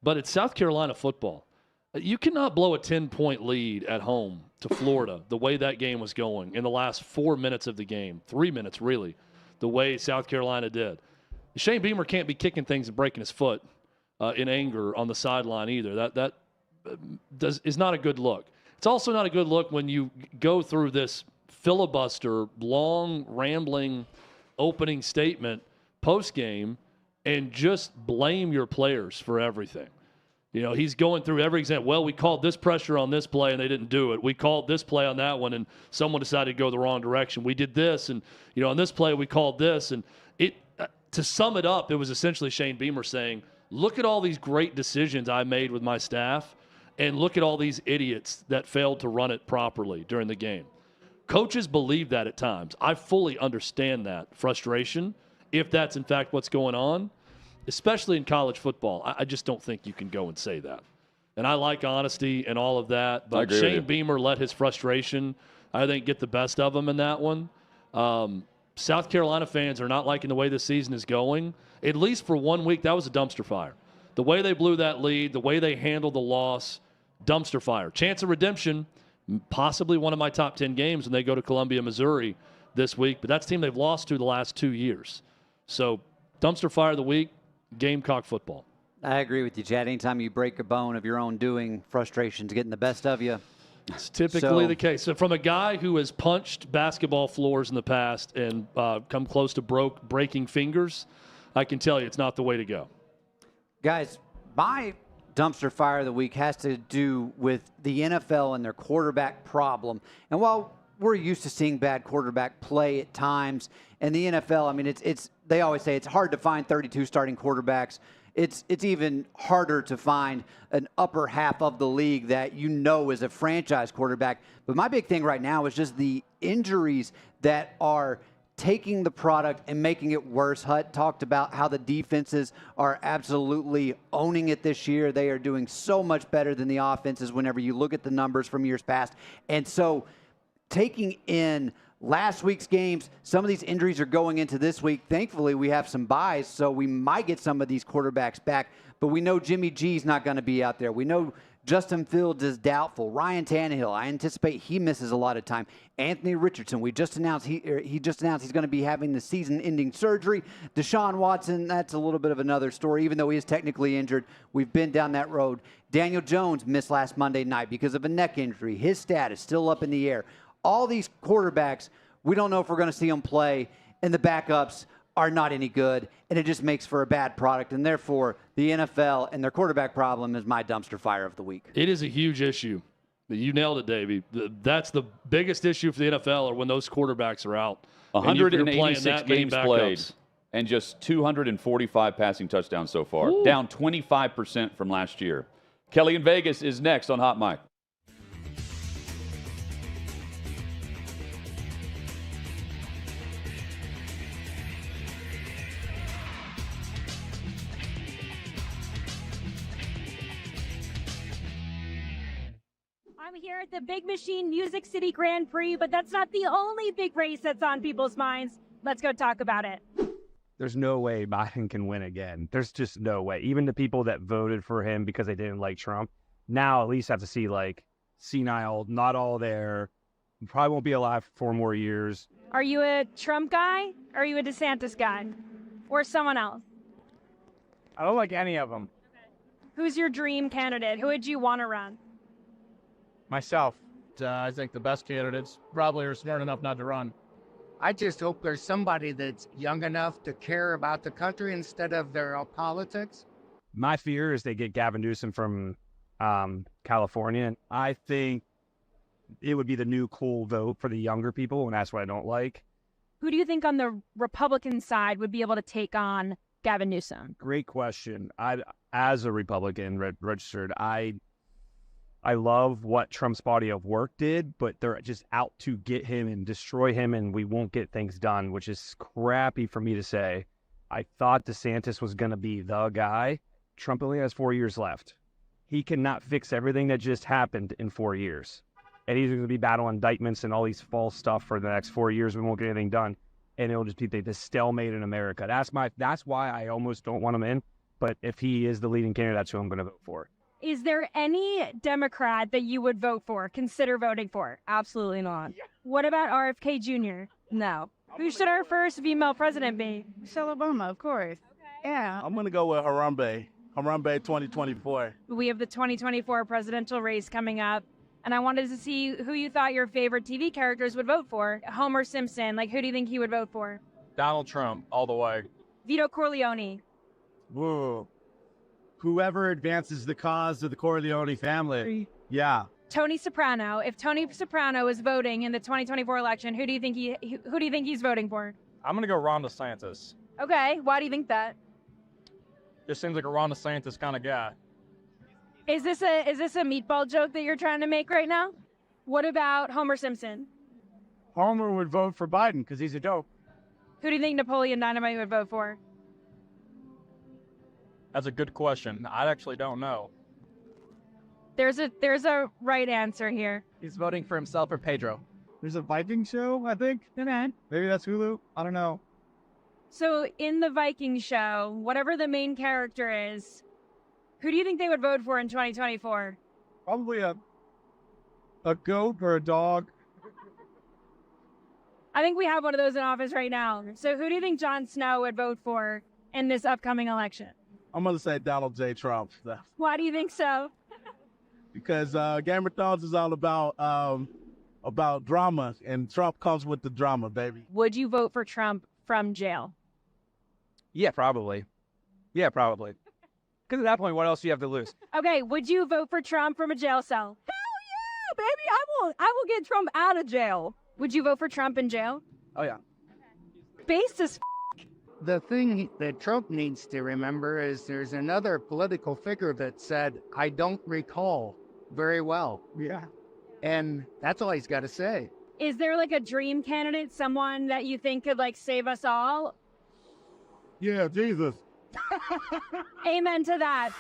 But it's South Carolina football. You cannot blow a 10-point lead at home to Florida the way that game was going in the last 4 minutes of the game, 3 minutes really, the way South Carolina did. Shane Beamer can't be kicking things and breaking his foot in anger on the sideline either. That is not a good look. It's also not a good look when you go through this filibuster, long, rambling opening statement post-game and just blame your players for everything. You know, he's going through every example. Well, we called this pressure on this play, and they didn't do it. We called this play on that one, and someone decided to go the wrong direction. We did this, and, you know, on this play we called this. And to sum it up, it was essentially Shane Beamer saying, look at all these great decisions I made with my staff, and look at all these idiots that failed to run it properly during the game. Coaches believe that at times. I fully understand that frustration, if that's in fact what's going on. Especially in college football, I just don't think you can go and say that. And I like honesty and all of that, but Shane Beamer let his frustration, I think, get the best of him in that one. South Carolina fans are not liking the way this season is going. At least for 1 week, that was a dumpster fire. The way they blew that lead, the way they handled the loss, dumpster fire. Chance of redemption, possibly one of my top 10 games when they go to Columbia, Missouri this week, but that's the team they've lost to the last 2 years. So Dumpster fire of the week, Gamecock football. I agree with you, Chad. Anytime you break a bone of your own doing, frustration's getting the best of you. It's typically the case. So from a guy who has punched basketball floors in the past and come close to breaking fingers, I can tell you it's not the way to go. Guys, my dumpster fire of the week has to do with the NFL and their quarterback problem. And while we're used to seeing bad quarterback play at times, and the NFL, I mean, they always say it's hard to find 32 starting quarterbacks. It's even harder to find an upper half of the league that you know is a franchise quarterback. But my big thing right now is just the injuries that are taking the product and making it worse. Hutt talked about how the defenses are absolutely owning it this year. They are doing so much better than the offenses whenever you look at the numbers from years past. And so taking in last week's games, some of these injuries are going into this week. Thankfully, we have some buys, so we might get some of these quarterbacks back. But we know Jimmy G's not going to be out there. We know Justin Fields is doubtful. Ryan Tannehill, I anticipate he misses a lot of time. Anthony Richardson, we just announced he just announced he's going to be having the season-ending surgery. Deshaun Watson, that's a little bit of another story. Even though he is technically injured, we've been down that road. Daniel Jones missed last Monday night because of a neck injury. His status still up in the air. All these quarterbacks, we don't know if we're going to see them play, and the backups are not any good, and it just makes for a bad product. And therefore, the NFL and their quarterback problem is my dumpster fire of the week. It is a huge issue. You nailed it, Davey. That's the biggest issue for the NFL, or when those quarterbacks are out. 186 games played and just 245 passing touchdowns so far, down 25% from last year. Kelly in Vegas is next on Hot Mic. I'm here at the Big Machine Music City Grand Prix, but that's not the only big race that's on people's minds. Let's go talk about it. There's no way Biden can win again. There's just no way. Even the people that voted for him because they didn't like Trump, now at least have to see like senile, not all there. Probably won't be alive for 4 more years. Are you a Trump guy? Or are you a DeSantis guy? Or someone else? I don't like any of them. Who's your dream candidate? Who would you want to run? Myself. I think the best candidates probably are smart enough not to run. I just hope there's somebody that's young enough to care about the country instead of their politics. My fear is they get Gavin Newsom from California. And I think it would be the new cool vote for the younger people, and that's what I don't like. Who do you think on the Republican side would be able to take on Gavin Newsom? Great question. As a Republican registered, I love what Trump's body of work did, but they're just out to get him and destroy him, and we won't get things done, which is crappy for me to say. I thought DeSantis was going to be the guy. Trump only has 4 years left. He cannot fix everything that just happened in 4 years. And he's going to be battling indictments and all these false stuff for the next 4 years. We won't get anything done. And it'll just be the stalemate in America. That's why I almost don't want him in. But if he is the leading candidate, that's who I'm going to vote for. Is there any Democrat that you would vote for, consider voting for? Absolutely not. What about RFK Jr.? No. Who should our first female president be? Michelle Obama, of course. Okay. Yeah. I'm going to go with Harambe 2024. We have the 2024 presidential race coming up, and I wanted to see who you thought your favorite TV characters would vote for. Homer Simpson, who do you think he would vote for? Donald Trump, all the way. Vito Corleone. Whoa. Whoever advances the cause of the Corleone family. Yeah. Tony Soprano. If Tony Soprano is voting in the 2024 election, who do you think he's voting for? I'm going to go Ron DeSantis. Okay. Why do you think that? Just seems like a Ron DeSantis kind of guy. Is this a meatball joke that you're trying to make right now? What about Homer Simpson? Homer would vote for Biden because he's a dope. Who do you think Napoleon Dynamite would vote for? That's a good question. I actually don't know. There's a right answer here. He's voting for himself or Pedro. There's a Viking show, I think. Okay. Maybe that's Hulu. I don't know. So in the Viking show, whatever the main character is, who do you think they would vote for in 2024? Probably a goat or a dog. I think we have one of those in office right now. So who do you think Jon Snow would vote for in this upcoming election? I'm going to say Donald J. Trump. Why do you think so? Because Game of Thrones is all about drama, and Trump comes with the drama, baby. Would you vote for Trump from jail? Yeah, probably. Yeah, probably. Because at that point, what else do you have to lose? Okay, would you vote for Trump from a jail cell? Yeah, baby, I will get Trump out of jail. Would you vote for Trump in jail? Oh, yeah. Based as The thing that Trump needs to remember is there's another political figure that said, I don't recall very well. Yeah. And that's all he's got to say. Is there like a dream candidate, someone that you think could like save us all? Yeah, Jesus. Amen to that.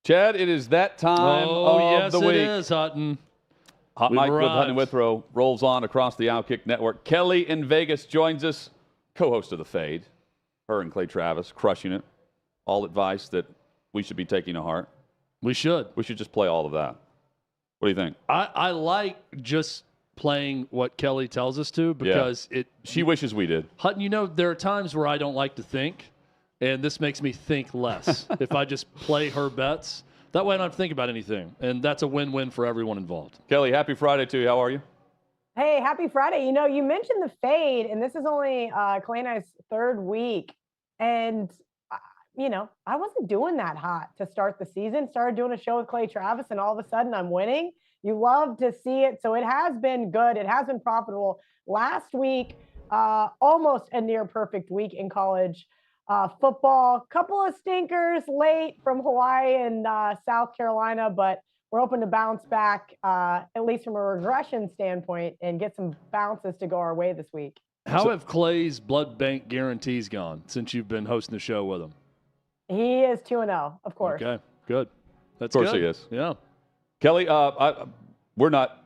Chad, it is that time of the week. Yes, it is, Hutton. Hot We've Mike with arrived. Hutton and Withrow rolls on across the OutKick network. Kelly in Vegas joins us, co-host of The Fade. Her and Clay Travis crushing it. All advice that we should be taking to heart. We should. We should just play all of that. What do you think? I like just playing what Kelly tells us to because she wishes we did. Hutton, you know, there are times where I don't like to think, and this makes me think less. If I just play her bets, that way I don't have to think about anything, and that's a win-win for everyone involved. Kelly, happy Friday to you. How are you? Hey, happy Friday. You know, you mentioned the fade, and this is only Clay and I's third week. And, you know, I wasn't doing that hot to start the season. Started doing a show with Clay Travis, and all of a sudden I'm winning. You love to see it. So it has been good. It has been profitable. Last week, almost a near perfect week in college football. Couple of stinkers late from Hawaii and South Carolina, but we're hoping to bounce back, at least from a regression standpoint, and get some bounces to go our way this week. How have Clay's blood bank guarantees gone since you've been hosting the show with him? He is 2-0, of course. Okay, good. That's of course good. he is. Yeah. Kelly, we're not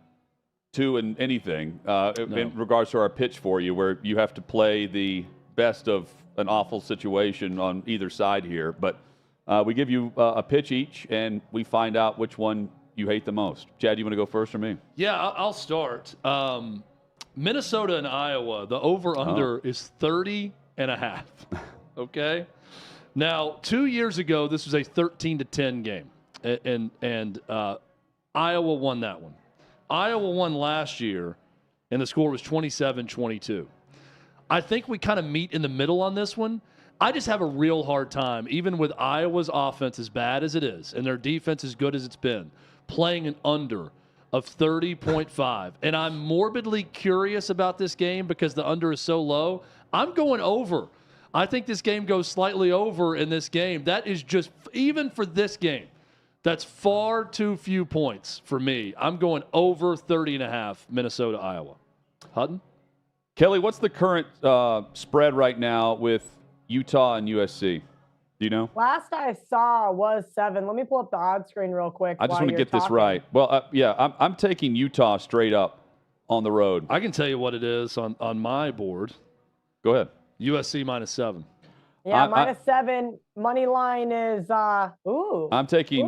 two in anything in regards to our pitch for you, where you have to play the best of an awful situation on either side here. But we give you a pitch each, and we find out which one you hate the most. Chad, you want to go first or me? Yeah, I'll start. Minnesota and Iowa, the over-under is 30.5. Okay? Now, 2 years ago, this was a 13-10 game, and Iowa won that one. Iowa won last year, and the score was 27-22. I think we kind of meet in the middle on this one. I just have a real hard time, even with Iowa's offense as bad as it is, and their defense as good as it's been, playing an under of 30.5. And I'm morbidly curious about this game because the under is so low. I'm going over. I think this game goes slightly over in this game. That is just, even for this game, that's far too few points for me. I'm going over 30.5, Minnesota, Iowa. Hutton? Kelly, what's the current spread right now with Utah and USC? Do you know? Last I saw was 7. Let me pull up the odds screen real quick. I just while want to you're get this talking. right. Well, yeah, I'm taking Utah straight up on the road. I can tell you what it is on my board. Go ahead. USC -7. Yeah, -7. Money line is I'm taking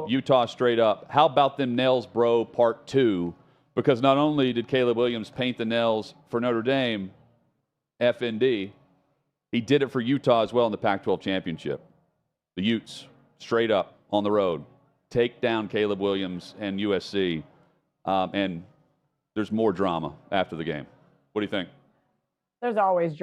Utah straight up. How about them nails, bro, part 2? Because not only did Caleb Williams paint the nails for Notre Dame, FND, he did it for Utah as well in the Pac-12 championship. The Utes, straight up on the road, take down Caleb Williams and USC, and there's more drama after the game. What do you think? There's always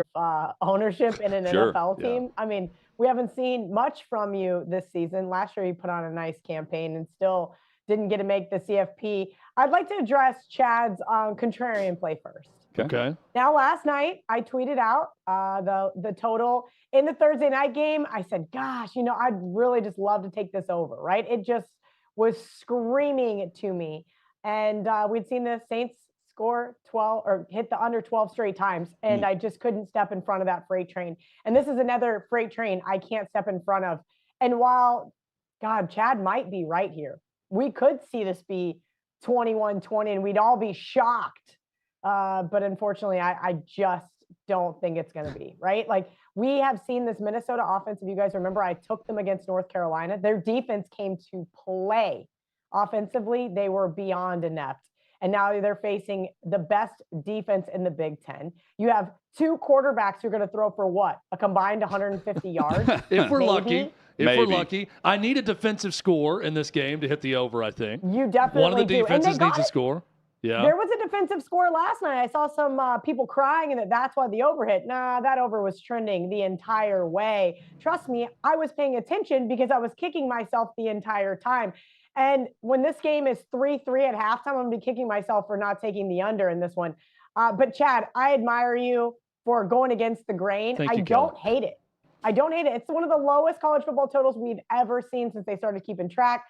ownership in an Sure, NFL yeah. team. I mean, we haven't seen much from you this season. Last year, you put on a nice campaign and still didn't get to make the CFP. I'd like to address Chad's contrarian play first. Okay. Now, last night, I tweeted out the total in the Thursday night game. I said, gosh, you know, I'd really just love to take this over, right? It just was screaming to me. And we'd seen the Saints score 12 or hit the under 12 straight times, and I just couldn't step in front of that freight train. And this is another freight train I can't step in front of. And while, God, Chad might be right here, we could see this be 21-20 and we'd all be shocked. But unfortunately, I just don't think it's going to be, right? Like, we have seen this Minnesota offense. If you guys remember, I took them against North Carolina. Their defense came to play. Offensively, they were beyond inept. And now they're facing the best defense in the Big Ten. You have two quarterbacks who are going to throw for what? A combined 150 yards? If we're Maybe? lucky. If we're lucky. I need a defensive score in this game to hit the over, I think. You definitely One of the do. defenses needs a score. Yeah. There was a defensive score last night. I saw some people crying and that's why the over hit. Nah, that over was trending the entire way. Trust me, I was paying attention because I was kicking myself the entire time. And when this game is 3-3 at halftime, I'm going to be kicking myself for not taking the under in this one. But Chad, I admire you for going against the grain. I don't hate it. I don't hate it. It's one of the lowest college football totals we've ever seen since they started keeping track.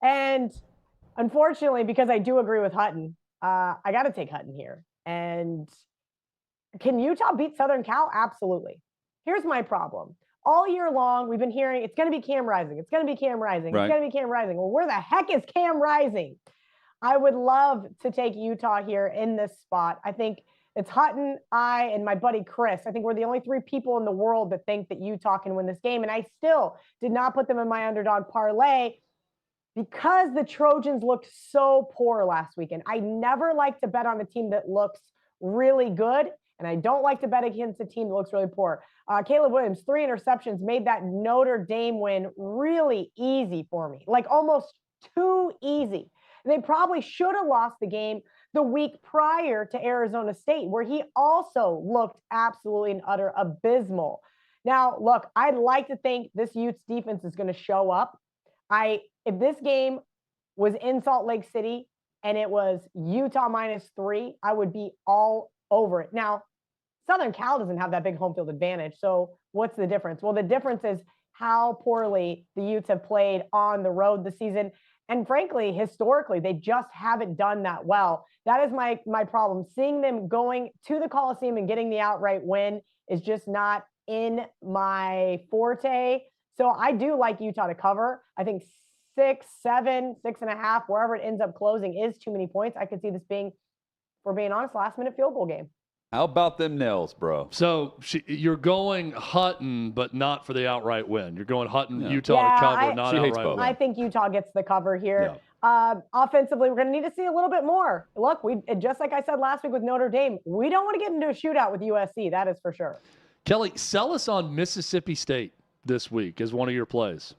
And unfortunately, because I do agree with Hutton, I got to take Hutton here. And can Utah beat Southern Cal? Absolutely. Here's my problem. All year long, we've been hearing it's going to be Cam Rising. It's going to be Cam Rising. Right. It's going to be Cam Rising. Well, where the heck is Cam Rising? I would love to take Utah here in this spot. I think it's Hutton, I, and my buddy Chris. I think we're the only three people in the world that think that Utah can win this game. And I still did not put them in my underdog parlay because the Trojans looked so poor last weekend. I never like to bet on a team that looks really good, and I don't like to bet against a team that looks really poor. Caleb Williams, 3 interceptions, made that Notre Dame win really easy for me, like almost too easy. They probably should have lost the game the week prior to Arizona State, where he also looked absolutely and utter abysmal. Now, look, I'd like to think this Utes defense is going to show up. If this game was in Salt Lake City and it was Utah -3, I would be all over it. Now, Southern Cal doesn't have that big home field advantage. So what's the difference? Well, the difference is how poorly the Utes have played on the road this season. And frankly, historically, they just haven't done that well. That is my problem. Seeing them going to the Coliseum and getting the outright win is just not in my forte. So I do like Utah to cover. I think 6, 7, 6.5, wherever it ends up closing is too many points. I could see this being, for being honest, last-minute field goal game. How about them nails, bro? So you're going Hutton, but not for the outright win. You're going Hutton, Utah to cover, not outright win. I think Utah gets the cover here. Yeah. Offensively, we're going to need to see a little bit more. Look, just like I said last week with Notre Dame, we don't want to get into a shootout with USC. That is for sure. Kelly, sell us on Mississippi State this week as one of your plays.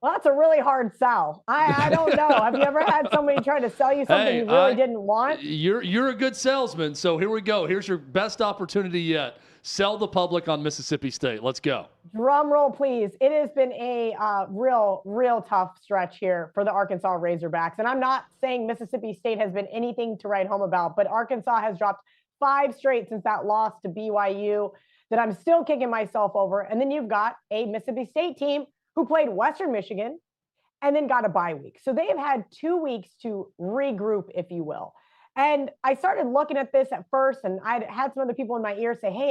Well, that's a really hard sell. I don't know. Have you ever had somebody try to sell you something you really didn't want? You're a good salesman, so here we go. Here's your best opportunity yet. Sell the public on Mississippi State. Let's go. Drum roll, please. It has been a real tough stretch here for the Arkansas Razorbacks. And I'm not saying Mississippi State has been anything to write home about, but Arkansas has dropped 5 straight since that loss to BYU that I'm still kicking myself over. And then you've got a Mississippi State team who played Western Michigan and then got a bye week. So they have had 2 weeks to regroup, if you will. And I started looking at this at first, and I had some other people in my ear say, hey,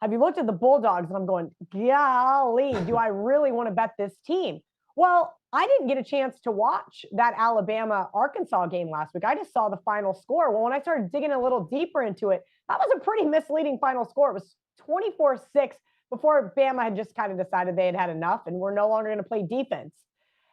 have you looked at the Bulldogs? And I'm going, golly, do I really want to bet this team? Well, I didn't get a chance to watch that Alabama-Arkansas game last week. I just saw the final score. Well, when I started digging a little deeper into it, that was a pretty misleading final score. It was 24-6. Before Bama had just kind of decided they had had enough and we're no longer going to play defense.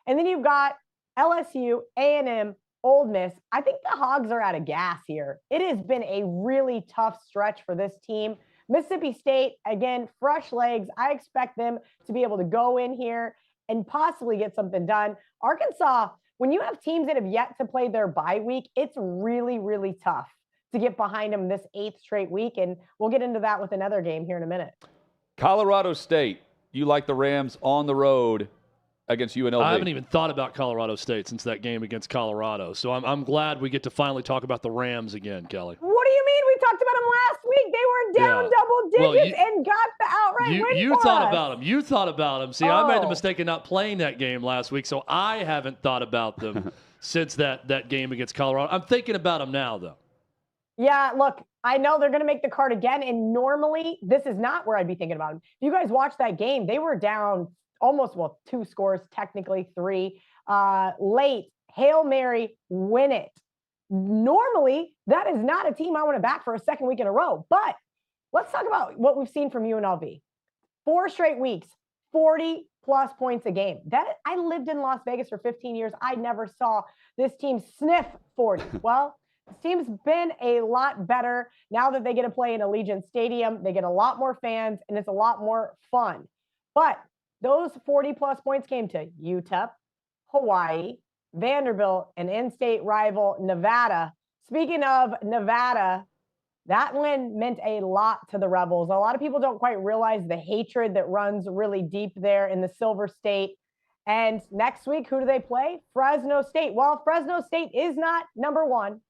And then you've got LSU, A&M, Ole Miss. I think the Hogs are out of gas here. It has been a really tough stretch for this team. Mississippi State, again, fresh legs. I expect them to be able to go in here and possibly get something done. Arkansas, when you have teams that have yet to play their bye week, it's really, really tough to get behind them this 8th straight week. And we'll get into that with another game here in a minute. Colorado State, you like the Rams on the road against UNLV? I haven't even thought about Colorado State since that game against Colorado. So I'm glad we get to finally talk about the Rams again, Kelly. What do you mean? We talked about them last week. They were down double digits and got the outright win You for thought us. about them. You thought about them. See, I made the mistake of not playing that game last week, so I haven't thought about them since that game against Colorado. I'm thinking about them now, though. Yeah, look, I know they're going to make the card again. And normally, this is not where I'd be thinking about them. If you guys watched that game, they were down almost, 2 scores, technically 3. Late, Hail Mary, win it. Normally, that is not a team I want to back for a second week in a row. But let's talk about what we've seen from UNLV. 4 straight weeks, 40-plus points a game. I lived in Las Vegas for 15 years. I never saw this team sniff 40. Well, this team's been a lot better now that they get to play in Allegiant Stadium. They get a lot more fans, and it's a lot more fun. But those 40-plus points came to UTEP, Hawaii, Vanderbilt, and in-state rival Nevada. Speaking of Nevada, that win meant a lot to the Rebels. A lot of people don't quite realize the hatred that runs really deep there in the Silver State. And next week, who do they play? Fresno State. Well, Fresno State is not number 1.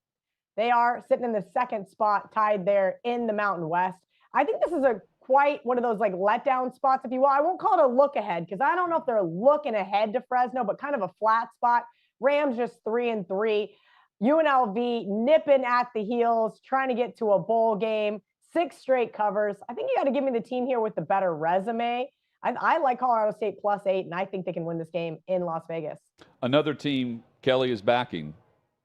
They are sitting in the 2nd spot, tied there in the Mountain West. I think this is quite one of those letdown spots, if you will. I won't call it a look ahead because I don't know if they're looking ahead to Fresno, but kind of a flat spot. Rams just 3-3. UNLV nipping at the heels, trying to get to a bowl game. 6 straight covers. I think you got to give me the team here with the better resume. I like Colorado State +8, and I think they can win this game in Las Vegas. Another team Kelly is backing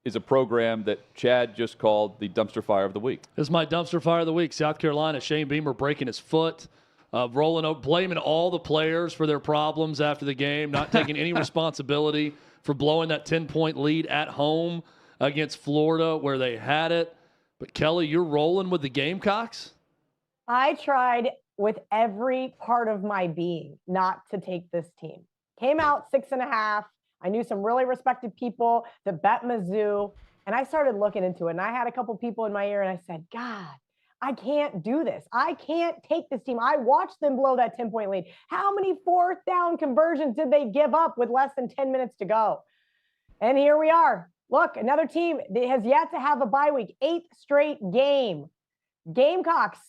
is a program that Chad just called the dumpster fire of the week. This is my dumpster fire of the week. South Carolina, Shane Beamer breaking his foot, blaming all the players for their problems after the game, not taking any responsibility for blowing that 10-point lead at home against Florida where they had it. But Kelly, you're rolling with the Gamecocks? I tried with every part of my being not to take this team. Came out 6.5. I knew some really respected people that bet Mizzou, and I started looking into it. And I had a couple people in my ear, and I said, God, I can't do this. I can't take this team. I watched them blow that 10-point lead. How many 4th down conversions did they give up with less than 10 minutes to go? And here we are. Look, another team that has yet to have a bye week, 8th straight game. Gamecocks,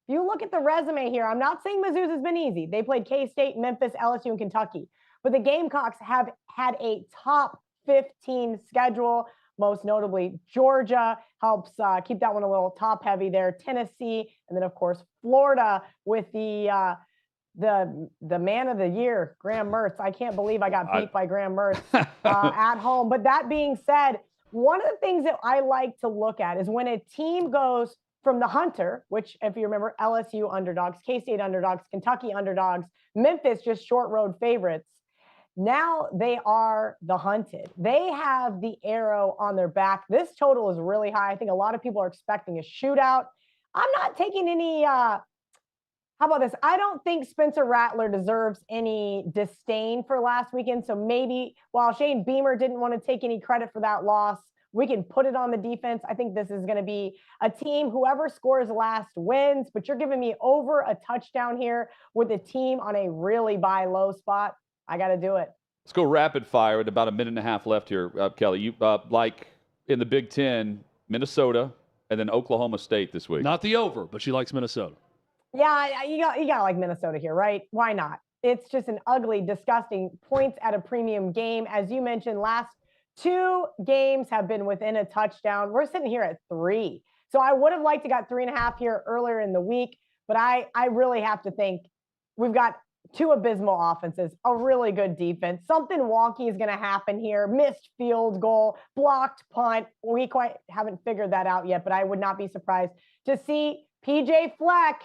if you look at the resume here, I'm not saying Mizzou's has been easy. They played K-State, Memphis, LSU, and Kentucky. But the Gamecocks have had a top 15 schedule, most notably Georgia helps keep that one a little top heavy there, Tennessee, and then, of course, Florida with the man of the year, Graham Mertz. I can't believe I got beat by Graham Mertz at home. But that being said, one of the things that I like to look at is when a team goes from the Hunter, which, if you remember, LSU underdogs, K-State underdogs, Kentucky underdogs, Memphis just short road favorites. Now they are the hunted. They have the arrow on their back. This total is really high. I think a lot of people are expecting a shootout. I'm not taking any how about this? I don't think Spencer Rattler deserves any disdain for last weekend. So maybe while Shane Beamer didn't want to take any credit for that loss, we can put it on the defense. I think this is going to be a team, whoever scores last wins, but you're giving me over a touchdown here with a team on a really buy low spot. I got to do it. Let's go rapid fire with about a minute and a half left here, Kelly. You like in the Big Ten, Minnesota, and then Oklahoma State this week. Not the over, but she likes Minnesota. Yeah, you got to like Minnesota here, right? Why not? It's just an ugly, disgusting points at a premium game. As you mentioned, last 2 games have been within a touchdown. We're sitting here at 3. So I would have liked to got 3.5 here earlier in the week, but I really have to think we've got 2 abysmal offenses, a really good defense. Something wonky is going to happen here. Missed field goal, blocked punt. We quite haven't figured that out yet, but I would not be surprised to see PJ Fleck,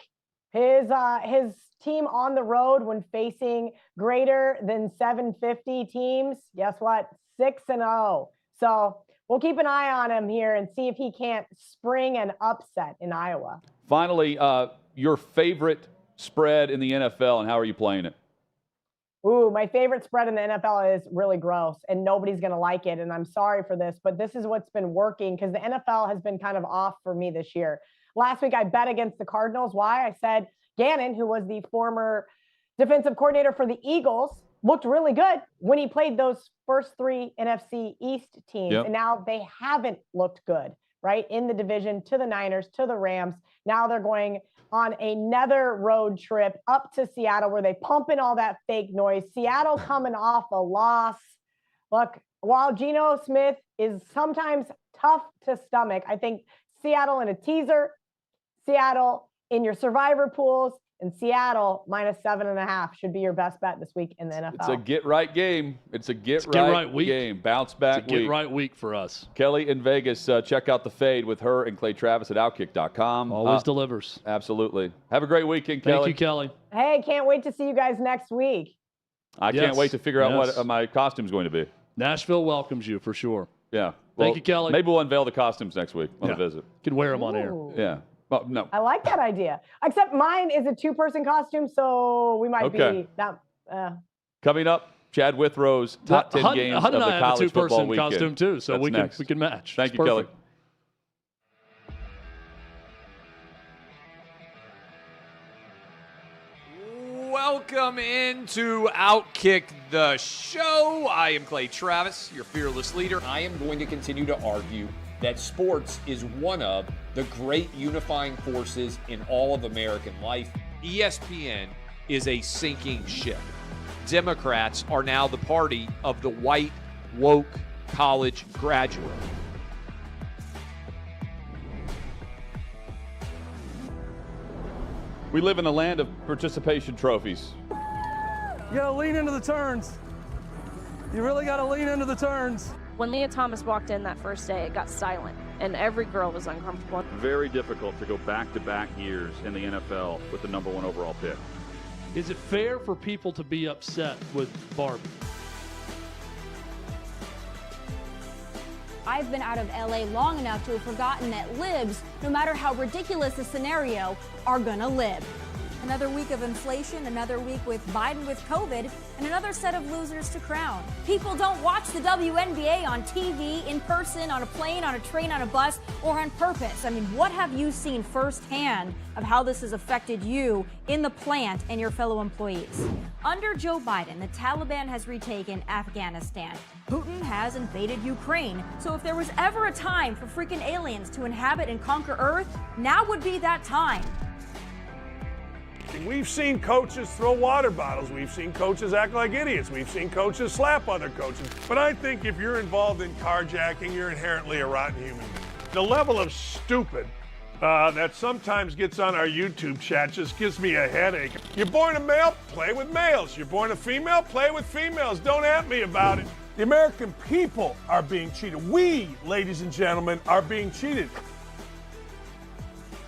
his team on the road when facing greater than 750 teams. Guess what? 6-0. So we'll keep an eye on him here and see if he can't spring an upset in Iowa. Finally, your favorite spread in the NFL, and how are you playing it? Ooh, my favorite spread in the NFL is really gross, and nobody's going to like it, and I'm sorry for this, but this is what's been working because the NFL has been kind of off for me this year. Last week, I bet against the Cardinals. Why? I said Gannon, who was the former defensive coordinator for the Eagles, looked really good when he played those first 3 NFC East teams, and now they haven't looked good, right, in the division, to the Niners, to the Rams. Now they're going on another road trip up to Seattle where they pump in all that fake noise. Seattle coming off a loss. Look, while Geno Smith is sometimes tough to stomach, I think Seattle in a teaser, Seattle in your survivor pools, and Seattle -7.5 should be your best bet this week in the NFL. It's a get-right game. It's a get-right week. game. Bounce-back It's a get-right week for us. Kelly in Vegas, check out The Fade with her and Clay Travis at OutKick.com. Always delivers. Absolutely. Have a great weekend, Kelly. Thank you, Kelly. Hey, can't wait to see you guys next week. I can't wait to figure out what my costume's going to be. Nashville welcomes you for sure. Yeah. Thank you, Kelly. Maybe we'll unveil the costumes next week on the visit. You can wear them on air. Ooh. Yeah. Well, no. I like that idea. Except mine is a 2-person costume, so we might be that. Coming up, Chad Withrow's top 10 games of the college football weekend. I have a 2-person costume too, so we can match. Thank you, Kelly. Welcome into OutKick the show. I am Clay Travis, your fearless leader. I am going to continue to argue that sports is one of the great unifying forces in all of American life. ESPN is a sinking ship. Democrats are now the party of the white, woke college graduate. We live in a land of participation trophies. You gotta lean into the turns. You really gotta lean into the turns. When Leah Thomas walked in that first day, it got silent, and every girl was uncomfortable. Very difficult to go back-to-back years in the NFL with the #1 overall pick. Is it fair for people to be upset with Barbie? I've been out of LA long enough to have forgotten that libs, no matter how ridiculous the scenario, are gonna lib. Another week of inflation, another week with Biden with COVID, and another set of losers to crown. People don't watch the WNBA on TV, in person, on a plane, on a train, on a bus, or on purpose. I mean, what have you seen firsthand of how this has affected you in the plant and your fellow employees? Under Joe Biden, the Taliban has retaken Afghanistan. Putin has invaded Ukraine. So if there was ever a time for freaking aliens to inhabit and conquer Earth, now would be that time. We've seen coaches throw water bottles. We've seen coaches act like idiots. We've seen coaches slap other coaches. But I think if you're involved in carjacking, you're inherently a rotten human. The level of stupid that sometimes gets on our YouTube chat just gives me a headache. You're born a male, play with males. You're born a female, play with females. Don't at me about it. The American people are being cheated. We, ladies and gentlemen, are being cheated.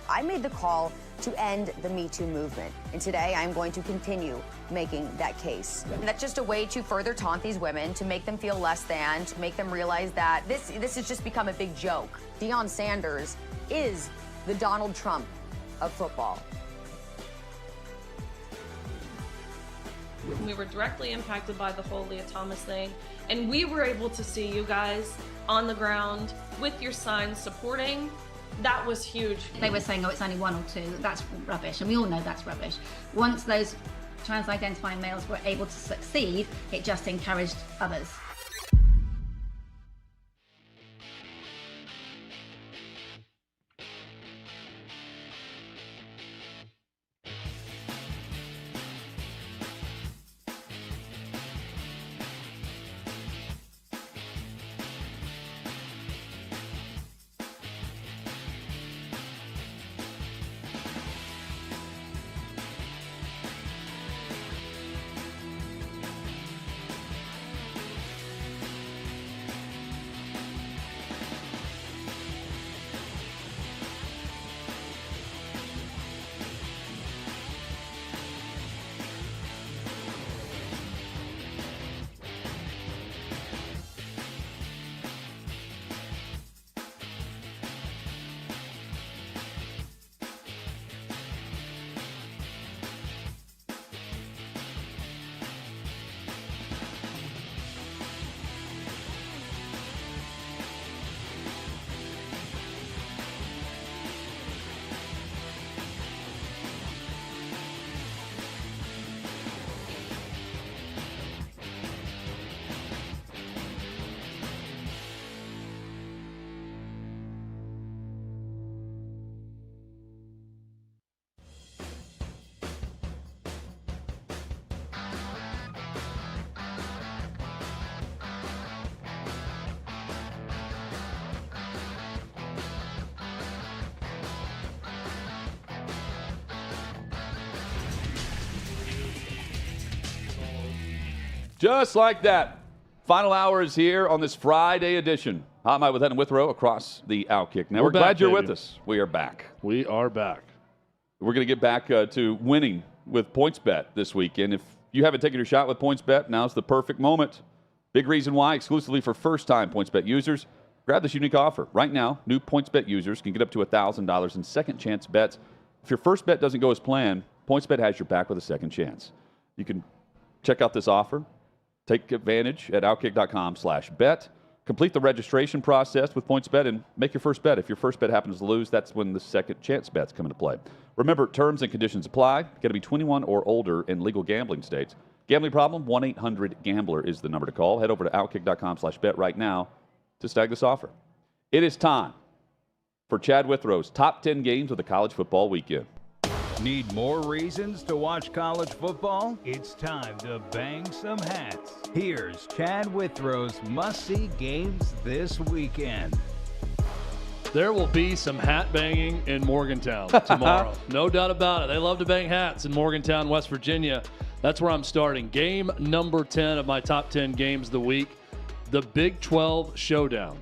I made the call to end the Me Too movement. And today I'm going to continue making that case. And that's just a way to further taunt these women, to make them feel less than, to make them realize that this has just become a big joke. Deion Sanders is the Donald Trump of football. We were directly impacted by the whole Leah Thomas thing, and we were able to see you guys on the ground with your signs supporting. That was huge. They were saying, oh, it's only 1 or 2. That's rubbish, and we all know that's rubbish. Once those trans-identifying males were able to succeed, it just encouraged others. Just like that. Final hour is here on this Friday edition. Hot Mic with Head and Withrow across the OutKick. Now, we're glad you're with us. We are back. We are back. We're going to get back to winning with PointsBet this weekend. If you haven't taken your shot with PointsBet, now's the perfect moment. Big reason why, exclusively for first-time PointsBet users, grab this unique offer. Right now, new PointsBet users can get up to $1,000 in second-chance bets. If your first bet doesn't go as planned, PointsBet has your back with a second chance. You can check out this offer. Take advantage at outkick.com/bet. Complete the registration process with PointsBet and make your first bet. If your first bet happens to lose, that's when the second chance bets come into play. Remember, terms and conditions apply. Got to be 21 or older in legal gambling states. Gambling problem? 1-800-GAMBLER is the number to call. Head over to outkick.com/bet right now to snag this offer. It is time for Chad Withrow's top 10 games of the college football weekend. Need more reasons to watch college football? It's time to bang some hats. Here's Chad Withrow's must-see games this weekend. There will be some hat banging in Morgantown tomorrow. No doubt about it. They love to bang hats in Morgantown, West Virginia. That's where I'm starting. Game number 10 of my top 10 games of the week, the Big 12 Showdown.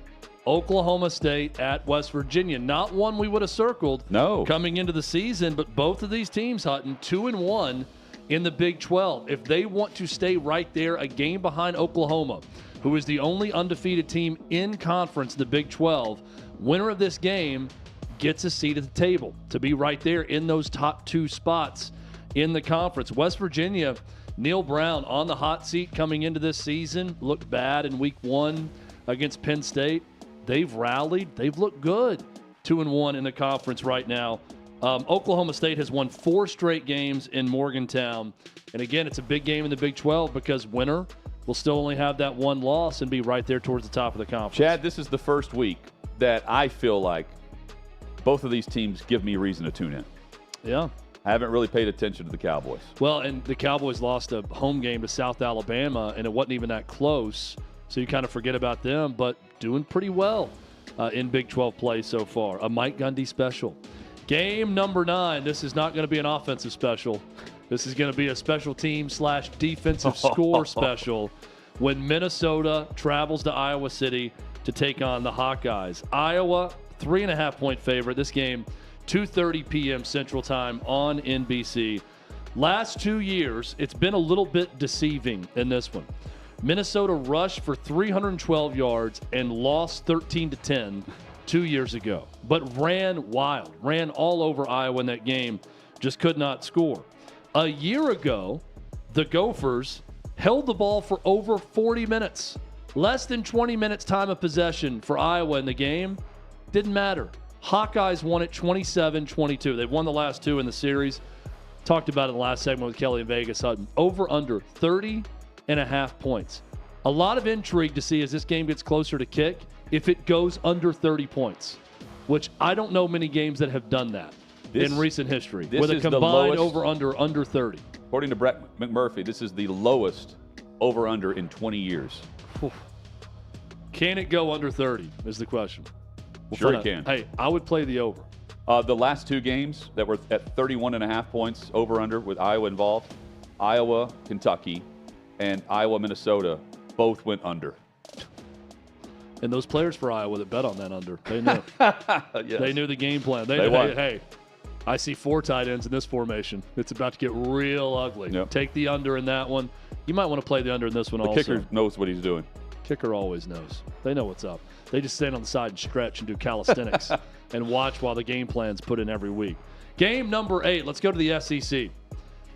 Oklahoma State at West Virginia. Not one we would have circled coming into the season, but both of these teams, Hutton, 2-1 in the Big 12. If they want to stay right there, a game behind Oklahoma, who is the only undefeated team in conference in the Big 12, winner of this game gets a seat at the table to be right there in those top two spots in the conference. West Virginia, Neil Brown on the hot seat coming into this season, looked bad in week 1 against Penn State. They've rallied. They've looked good. 2-1 in the conference right now. Oklahoma State has won 4 straight games in Morgantown. And again, it's a big game in the Big 12 because winner will still only have that one loss and be right there towards the top of the conference. Chad, this is the first week that I feel like both of these teams give me reason to tune in. Yeah. I haven't really paid attention to the Cowboys. Well, and the Cowboys lost a home game to South Alabama, and it wasn't even that close. So you kind of forget about them, but doing pretty well in Big 12 play so far. A Mike Gundy special. Game number 9. This is not going to be an offensive special. This is going to be a special team / defensive score special when Minnesota travels to Iowa City to take on the Hawkeyes. Iowa, 3.5-point favorite. This game, 2:30 p.m. Central Time on NBC. Last 2 years, it's been a little bit deceiving in this one. Minnesota rushed for 312 yards and lost 13-10 2 years ago, but ran wild, ran all over Iowa in that game, just could not score. A year ago, the Gophers held the ball for over 40 minutes. Less than 20 minutes time of possession for Iowa in the game. Didn't matter. Hawkeyes won it 27-22. They've won the last 2 in the series. Talked about it in the last segment with Kelly and Vegas. Hutton. Over under 30.5 points. A lot of intrigue to see as this game gets closer to kick if it goes under 30 points, which I don't know many games that have done that in recent history with a combined over 30. According to Brett McMurphy, this is the lowest over-under in 20 years. Can it go under 30 is the question. Sure it can. Hey, I would play the over. The last 2 games that were at 31.5 points over-under with Iowa involved, Iowa, Kentucky, and Iowa, Minnesota both went under. And those players for Iowa that bet on that under, they knew. Yes. They knew the game plan. They won. Hey, I see 4 tight ends in this formation. It's about to get real ugly. Yep. Take the under in that one. You might want to play the under in this one the also. Kicker knows what he's doing. Kicker always knows. They know what's up. They just stand on the side and stretch and do calisthenics and watch while the game plan's put in every week. Game number 8. Let's go to the SEC.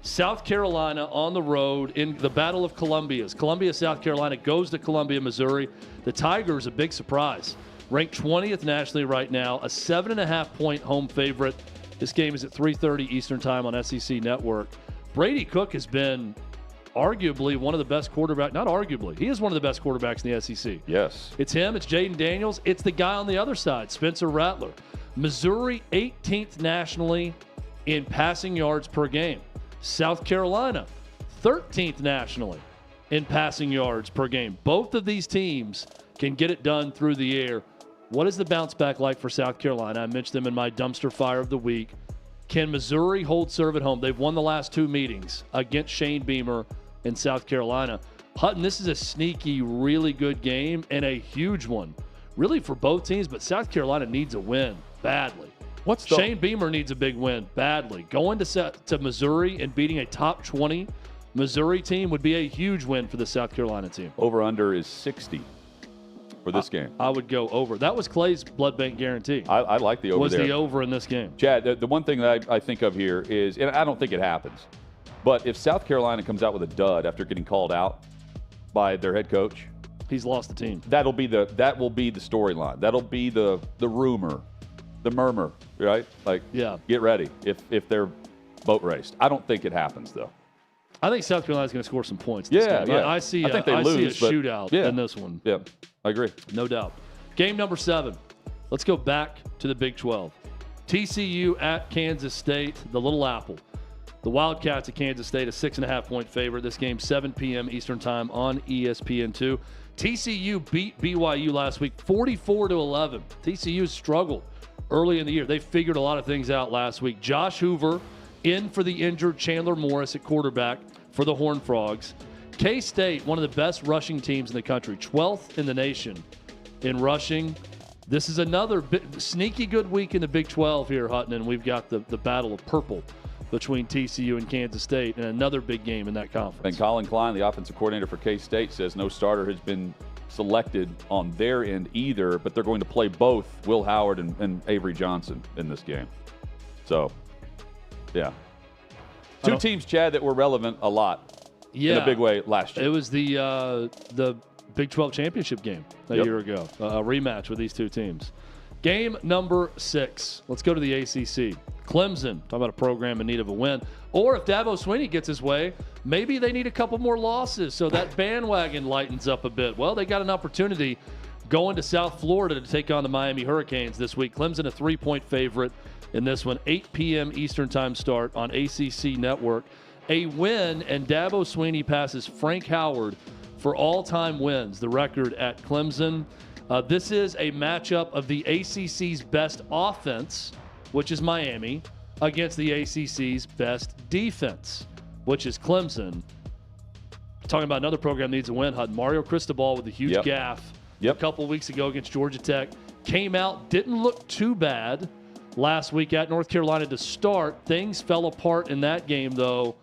South Carolina on the road in the Battle of Columbia's. Columbia, South Carolina goes to Columbia, Missouri. The Tigers, a big surprise. Ranked 20th nationally right now, a 7.5-point home favorite. This game is at 3:30 Eastern Time on SEC Network. Brady Cook has been arguably one of the best quarterbacks. Not arguably. He is one of the best quarterbacks in the SEC. Yes. It's him. It's Jaden Daniels. It's the guy on the other side, Spencer Rattler. Missouri, 18th nationally in passing yards per game. South Carolina, 13th nationally in passing yards per game. Both of these teams can get it done through the air. What is the bounce back like for South Carolina? I mentioned them in my dumpster fire of the week. Can Missouri hold serve at home? They've won the last 2 meetings against Shane Beamer. and South Carolina. Hutton, this is a sneaky, really good game and a huge one, really for both teams, but South Carolina needs a win badly. Shane Beamer needs a big win badly. Going to Missouri and beating a top 20 Missouri team would be a huge win for the South Carolina team. Over-under is 60 for this game. I would go over. That was Clay's blood bank guarantee. I like the over Was there. the over in this game. Chad, the one thing that I think of here is, and I don't think it happens, but if South Carolina comes out with a dud after getting called out by their head coach, he's lost the team. That will be the storyline. That'll be the rumor, the murmur, right? Like, get ready if they're boat raced. I don't think it happens though. I think South Carolina's going to score some points this game. I see. I think they lose, see a shootout in this one. Yeah, I agree. No doubt. Game number 7. Let's go back to the Big 12. TCU at Kansas State, the Little Apple. The Wildcats at Kansas State, a 6.5-point favorite. This game, 7 p.m. Eastern Time on ESPN2. TCU beat BYU last week, 44-11. TCU struggled early in the year. They figured a lot of things out last week. Josh Hoover in for the injured Chandler Morris at quarterback for the Horned Frogs. K-State, one of the best rushing teams in the country, 12th in the nation in rushing. This is another sneaky good week in the Big 12 here, Hutton, and we've got the battle of purple between TCU and Kansas State, and another big game in that conference. And Colin Klein, the offensive coordinator for K-State, says no starter has been selected on their end either, but they're going to play both Will Howard and Avery Johnson in this game. So, yeah. Two teams, Chad, that were relevant a lot in a big way last year. It was the Big 12 championship game a year ago, a rematch with these two teams. Game number 6. Let's go to the ACC. Clemson, talk about a program in need of a win. Or if Dabo Swinney gets his way, maybe they need a couple more losses so that bandwagon lightens up a bit. Well, they got an opportunity going to South Florida to take on the Miami Hurricanes this week. Clemson, a 3-point favorite in this one. 8 p.m. Eastern Time start on ACC Network. A win, and Dabo Swinney passes Frank Howard for all-time wins, the record at Clemson. This is a matchup of the ACC's best offense, which is Miami, against the ACC's best defense, which is Clemson. Talking about another program that needs a win, Hud. Mario Cristobal with a huge gaffe a couple weeks ago against Georgia Tech. Came out, didn't look too bad last week at North Carolina to start. Things fell apart in that game, though.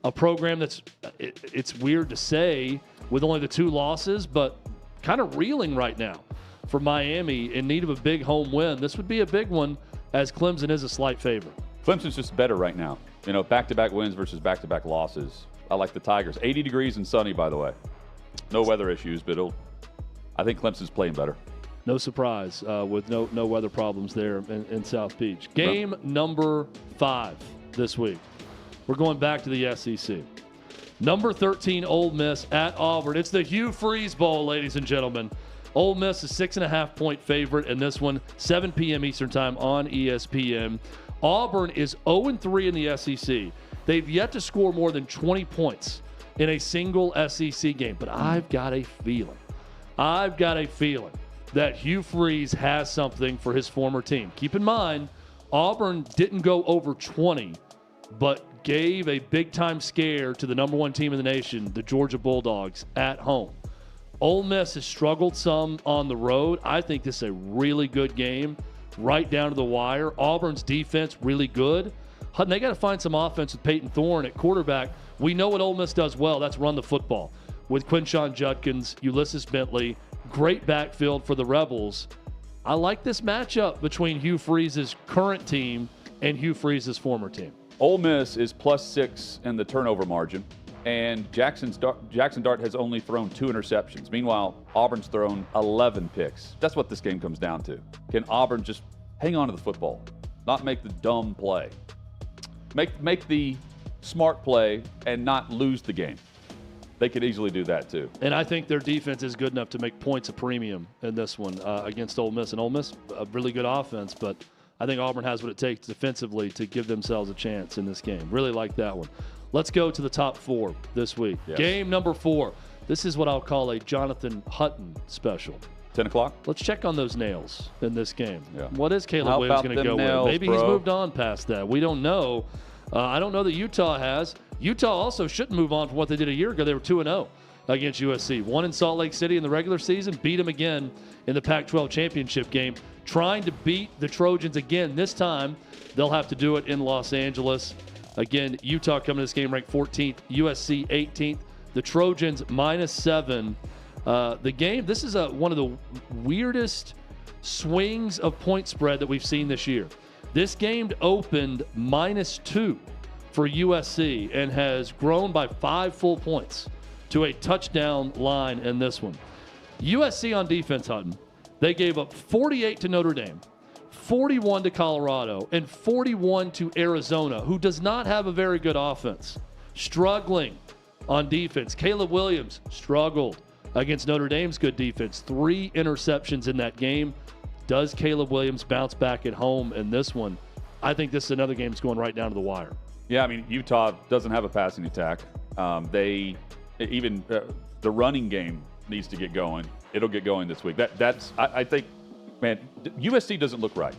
A program that's, it's weird to say, with only the 2 losses, but kind of reeling right now for Miami in need of a big home win. This would be a big one, as Clemson is a slight favorite. Clemson's just better right now. You know, back-to-back wins versus back-to-back losses. I like the Tigers. 80 degrees and sunny, by the way. No weather issues, but I think Clemson's playing better. No surprise with no weather problems there in South Beach. Game number 5 this week. We're going back to the SEC. Number 13, Ole Miss at Auburn. It's the Hugh Freeze Bowl, ladies and gentlemen. Ole Miss is 6.5-point favorite in this one, 7 p.m. Eastern Time on ESPN. Auburn is 0-3 in the SEC. They've yet to score more than 20 points in a single SEC game. But I've got a feeling that Hugh Freeze has something for his former team. Keep in mind, Auburn didn't go over 20, but gave a big-time scare to the number 1 team in the nation, the Georgia Bulldogs, at home. Ole Miss has struggled some on the road. I think this is a really good game, right down to the wire. Auburn's defense, really good. Hutton, they got to find some offense with Peyton Thorne at quarterback. We know what Ole Miss does well. That's run the football. With Quinshon Judkins, Ulysses Bentley, great backfield for the Rebels. I like this matchup between Hugh Freeze's current team and Hugh Freeze's former team. Ole Miss is +6 in the turnover margin, and Jackson Dart has only thrown 2 interceptions. Meanwhile, Auburn's thrown 11 picks. That's what this game comes down to. Can Auburn just hang on to the football, not make the dumb play? Make the smart play and not lose the game. They could easily do that too. And I think their defense is good enough to make points a premium in this one against Ole Miss. And Ole Miss, a really good offense, but I think Auburn has what it takes defensively to give themselves a chance in this game. Really like that one. Let's go to the top 4 this week. Yes. Game number 4. This is what I'll call a Jonathan Hutton special. 10 o'clock? Let's check on those nails in this game. Yeah. What is Caleb Williams going to go with? Maybe he's moved on past that. We don't know. I don't know that Utah has. Utah also shouldn't move on from what they did a year ago. They were 2-0 against USC. Won in Salt Lake City in the regular season, beat them again in the Pac-12 championship game. Trying to beat the Trojans again. This time, they'll have to do it in Los Angeles. Again, Utah coming to this game ranked 14th, USC 18th. The Trojans -7. The game, this is one of the weirdest swings of point spread that we've seen this year. This game opened -2 for USC and has grown by 5 full points to a touchdown line in this one. USC on defense, Hutton, they gave up 48 to Notre Dame, 41 to Colorado, and 41 to Arizona, who does not have a very good offense. Struggling on defense. Caleb Williams struggled against Notre Dame's good defense. 3 interceptions in that game. Does Caleb Williams bounce back at home in this one? I think this is another game that's going right down to the wire. Yeah, I mean, Utah doesn't have a passing attack. The running game needs to get going. It'll get going this week. I think, man, USC doesn't look right.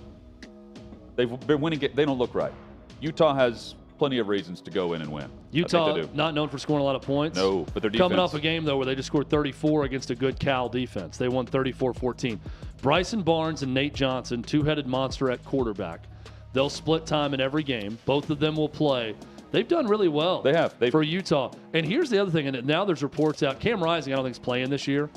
They've been winning. They don't look right. Utah has plenty of reasons to go in and win. Utah not known for scoring a lot of points. No, but their defense. Coming off a game, though, where they just scored 34 against a good Cal defense. They won 34-14. Bryson Barnes and Nate Johnson, two-headed monster at quarterback. They'll split time in every game. Both of them will play. They've done really well. They have. For Utah. And here's the other thing, and now there's reports out. Cam Rising, I don't think, is playing this year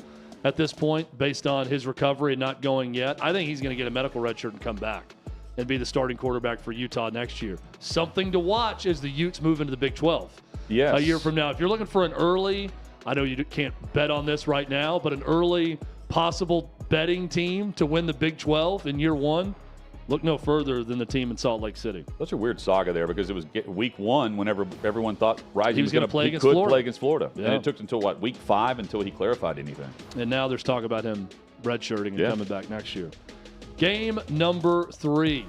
at this point based on his recovery and not going yet. I think he's going to get a medical red shirt and come back and be the starting quarterback for Utah next year. Something to watch as the Utes move into the Big 12 yes. a year from now. If you're looking for an early, I know you can't bet on this right now, but an early possible betting team to win the Big 12 in year one, look no further than the team in Salt Lake City. Such a weird saga there because it was week 1 whenever everyone thought Rising was going to play against Florida. Yeah. And it took until, week 5 until he clarified anything. And now there's talk about him redshirting and coming back next year. Game number 3.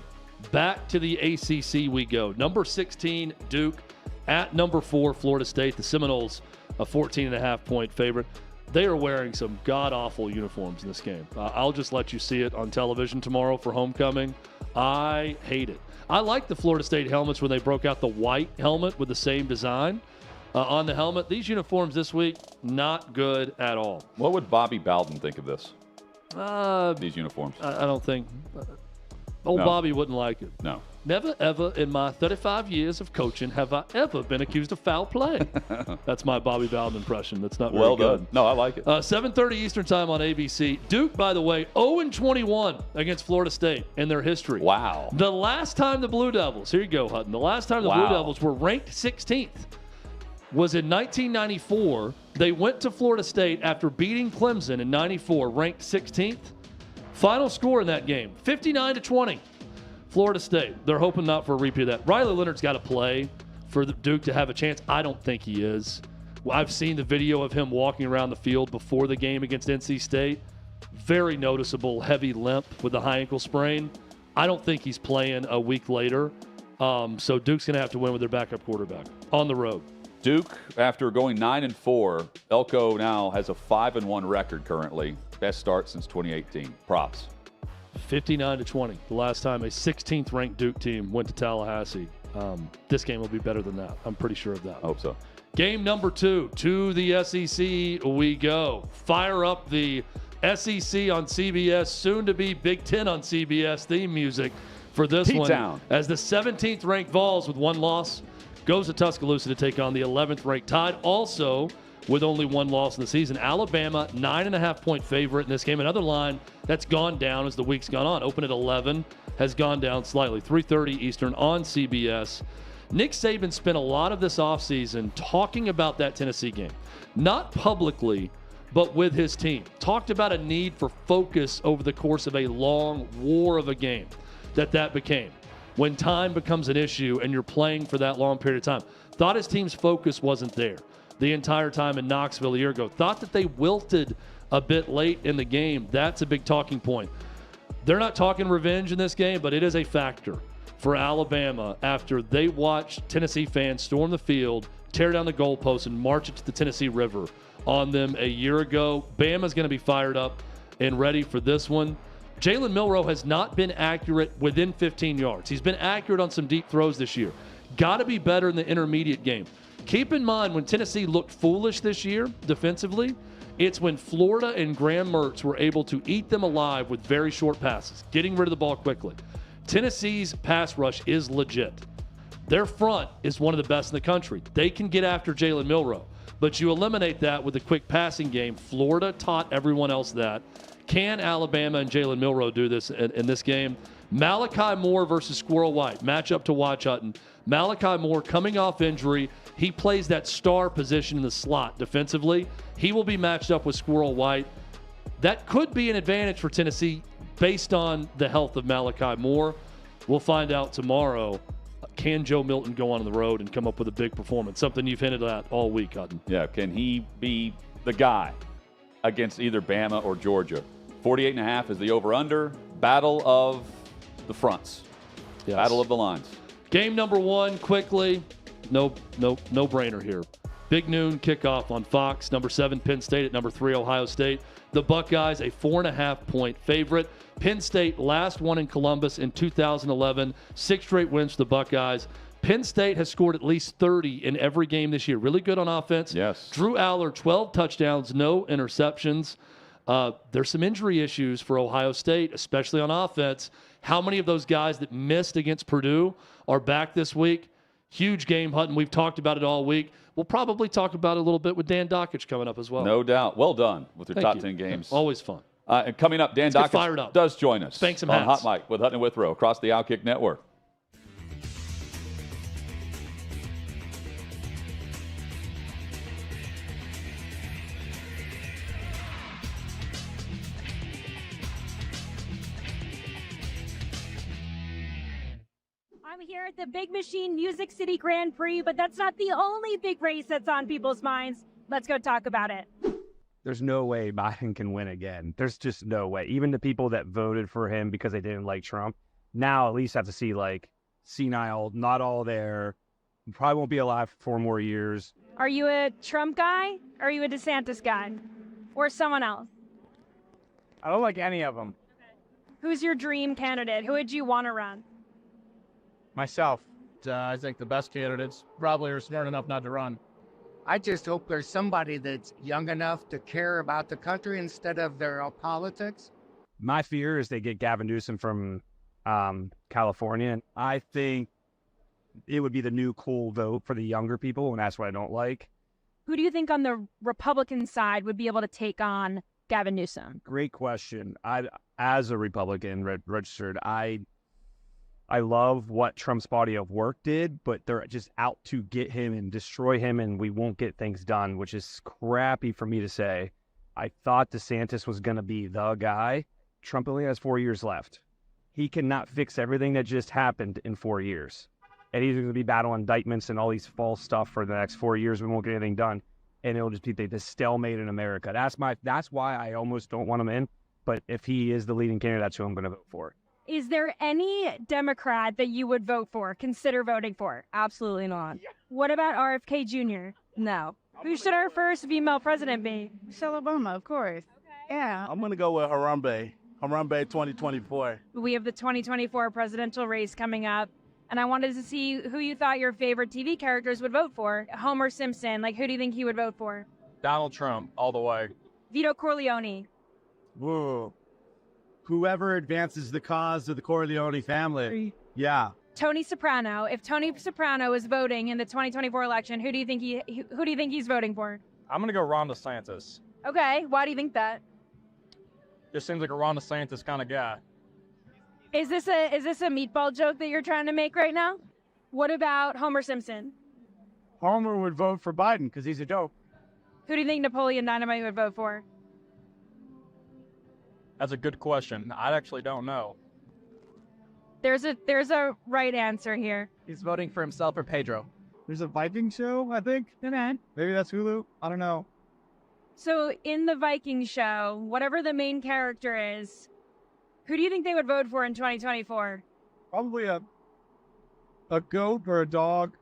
Back to the ACC we go. Number 16, Duke. At number 4, Florida State. The Seminoles, a 14.5-point favorite. They are wearing some god-awful uniforms in this game. I'll just let you see it on television tomorrow for homecoming. I hate it. I like the Florida State helmets when they broke out the white helmet with the same design on the helmet. These uniforms this week, not good at all. What would Bobby Bowden think of this? These uniforms. I don't think. Bobby wouldn't like it. No. Never, ever in my 35 years of coaching have I ever been accused of foul play. That's my Bobby Bowden impression. That's not very well good. Done. No, I like it. 7:30 Eastern time on ABC. Duke, by the way, 0-21 against Florida State in their history. Wow. The last time the Blue Devils, here you go, Hutton. The last time the Blue Devils were ranked 16th was in 1994. They went to Florida State after beating Clemson in 94, ranked 16th. Final score in that game, 59-20. Florida State. They're hoping not for a repeat of that. Riley Leonard's got to play for the Duke to have a chance. I don't think he is. I've seen the video of him walking around the field before the game against NC State. Very noticeable heavy limp with the high ankle sprain. I don't think he's playing a week later. So Duke's going to have to win with their backup quarterback on the road. Duke, after going 9-4, Elko now has a 5-1 record currently. Best start since 2018. Props. 59-20. The last time a 16th ranked Duke team went to Tallahassee. This game will be better than that. I'm pretty sure of that. I hope so. Game number 2. To the SEC we go. Fire up the SEC on CBS, soon to be Big Ten on CBS theme music for this T-Town. one. As the 17th ranked Vols with 1 loss goes to Tuscaloosa to take on the 11th ranked Tide. Also with only 1 loss in the season. Alabama, 9.5-point favorite in this game. Another line that's gone down as the week's gone on. Open at 11, has gone down slightly. 3:30 Eastern on CBS. Nick Saban spent a lot of this offseason talking about that Tennessee game. Not publicly, but with his team. Talked about a need for focus over the course of a long war of a game that became. When time becomes an issue and you're playing for that long period of time. Thought his team's focus wasn't there the entire time in Knoxville a year ago. Thought that they wilted a bit late in the game. That's a big talking point. They're not talking revenge in this game, but it is a factor for Alabama after they watched Tennessee fans storm the field, tear down the goalposts, and march it to the Tennessee River on them a year ago. Bama's going to be fired up and ready for this one. Jalen Milroe has not been accurate within 15 yards. He's been accurate on some deep throws this year. Got to be better in the intermediate game. Keep in mind, when Tennessee looked foolish this year defensively, it's when Florida and Graham Mertz were able to eat them alive with very short passes, getting rid of the ball quickly. Tennessee's pass rush is legit. Their front is one of the best in the country. They can get after Jalen Milroe, but you eliminate that with a quick passing game. Florida taught everyone else that. Can Alabama and Jalen Milroe do this in this game? Malachi Moore versus Squirrel White, matchup to watch, Hutton. Malachi Moore coming off injury. He plays that star position in the slot defensively. He will be matched up with Squirrel White. That could be an advantage for Tennessee based on the health of Malachi Moore. We'll find out tomorrow. Can Joe Milton go on the road and come up with a big performance? Something you've hinted at all week, Hutton. Yeah, can he be the guy against either Bama or Georgia? 48.5 is the over-under. Battle of the fronts. Yes. Battle of the lines. Game number one, quickly. No brainer here. Big noon kickoff on Fox. Number 7, Penn State at number 3, Ohio State. The Buckeyes, a 4.5-point favorite. Penn State, last one in Columbus in 2011. 6 straight wins for the Buckeyes. Penn State has scored at least 30 in every game this year. Really good on offense. Yes. Drew Aller, 12 touchdowns, no interceptions. There's some injury issues for Ohio State, especially on offense. How many of those guys that missed against Purdue are back this week? Huge game, Hutton. We've talked about it all week. We'll probably talk about it a little bit with Dan Dockich coming up as well. No doubt. Well done with your Thank top you. 10 games. Always fun. And coming up, Dan Let's get fired Dockich up. does join us Spank some on hats. Hot Mic with Hutton and Withrow across the OutKick Network. I'm here at the Big Machine Music City Grand Prix, but that's not the only big race that's on people's minds. Let's go talk about it. There's no way Biden can win again. There's just no way. Even the people that voted for him because they didn't like Trump now at least have to see like senile, not all there. Probably won't be alive for 4 more years. Are you a Trump guy? Or are you a DeSantis guy? Or someone else? I don't like any of them. Who's your dream candidate? Who would you want to run? Myself. I think the best candidates probably are smart enough not to run. I just hope there's somebody that's young enough to care about the country instead of their politics. My fear is they get Gavin Newsom from California. I think it would be the new cool vote for the younger people, and that's what I don't like. Who do you think on the Republican side would be able to take on Gavin Newsom? Great question. As a Republican registered, I love what Trump's body of work did, but they're just out to get him and destroy him, and we won't get things done, which is crappy for me to say. I thought DeSantis was going to be the guy. Trump only has 4 years left. He cannot fix everything that just happened in 4 years. And he's going to be battling indictments and all these false stuff for the next 4 years. We won't get anything done. And it'll just be the stalemate in America. That's why I almost don't want him in. But if he is the leading candidate, that's who I'm going to vote for. Is there any Democrat that you would vote for, consider voting for? Absolutely not. What about RFK Jr.? No. Who should our first female president be? Michelle Obama, of course. Okay. Yeah. I'm going to go with Harambe 2024. We have the 2024 presidential race coming up, and I wanted to see who you thought your favorite TV characters would vote for. Homer Simpson, like who do you think he would vote for? Donald Trump, all the way. Vito Corleone. Whoa. Whoever advances the cause of the Corleone family. Yeah. Tony Soprano. If Tony Soprano is voting in the 2024 election, who do you think he's voting for? I'm going to go Ron DeSantis. Okay, why do you think that? Just seems like a Ron DeSantis kind of guy. Is this a meatball joke that you're trying to make right now? What about Homer Simpson? Homer would vote for Biden because he's a dope. Who do you think Napoleon Dynamite would vote for? That's a good question. I actually don't know. There's a right answer here. He's voting for himself or Pedro. There's a Viking show, I think. Okay. Maybe that's Hulu. I don't know. So in the Viking show, whatever the main character is, who do you think they would vote for in 2024? Probably a goat or a dog.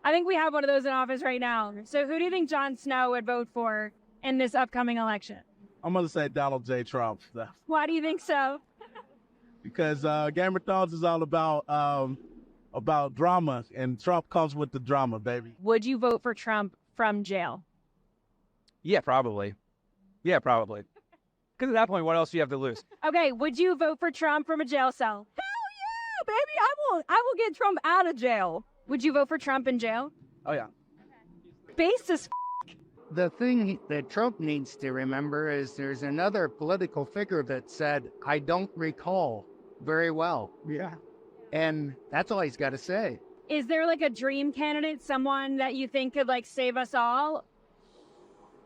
I think we have one of those in office right now. So who do you think Jon Snow would vote for in this upcoming election? I'm going to say Donald J. Trump. Why do you think so? Because Game of Thrones is all about about drama, and Trump comes with the drama, baby. Would you vote for Trump from jail? Yeah, probably. Yeah, probably. Because at that point, what else do you have to lose? Okay, would you vote for Trump from a jail cell? Yeah, baby, I will get Trump out of jail. Would you vote for Trump in jail? Oh, yeah. Based as The thing that Trump needs to remember is there's another political figure that said, I don't recall very well. Yeah. And that's all he's got to say. Is there like a dream candidate, someone that you think could like save us all?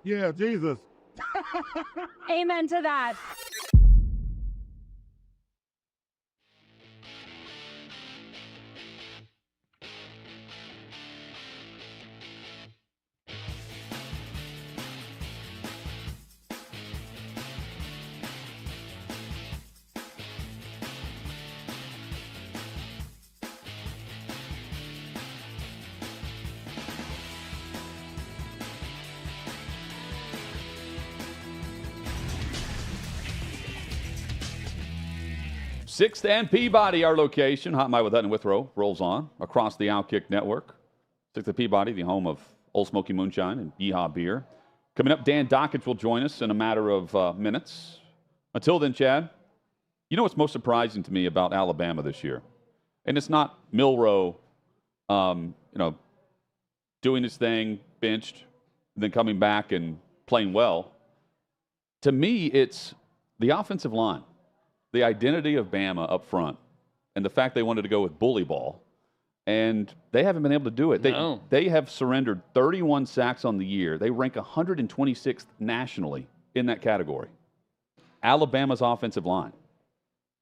Yeah, Jesus. Amen to that. Sixth and Peabody, our location. Hot Mike with Hutton Withrow rolls on across the OutKick network. Sixth and Peabody, the home of Old Smoky Moonshine and Yeehaw Beer. Coming up, Dan Dockich will join us in a matter of minutes. Until then, Chad, you know what's most surprising to me about Alabama this year? And it's not Milroe, doing his thing, benched, then coming back and playing well. To me, it's the offensive line. The identity of Bama up front and the fact they wanted to go with bully ball, and they haven't been able to do it. They have surrendered 31 sacks on the year. They rank 126th nationally in that category. Alabama's offensive line.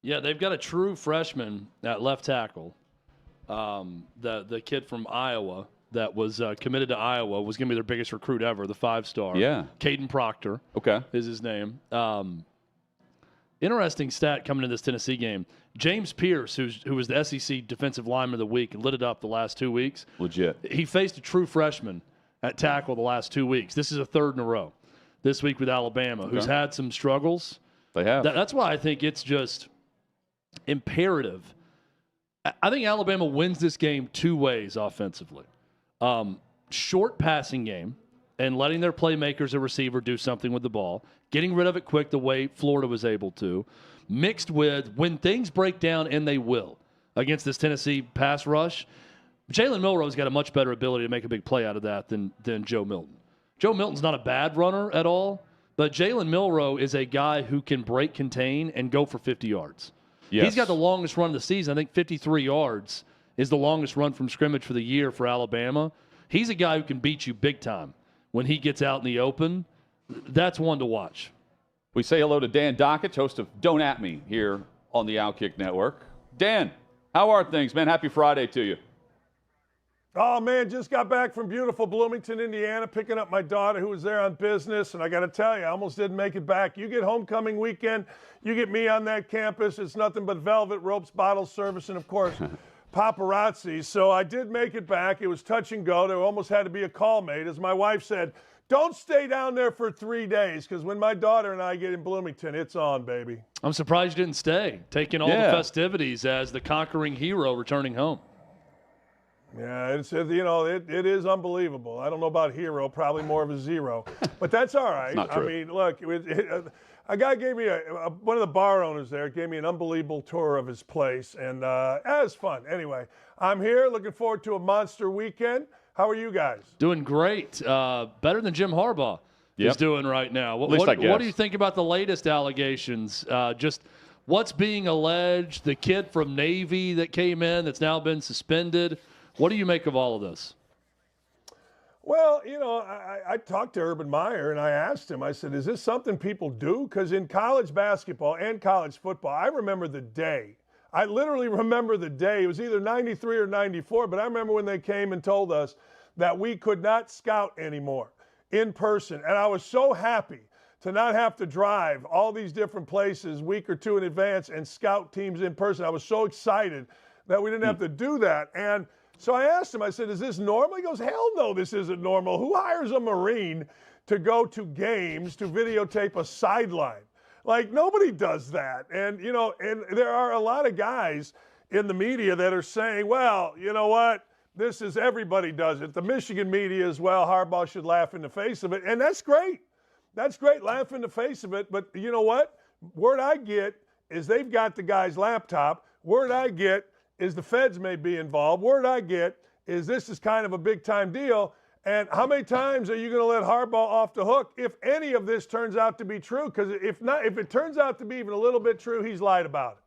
Yeah, they've got a true freshman at left tackle. The kid from Iowa that was committed to Iowa was going to be their biggest recruit ever, the 5-star. Yeah. Caden Proctor. Okay. Is his name. Interesting stat coming into this Tennessee game. James Pierce, who was the SEC Defensive Lineman of the Week, lit it up the last 2 weeks. Legit. He faced a true freshman at tackle the last 2 weeks. This is a third in a row this week with Alabama, who's had some struggles. They have. That's why I think it's just imperative. I think Alabama wins this game two ways offensively. Short passing game and letting their playmakers, a receiver, do something with the ball, getting rid of it quick the way Florida was able to, mixed with when things break down, and they will, against this Tennessee pass rush, Jalen Milroe's got a much better ability to make a big play out of that than Joe Milton. Joe Milton's not a bad runner at all, but Jalen Milroe is a guy who can break, contain, and go for 50 yards. Yes. He's got the longest run of the season. I think 53 yards is the longest run from scrimmage for the year for Alabama. He's a guy who can beat you big time when he gets out in the open. That's one to watch. We say hello to Dan Dockich, host of Don't At Me here on the OutKick Network. Dan, how are things, man? Happy Friday to you. Oh, man, just got back from beautiful Bloomington, Indiana, picking up my daughter who was there on business. And I got to tell you, I almost didn't make it back. You get homecoming weekend, you get me on that campus. It's nothing but velvet, ropes, bottle service, and, of course, paparazzi. So I did make it back. It was touch and go. There almost had to be a call made. As my wife said, don't stay down there for 3 days, because when my daughter and I get in Bloomington, it's on, baby. I'm surprised you didn't stay, taking all the festivities as the conquering hero returning home. Yeah, it is unbelievable. I don't know about hero, probably more of a zero, but that's all right. Not true. I mean, look, a guy gave me one of the bar owners there gave me an unbelievable tour of his place, and it was fun. Anyway, I'm here, looking forward to a monster weekend. How are you guys? Doing great. Better than Jim Harbaugh is doing right now. What do you think about the latest allegations? Just what's being alleged, the kid from Navy that came in that's now been suspended. What do you make of all of this? Well, I talked to Urban Meyer, and I asked him, I said, is this something people do? Because in college basketball and college football, I remember the day. I literally remember the day. It was either 93 or 94, but I remember when they came and told us that we could not scout anymore in person. And I was so happy to not have to drive all these different places a week or two in advance and scout teams in person. I was so excited that we didn't have to do that. And so I asked him, I said, is this normal? He goes, hell no, this isn't normal. Who hires a Marine to go to games to videotape a sideline? Like, nobody does that. And, and there are a lot of guys in the media that are saying, well, you know what? This is everybody does it. The Michigan media as well. Harbaugh should laugh in the face of it. And that's great. That's great. Laugh in the face of it. But you know what? Word I get is they've got the guy's laptop. Word I get is the feds may be involved. Word I get is this is kind of a big-time deal. And how many times are you going to let Harbaugh off the hook if any of this turns out to be true? Because if it turns out to be even a little bit true, he's lied about it.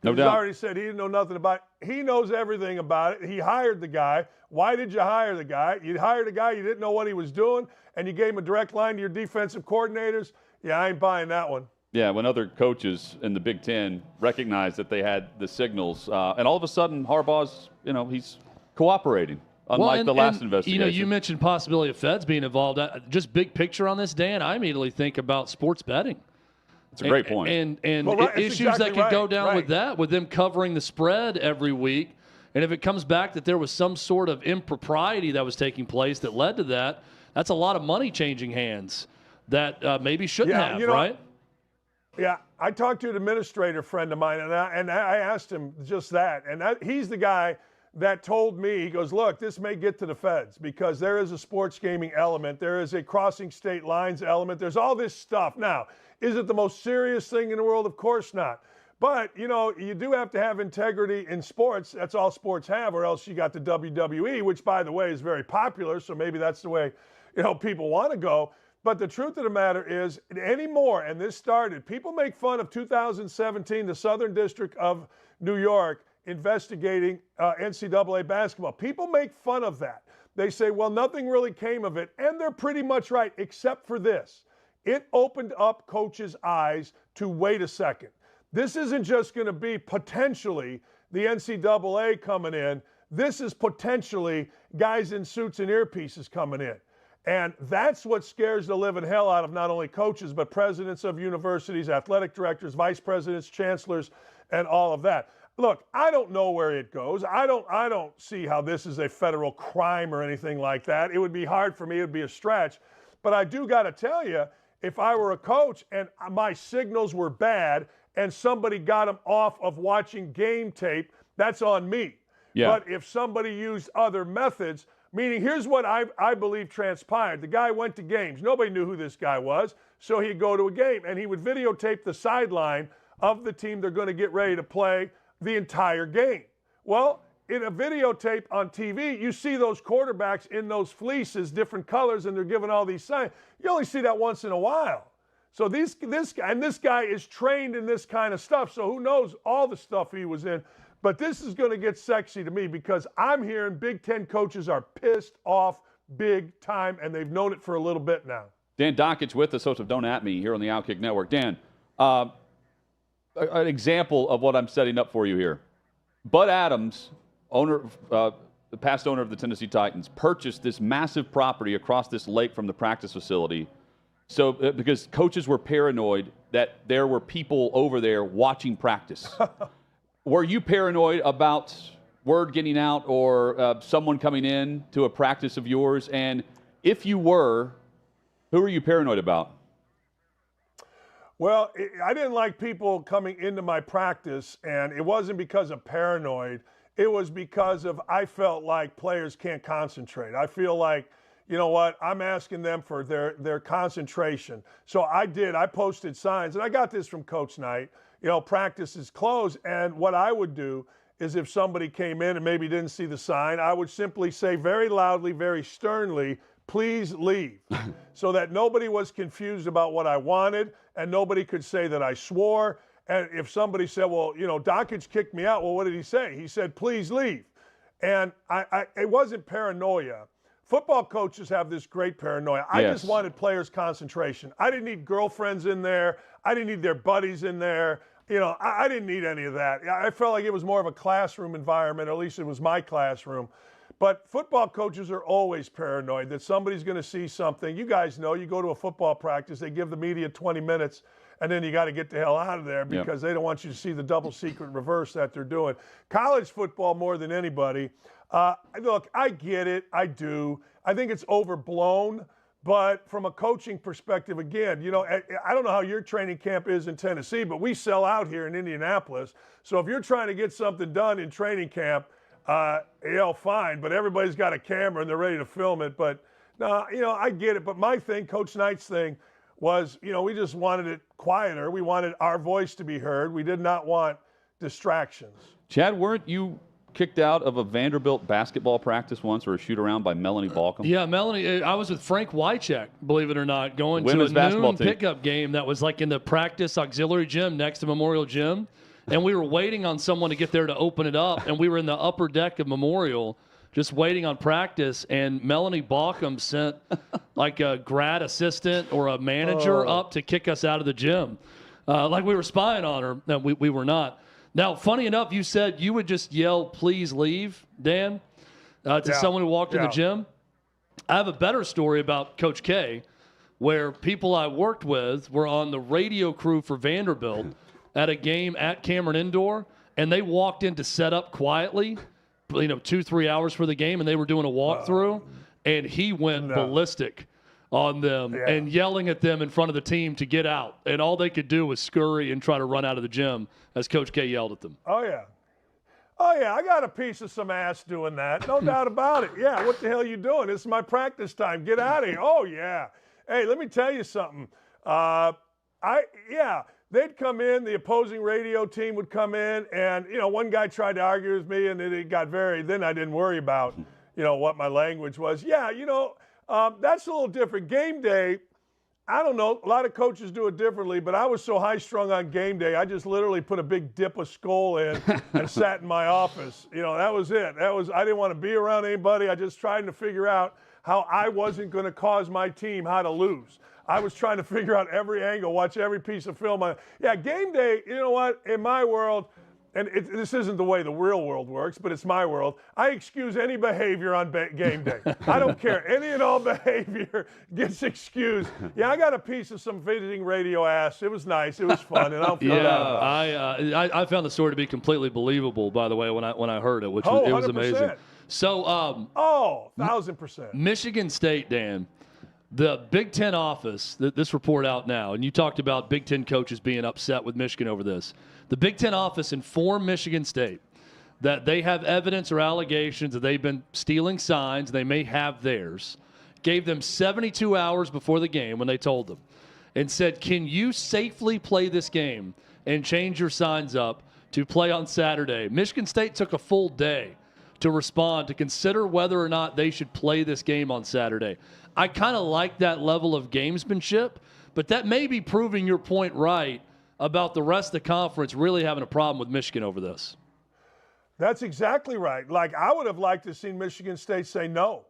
No doubt. He's already said he didn't know nothing about it. He knows everything about it. He hired the guy. Why did you hire the guy? You hired a guy, you didn't know what he was doing, and you gave him a direct line to your defensive coordinators. Yeah, I ain't buying that one. Yeah, when other coaches in the Big Ten recognized that they had the signals, and all of a sudden Harbaugh's, he's cooperating, unlike the last investigation. You mentioned possibility of feds being involved. Just big picture on this, Dan, I immediately think about sports betting. It's a great point. And issues exactly that could go down with that, with them covering the spread every week. And if it comes back that there was some sort of impropriety that was taking place that led to that, that's a lot of money changing hands that maybe shouldn't have, right? Yeah, I talked to an administrator friend of mine, and I asked him just that. And he's the guy that told me, he goes, look, this may get to the feds because there is a sports gaming element. There is a crossing state lines element. There's all this stuff. Now, is it the most serious thing in the world? Of course not. But, you do have to have integrity in sports. That's all sports have, or else you got the WWE, which, by the way, is very popular. So maybe that's the way, people want to go. But the truth of the matter is, anymore, and this started, people make fun of 2017, the Southern District of New York investigating NCAA basketball. People make fun of that. They say, well, nothing really came of it. And they're pretty much right, except for this. It opened up coaches' eyes to, wait a second. This isn't just going to be potentially the NCAA coming in. This is potentially guys in suits and earpieces coming in. And that's what scares the living hell out of not only coaches, but presidents of universities, athletic directors, vice presidents, chancellors, and all of that. Look, I don't know where it goes. I don't see how this is a federal crime or anything like that. It would be hard for me. It would be a stretch. But I do got to tell you, if I were a coach and my signals were bad and somebody got them off of watching game tape, that's on me. Yeah. But if somebody used other methods, meaning here's what I believe transpired. The guy went to games. Nobody knew who this guy was. So he'd go to a game and he would videotape the sideline of the team they're going to get ready to play the entire game. Well, in a videotape on TV, you see those quarterbacks in those fleeces, different colors, and they're giving all these signs. You only see that once in a while. So this guy is trained in this kind of stuff. So who knows all the stuff he was in. But this is going to get sexy to me because I'm hearing Big Ten coaches are pissed off big time, and they've known it for a little bit now. Dan Dockich with us, host of Don't At Me here on the OutKick Network. Dan, an example of what I'm setting up for you here. Bud Adams, the past owner of the Tennessee Titans, purchased this massive property across this lake from the practice facility. So because coaches were paranoid that there were people over there watching practice. Were you paranoid about word getting out or someone coming in to a practice of yours? And if you were, who were you paranoid about? Well, I didn't like people coming into my practice, and it wasn't because of paranoid. It was because of I felt like players can't concentrate. I feel like, you know what, I'm asking them for their concentration. So I posted signs, and I got this from Coach Knight. Practice is closed, and what I would do is if somebody came in and maybe didn't see the sign, I would simply say very loudly, very sternly, please leave, so that nobody was confused about what I wanted and nobody could say that I swore. And if somebody said, well, Dockich kicked me out, well, what did he say? He said, please leave. And it wasn't paranoia. Football coaches have this great paranoia. I just wanted players' concentration. I didn't need girlfriends in there. I didn't need their buddies in there. I didn't need any of that. I felt like it was more of a classroom environment, or at least it was my classroom. But football coaches are always paranoid that somebody's going to see something. You guys know, you go to a football practice, they give the media 20 minutes, and then you got to get the hell out of there because they don't want you to see the double secret reverse that they're doing. College football more than anybody. Look, I get it. I do. I think it's overblown. But from a coaching perspective, again, I don't know how your training camp is in Tennessee, but we sell out here in Indianapolis. So if you're trying to get something done in training camp, fine, but everybody's got a camera and they're ready to film it. But no, I get it. But my thing, Coach Knight's thing was, we just wanted it quieter. We wanted our voice to be heard. We did not want distractions. Chad, weren't you kicked out of a Vanderbilt basketball practice once or a shoot around by Melanie Balcom? Yeah, Melanie, I was with Frank Wycheck, believe it or not, going Women's to a basketball noon team. pickup game that was like in the practice auxiliary gym next to Memorial Gym. And we were waiting on someone to get there to open it up. And we were in the upper deck of Memorial just waiting on practice. And Melanie Balcom sent like a grad assistant or a manager up to kick us out of the gym. Like we were spying on her. No, we were not. Now, funny enough, you said you would just yell, "Please leave," Dan, to someone who walked in the gym. I have a better story about Coach K, where people I worked with were on the radio crew for Vanderbilt at a game at Cameron Indoor, and they walked in to set up quietly, 2-3 hours for the game, and they were doing a walkthrough, and he went ballistic on them and yelling at them in front of the team to get out. And all they could do was scurry and try to run out of the gym as Coach K yelled at them. Oh, yeah. I got a piece of some ass doing that. No doubt about it. Yeah, what the hell are you doing? This is my practice time. Get out of here. Oh, yeah. Hey, let me tell you something. They'd come in, the opposing radio team would come in, and, one guy tried to argue with me, and it got then I didn't worry about, what my language was. Yeah, that's a little different. Game day, I don't know. A lot of coaches do it differently, but I was so high-strung on game day, I just literally put a big dip of Skol in and sat in my office. That was it. I didn't want to be around anybody. I just tried to figure out how I wasn't going to cause my team how to lose. I was trying to figure out every angle, watch every piece of film. Game day, you know what? In my world, and this isn't the way the real world works, but it's my world, I excuse any behavior on game day. I don't care. Any and all behavior gets excused. Yeah, I got a piece of some visiting radio ass. It was nice. It was fun, and I don't feel bad about it. I found the story to be completely believable, by the way, when I heard it, which was amazing. So, 1,000%. Michigan State, Dan, the Big Ten office, this report out now, and you talked about Big Ten coaches being upset with Michigan over this. The Big Ten office informed Michigan State that they have evidence or allegations that they've been stealing signs. They may have theirs. Gave them 72 hours before the game when they told them and said, can you safely play this game and change your signs up to play on Saturday? Michigan State took a full day to respond, to consider whether or not they should play this game on Saturday. I kind of like that level of gamesmanship, but that may be proving your point right about the rest of the conference really having a problem with Michigan over this. That's exactly right. Like, I would have liked to see Michigan State say no.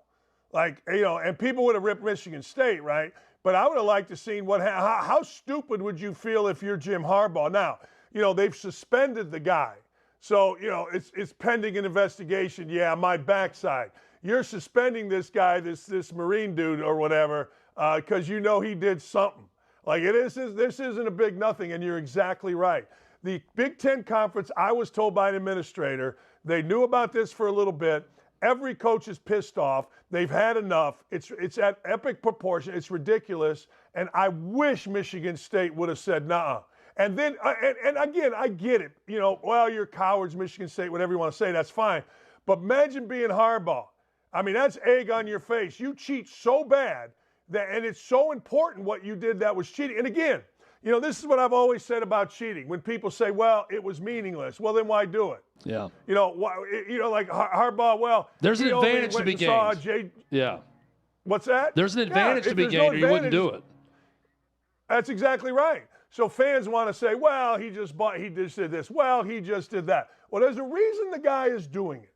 And people would have ripped Michigan State, right? But I would have liked to see how stupid would you feel if you're Jim Harbaugh? Now, they've suspended the guy. So, it's pending an investigation. Yeah, my backside. You're suspending this guy, this Marine dude or whatever, because he did something. This isn't a big nothing, and you're exactly right. The Big Ten Conference, I was told by an administrator, they knew about this for a little bit. Every coach is pissed off. They've had enough. It's at epic proportion. It's ridiculous. And I wish Michigan State would have said, nah. And then, and again, I get it. You're cowards, Michigan State, whatever you want to say, that's fine. But imagine being Harbaugh. I mean, that's egg on your face. You cheat so bad, and it's so important what you did that was cheating. And again, this is what I've always said about cheating. When people say, well, it was meaningless, well, then why do it? Yeah. Like Harbaugh, well. There's an advantage to be gained. Yeah. What's that? There's an advantage to be gained, or you wouldn't do it. That's exactly right. So fans want to say, well, he just did this. Well, he just did that. Well, there's a reason the guy is doing it.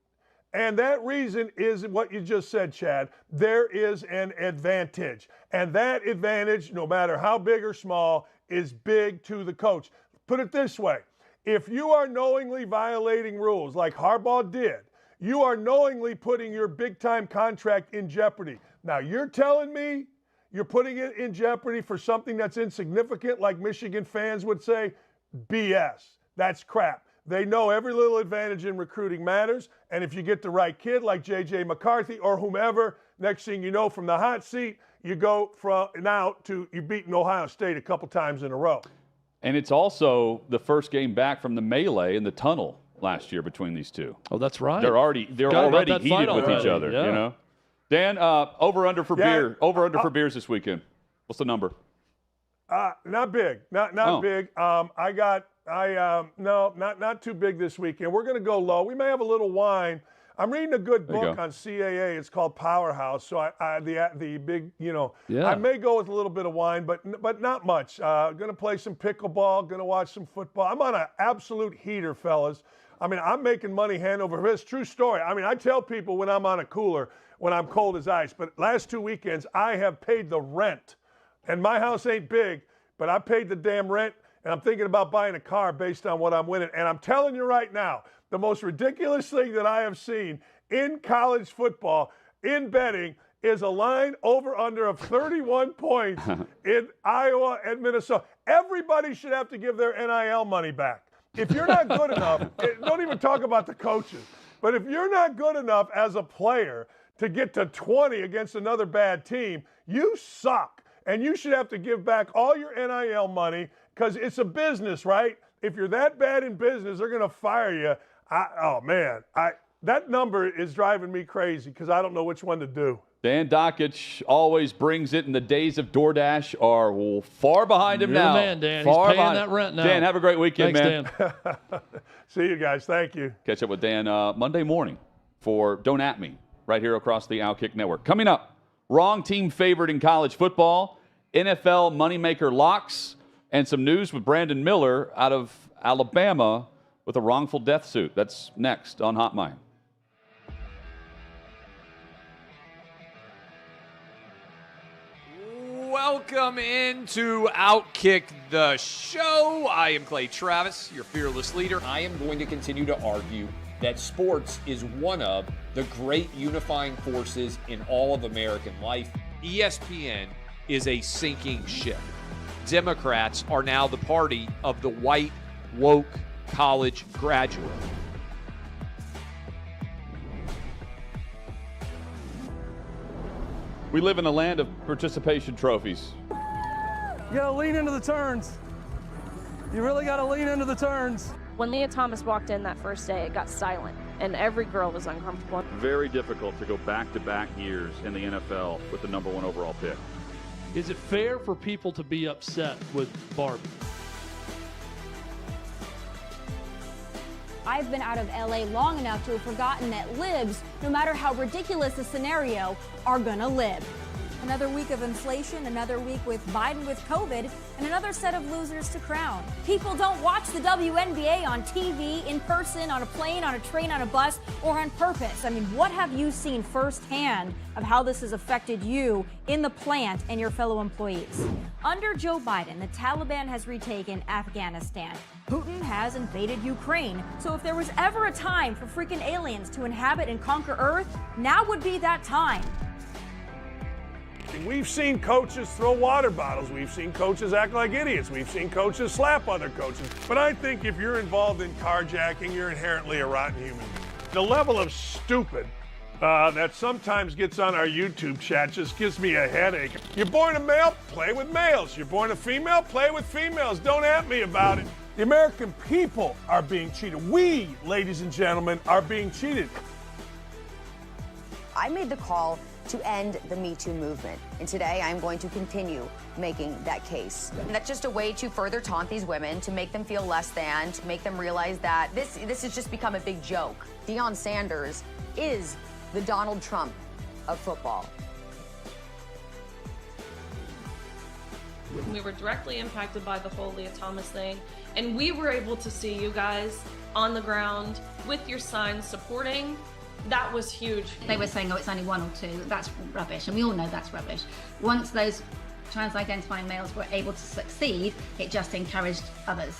And that reason is what you just said, Chad. There is an advantage. And that advantage, no matter how big or small, is big to the coach. Put it this way. If you are knowingly violating rules like Harbaugh did, you are knowingly putting your big-time contract in jeopardy. Now, you're telling me you're putting it in jeopardy for something that's insignificant, like Michigan fans would say? BS. That's crap. They know every little advantage in recruiting matters, and if you get the right kid like J.J. McCarthy or whomever, next thing you know, from the hot seat, you go from now to you've beaten Ohio State a couple times in a row. And it's also the first game back from the melee in the tunnel last year between these two. Oh, that's right. They're already heated with each other. Yeah. You know, Dan, over under for beer. Over under for beers this weekend. What's the number? Not big. Not big. Not too big this weekend. We're going to go low. We may have a little wine. I'm reading a good book on CAA. It's called Powerhouse. So I may go with a little bit of wine, but not much. Going to play some pickleball. Going to watch some football. I'm on an absolute heater, fellas. I mean, I'm making money hand over fist. True story. I mean, I tell people when I'm on a cooler, when I'm cold as ice. But last 2 weekends, I have paid the rent. And my house ain't big, but I paid the damn rent. And I'm thinking about buying a car based on what I'm winning. And I'm telling you right now, the most ridiculous thing that I have seen in college football, in betting, is a line over under of 31 points in Iowa and Minnesota. Everybody should have to give their NIL money back. If you're not good enough, don't even talk about the coaches, but if you're not good enough as a player to get to 20 against another bad team, you suck. And you should have to give back all your NIL money because it's a business, right? If you're that bad in business, they're going to fire you. That number is driving me crazy because I don't know which one to do. Dan Dockich always brings it, and the days of DoorDash are far behind him You're now. the man, Dan. Far He's paying behind. that rent now. Dan, have a great weekend, Thanks, man. Dan. See you guys. Thank you. Catch up with Dan Monday morning for Don't At Me right here across the OutKick Network. Coming up, wrong team favored in college football, NFL moneymaker locks, and some news with Brandon Miller out of Alabama with a wrongful death suit. That's next on Hot Mine. Welcome into OutKick the show. I am Clay Travis, your fearless leader. I am going to continue to argue that sports is one of the great unifying forces in all of American life. ESPN is a sinking ship. Democrats are now the party of the white, woke college graduate. We live in a land of participation trophies. You gotta lean into the turns. You really gotta lean into the turns. When Leah Thomas walked in that first day, it got silent, and every girl was uncomfortable. Very difficult to go back-to-back years in the NFL with the number 1 overall pick. Is it fair for people to be upset with Barbie? I've been out of LA long enough to have forgotten that libs, no matter how ridiculous the scenario, are gonna lib. Another week of inflation, another week with Biden with COVID, and another set of losers to crown. People don't watch the WNBA on TV, in person, on a plane, on a train, on a bus, or on purpose. I mean, what have you seen firsthand of how this has affected you in the plant and your fellow employees? Under Joe Biden, the Taliban has retaken Afghanistan. Putin has invaded Ukraine. So if there was ever a time for freaking aliens to inhabit and conquer Earth, now would be that time. We've seen coaches throw water bottles. We've seen coaches act like idiots. We've seen coaches slap other coaches. But I think if you're involved in carjacking, you're inherently a rotten human. The level of stupid that sometimes gets on our YouTube chat just gives me a headache. You're born a male, play with males. You're born a female, play with females. Don't at me about it. The American people are being cheated. We, ladies and gentlemen, are being cheated. I made the call to end the Me Too movement. And today I'm going to continue making that case. And that's just a way to further taunt these women, to make them feel less than, to make them realize that this has just become a big joke. Deion Sanders is the Donald Trump of football. We were directly impacted by the whole Leah Thomas thing, and we were able to see you guys on the ground with your signs supporting. That was huge. They were saying, oh, it's only 1 or 2. That's rubbish, and we all know that's rubbish. Once those trans-identifying males were able to succeed, it just encouraged others.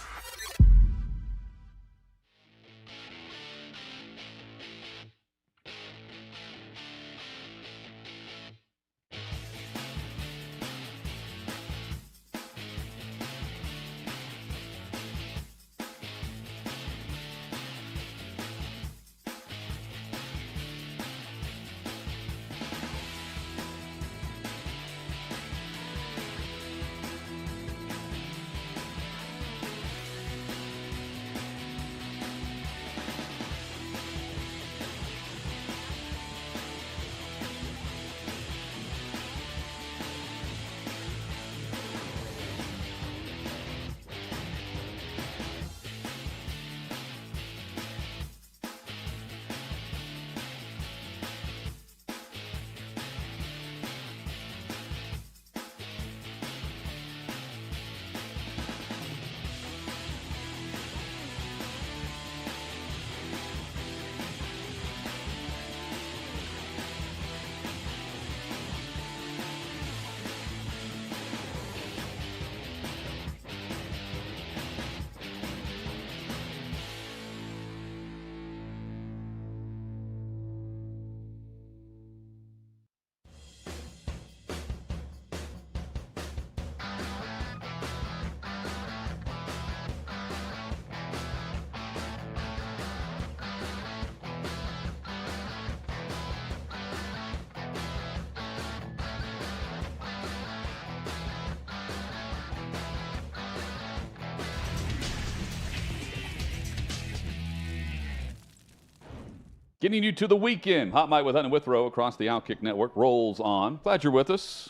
Getting you to the weekend. Hot Mic with Hunt and Withrow across the OutKick Network rolls on. Glad you're with us.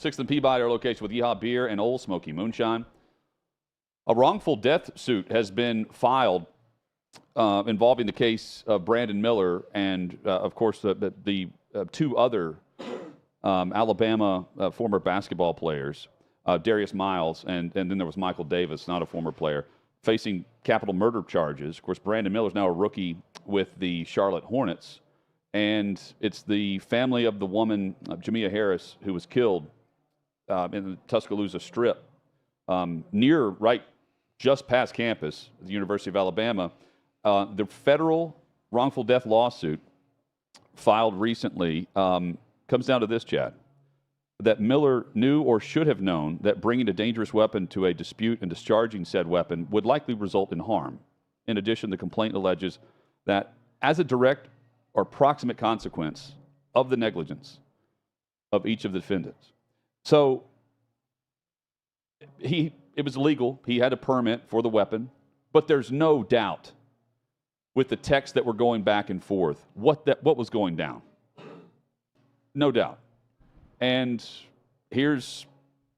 6th and Peabody, our location with Yeehaw Beer and Old Smoky Moonshine. A wrongful death suit has been filed involving the case of Brandon Miller and, of course, the two other Alabama former basketball players, Darius Miles, and then there was Michael Davis, not a former player, facing capital murder charges. Of course, Brandon Miller is now a rookie with the Charlotte Hornets, and it's the family of the woman, Jamia Harris, who was killed in the Tuscaloosa Strip, right just past campus at the University of Alabama. The federal wrongful death lawsuit filed recently comes down to this, Chad, that Miller knew or should have known that bringing a dangerous weapon to a dispute and discharging said weapon would likely result in harm. In addition, the complaint alleges that as a direct or proximate consequence of the negligence of each of the defendants. So it was legal. He had a permit for the weapon, but there's no doubt with the texts that were going back and forth what was going down. No doubt. And here's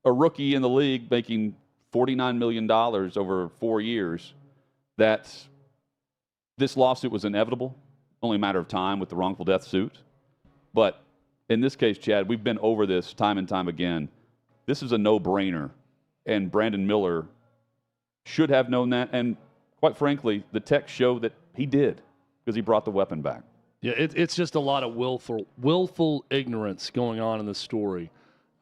a rookie in the league making $49 million over 4 years, that this lawsuit was inevitable, only a matter of time with the wrongful death suit. But in this case, Chad, we've been over this time and time again. This is a no-brainer, and Brandon Miller should have known that. And quite frankly, the texts show that he did because he brought the weapon back. Yeah, it's just a lot of willful ignorance going on in this story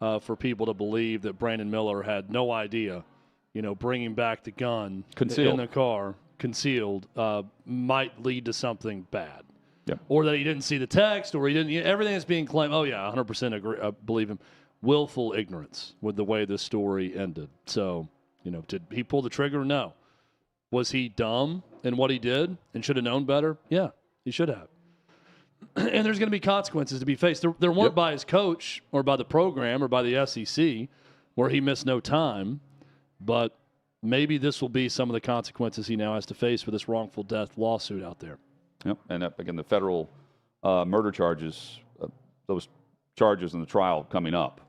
for people to believe that Brandon Miller had no idea, bringing back the gun in the car, concealed, might lead to something bad. Yep. Or that he didn't see the text, or he didn't. Everything that's being claimed, oh, yeah, 100% agree, believe him. Willful ignorance with the way this story ended. So, did he pull the trigger? No. Was he dumb in what he did and should have known better? Yeah, he should have. And there's going to be consequences to be faced. There weren't by his coach or by the program or by the SEC where he missed no time, but maybe this will be some of the consequences he now has to face for this wrongful death lawsuit out there. Yep, and again, the federal murder charges, those charges in the trial coming up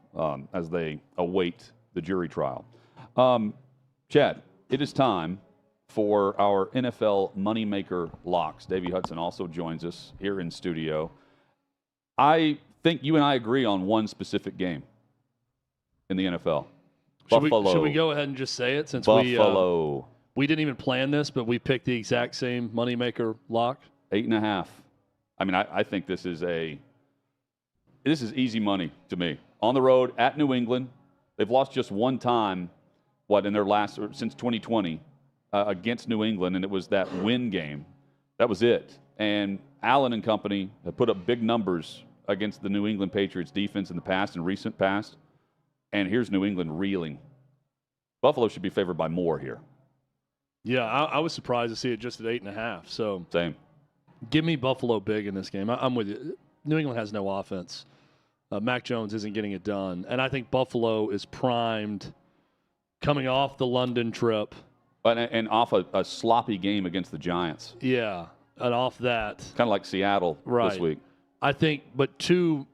as they await the jury trial. Chad, it is time for our NFL Moneymaker locks. Davey Hudson also joins us here in studio. I think you and I agree on one specific game in the NFL. Buffalo. Should we go ahead and just say it since Buffalo. We didn't even plan this, but we picked the exact same Moneymaker lock? 8.5. I mean, I think this is easy money to me. On the road at New England. They've lost just one time, in their last, since 2020. Against New England, and it was that win game. That was it. And Allen and company have put up big numbers against the New England Patriots defense in the past and recent past. And here's New England reeling. Buffalo should be favored by more here. Yeah, I was surprised to see it just at 8.5. So same. Give me Buffalo big in this game. I'm with you. New England has no offense. Mac Jones isn't getting it done. And I think Buffalo is primed coming off the London trip. And off a sloppy game against the Giants. Yeah, and off that. Kind of like Seattle this week. I think, but two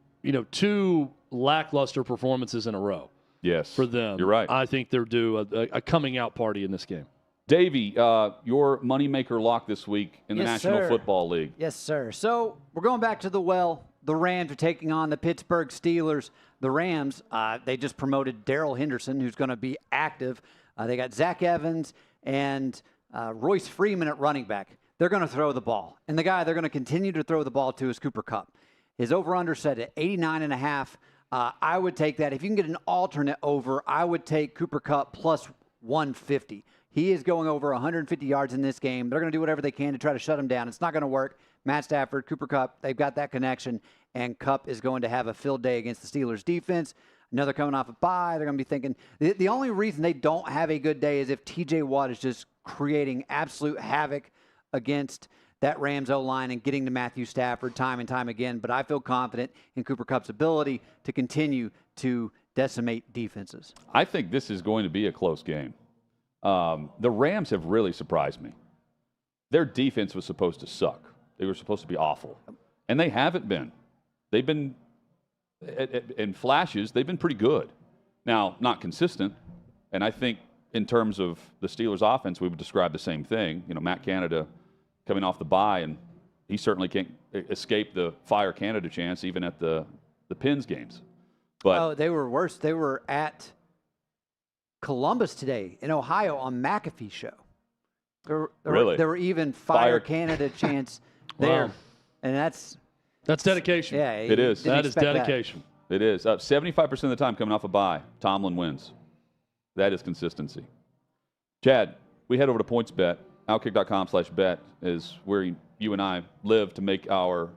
lackluster performances in a row. Yes. For them. You're right. I think they're due a coming out party in this game. Davey, your moneymaker lock this week in the National Football League. Yes, sir. So we're going back to the well. The Rams are taking on the Pittsburgh Steelers. The Rams, they just promoted Darrell Henderson, who's going to be active. They got Zach Evans and Royce Freeman at running back. They're going to throw the ball. And the guy they're going to continue to throw the ball to is Cooper Kupp. His over-under set at 89.5. I would take that. If you can get an alternate over, I would take Cooper Kupp plus 150. He is going over 150 yards in this game. They're going to do whatever they can to try to shut him down. It's not going to work. Matt Stafford, Cooper Kupp, they've got that connection. And Kupp is going to have a field day against the Steelers defense. Another coming off a bye. They're going to be thinking the only reason they don't have a good day is if T.J. Watt is just creating absolute havoc against that Rams O-line and getting to Matthew Stafford time and time again. But I feel confident in Cooper Kupp's ability to continue to decimate defenses. I think this is going to be a close game. The Rams have really surprised me. Their defense was supposed to suck. They were supposed to be awful. And they haven't been. They've been, in flashes, they've been pretty good. Now, not consistent. And I think in terms of the Steelers' offense, we would describe the same thing. You know, Matt Canada coming off the bye, and he certainly can't escape the fire Canada chance even at the Penn's games. But they were worse. They were at Columbus today in Ohio on McAfee's show. There were even fire Canada chants there. Wow. And that's dedication. Yeah, it is. That is dedication. It is. 75% of the time coming off a bye, Tomlin wins. That is consistency. Chad, we head over to Pointsbet. OutKick.com/bet is where you and I live to make our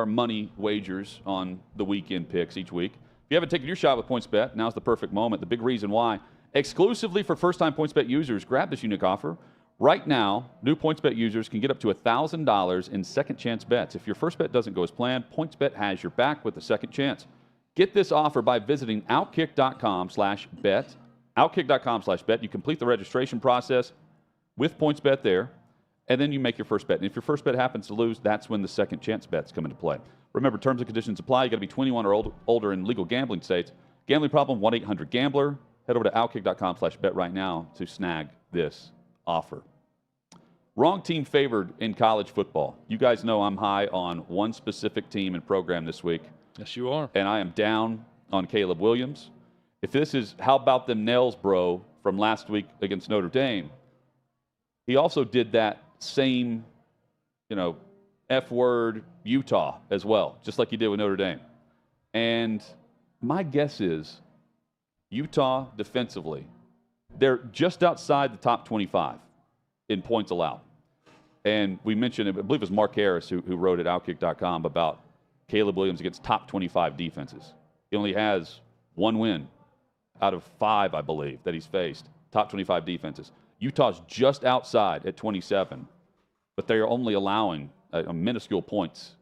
money wagers on the weekend picks each week. If you haven't taken your shot with Pointsbet, now's the perfect moment. The big reason why, exclusively for first-time Pointsbet users, grab this unique offer. Right now, new Pointsbet users can get up to $1,000 in second chance bets. If your first bet doesn't go as planned, Pointsbet has your back with a second chance. Get this offer by visiting OutKick.com/bet. OutKick.com/bet. You complete the registration process with PointsBet there, and then you make your first bet. And if your first bet happens to lose, that's when the second chance bets come into play. Remember, terms and conditions apply. You got to be 21 or older in legal gambling states. Gambling problem, 1-800-GAMBLER. Head over to OutKick.com/bet right now to snag this offer. Wrong team favored in college football. You guys know I'm high on one specific team and program this week. Yes, you are. And I am down on Caleb Williams. If this is how about them nails, bro, from last week against Notre Dame, he also did that same, F-word Utah as well, just like he did with Notre Dame. And my guess is Utah defensively, they're just outside the top 25 in points allowed. And we mentioned, I believe it was Mark Harris who wrote at OutKick.com about Caleb Williams against top 25 defenses. He only has one win out of 5, I believe, that he's faced. Top 25 defenses. Utah's just outside at 27, but they are only allowing a minuscule points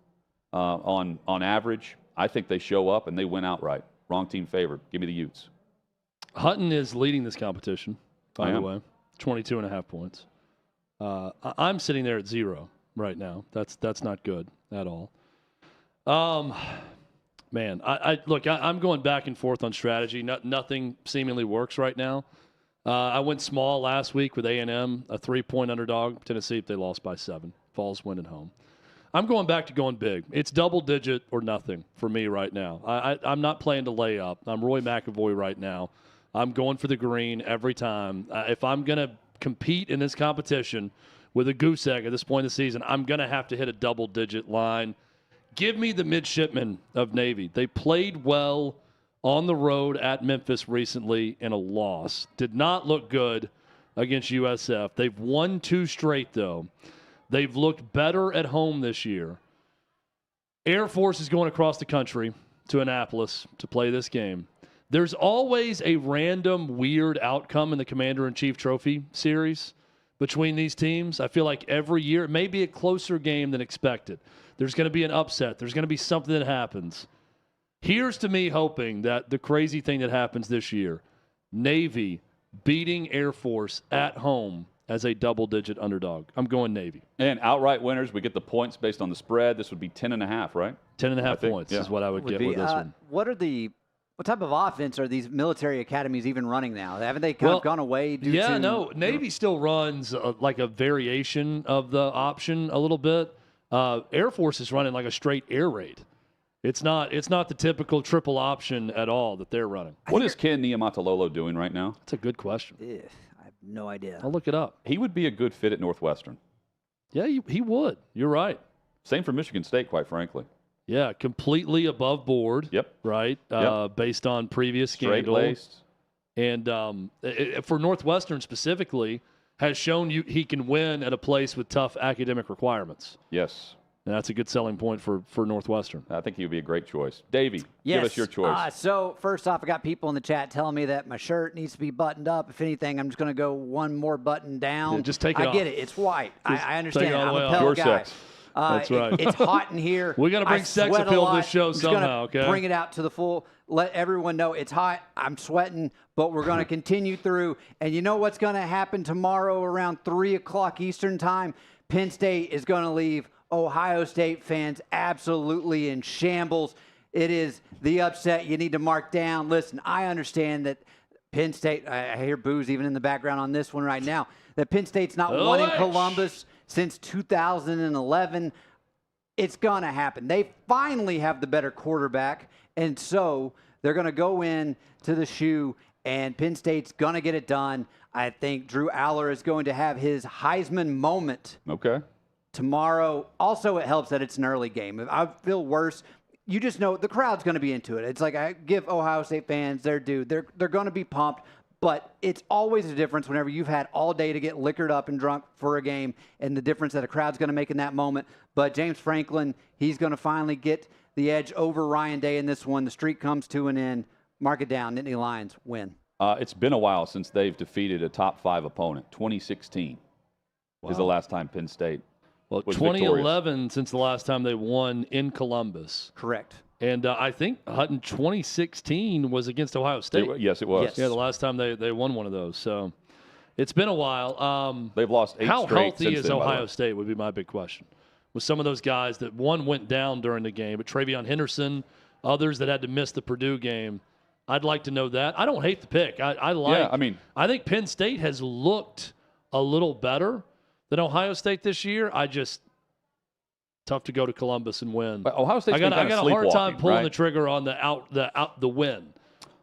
on average. I think they show up and they win outright. Wrong team favored. Give me the Utes. Hutton is leading this competition, by the way. 22.5 points. I'm sitting there at 0 right now. That's not good at all. Man, I'm going back and forth on strategy. Nothing seemingly works right now. I went small last week with A&M, a 3-point underdog. Tennessee, if they lost by 7. Vols win at home. I'm going back to going big. It's double digit or nothing for me right now. I'm not playing to lay up. I'm Roy McAvoy right now. I'm going for the green every time. If I'm going to compete in this competition with a goose egg at this point in the season, I'm going to have to hit a double-digit line. Give me the midshipmen of Navy. They played well on the road at Memphis recently in a loss. Did not look good against USF. They've won 2 straight, though. They've looked better at home this year. Air Force is going across the country to Annapolis to play this game. There's always a random weird outcome in the Commander-in-Chief Trophy series between these teams. I feel like every year it may be a closer game than expected. There's going to be an upset. There's going to be something that happens. Here's to me hoping that the crazy thing that happens this year, Navy beating Air Force at home as a double-digit underdog. I'm going Navy. And outright winners, we get the points based on the spread. This would be 10.5, right? 10.5 points is what I would get with this one. What type of offense are these military academies even running now? Haven't they kind of gone away due to... Navy still runs like a variation of the option a little bit. Air Force is running like a straight air raid. It's not the typical triple option at all that they're running. What is Ken Niumatalolo doing right now? That's a good question. I have no idea. I'll look it up. He would be a good fit at Northwestern. Yeah, he would. You're right. Same for Michigan State, quite frankly. Yeah, completely above board. Yep. Right? Yep. Based on previous scandal. Straight-laced. And for Northwestern specifically, has shown he can win at a place with tough academic requirements. Yes. And that's a good selling point for Northwestern. I think he would be a great choice. Davey, give us your choice. So first off, I got people in the chat telling me that my shirt needs to be buttoned up. If anything, I'm just going to go one more button down. Yeah, just take it off. I get it. It's white. I understand. I'm a off. Pell Your guy. sex. That's right. It's hot in here. We got to bring sex appeal to this show somehow, okay? Bring it out to the full. Let everyone know it's hot. I'm sweating, but we're going to continue through. And you know what's going to happen tomorrow around 3 o'clock Eastern time? Penn State is going to leave Ohio State fans absolutely in shambles. It is the upset you need to mark down. Listen, I understand that Penn State, I hear boos even in the background on this one right now, that Penn State's not won in Columbus since 2011. It's going to happen. They finally have the better quarterback, and so they're going to go in to the shoe, and Penn State's going to get it done. I think Drew Aller is going to have his Heisman moment tomorrow. Also, it helps that it's an early game. I feel worse. You just know the crowd's going to be into it. It's like I give Ohio State fans their due. They're going to be pumped, but it's always a difference whenever you've had all day to get liquored up and drunk for a game, and the difference that a crowd's going to make in that moment. But James Franklin, he's going to finally get the edge over Ryan Day in this one. The streak comes to an end. Mark it down. Nittany Lions win. It's been a while since they've defeated a top 5 opponent. 2016 is the last time Penn State was 2011 victorious. Since the last time they won in Columbus. Correct. And I think Hutton 2016 was against Ohio State. Yes, it was. Yes. Yeah, the last time they won one of those. So it's been a while. They've lost 8 how straight healthy since is then, by the Ohio way. State would be my big question. With some of those guys that one went down during the game, but Travion Henderson, others that had to miss the Purdue game. I'd like to know that. I don't hate the pick. I think Penn State has looked a little better than Ohio State this year. Tough to go to Columbus and win. But Ohio State's I got a hard time pulling right? the trigger on the win,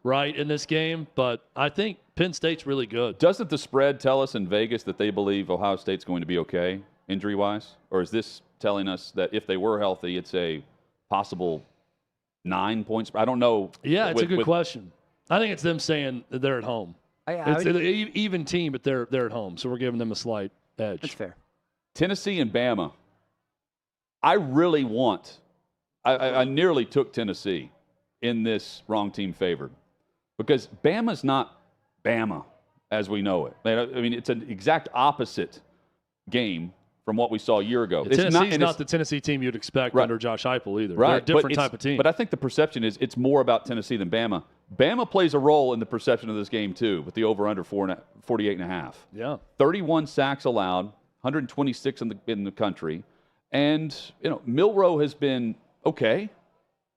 right, in this game. But I think Penn State's really good. Doesn't the spread tell us in Vegas that they believe Ohio State's going to be okay injury-wise? Or is this telling us that if they were healthy, it's a possible 9 points? I don't know. Yeah, it's a good question. I think it's them saying that they're at home. It's an even team, but they're at home, so we're giving them a slight edge. That's fair. Tennessee and Bama. I really want – I nearly took Tennessee in this wrong team favored because Bama's not Bama as we know it. I mean, it's an exact opposite game from what we saw a year ago. Tennessee's not the Tennessee team you'd expect under Josh Heupel either. Right. They're a different type of team. But I think the perception is it's more about Tennessee than Bama. Bama plays a role in the perception of this game, too, with the over-under 48.5. Yeah. 31 sacks allowed, 126 in the country. And, Milroe has been okay.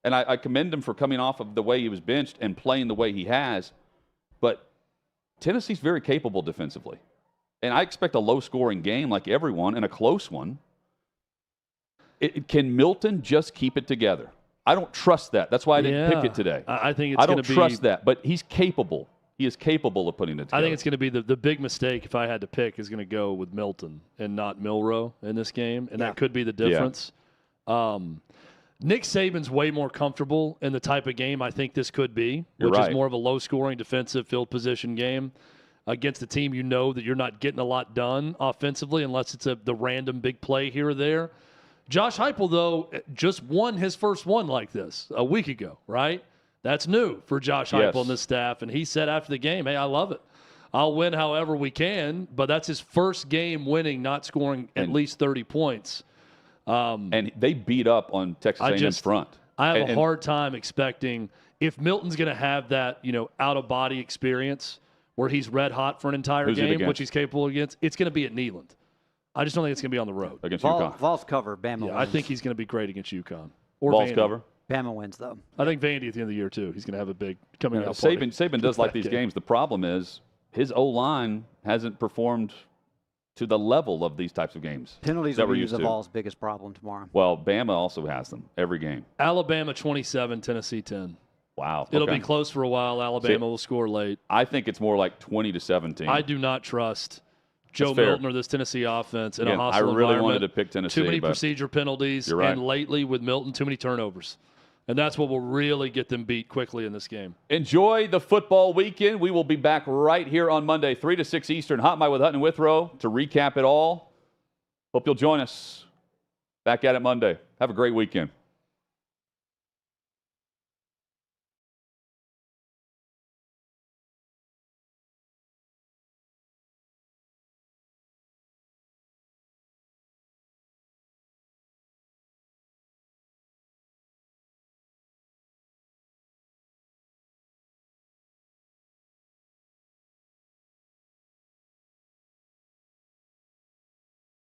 And I commend him for coming off of the way he was benched and playing the way he has. But Tennessee's very capable defensively. And I expect a low-scoring game like everyone and a close one. Can Milton just keep it together? I don't trust that. That's why I didn't pick it today. I think it's going to be. I don't trust that, but he's capable. He is capable of putting it together. I think it's going to be the big mistake, if I had to pick, is going to go with Milton and not Milroe in this game, and that could be the difference. Yeah. Nick Saban's way more comfortable in the type of game I think this could be, which is more of a low-scoring defensive field position game against a team you know that you're not getting a lot done offensively unless it's the random big play here or there. Josh Heupel, though, just won his first one like this a week ago, right? That's new for Josh Heupel and this staff. And he said after the game, hey, I love it. I'll win however we can. But that's his first game winning, not scoring at least 30 points. And they beat up on Texas A&M's front. I have a hard time expecting if Milton's going to have that, out-of-body experience where he's red hot for an entire game, which he's capable against, it's going to be at Neyland. I just don't think it's going to be on the road. Against UConn. Vols cover, Bama wins. I think he's going to be great against UConn. Or Vols Vandy. cover. Bama wins, though. I think Vandy at the end of the year, too. He's going to have a big coming out Saban does like these games. The problem is his O-line hasn't performed to the level of these types of games. Penalties that will we're be used the to. Vols' biggest problem tomorrow. Well, Bama also has them every game. Alabama 27, Tennessee 10. Wow. It'll be close for a while. Alabama will score late. I think it's more like 20-17. I do not trust Joe Milton or this Tennessee offense in a hostile environment. I really wanted to environment. pick Tennessee. Too many procedure penalties, you're right. and lately with Milton, too many turnovers. And that's what will really get them beat quickly in this game. Enjoy the football weekend. We will be back right here on Monday, 3 to 6 Eastern, Hot Mic with Hutton and Withrow to recap it all. Hope you'll join us back at it Monday. Have a great weekend.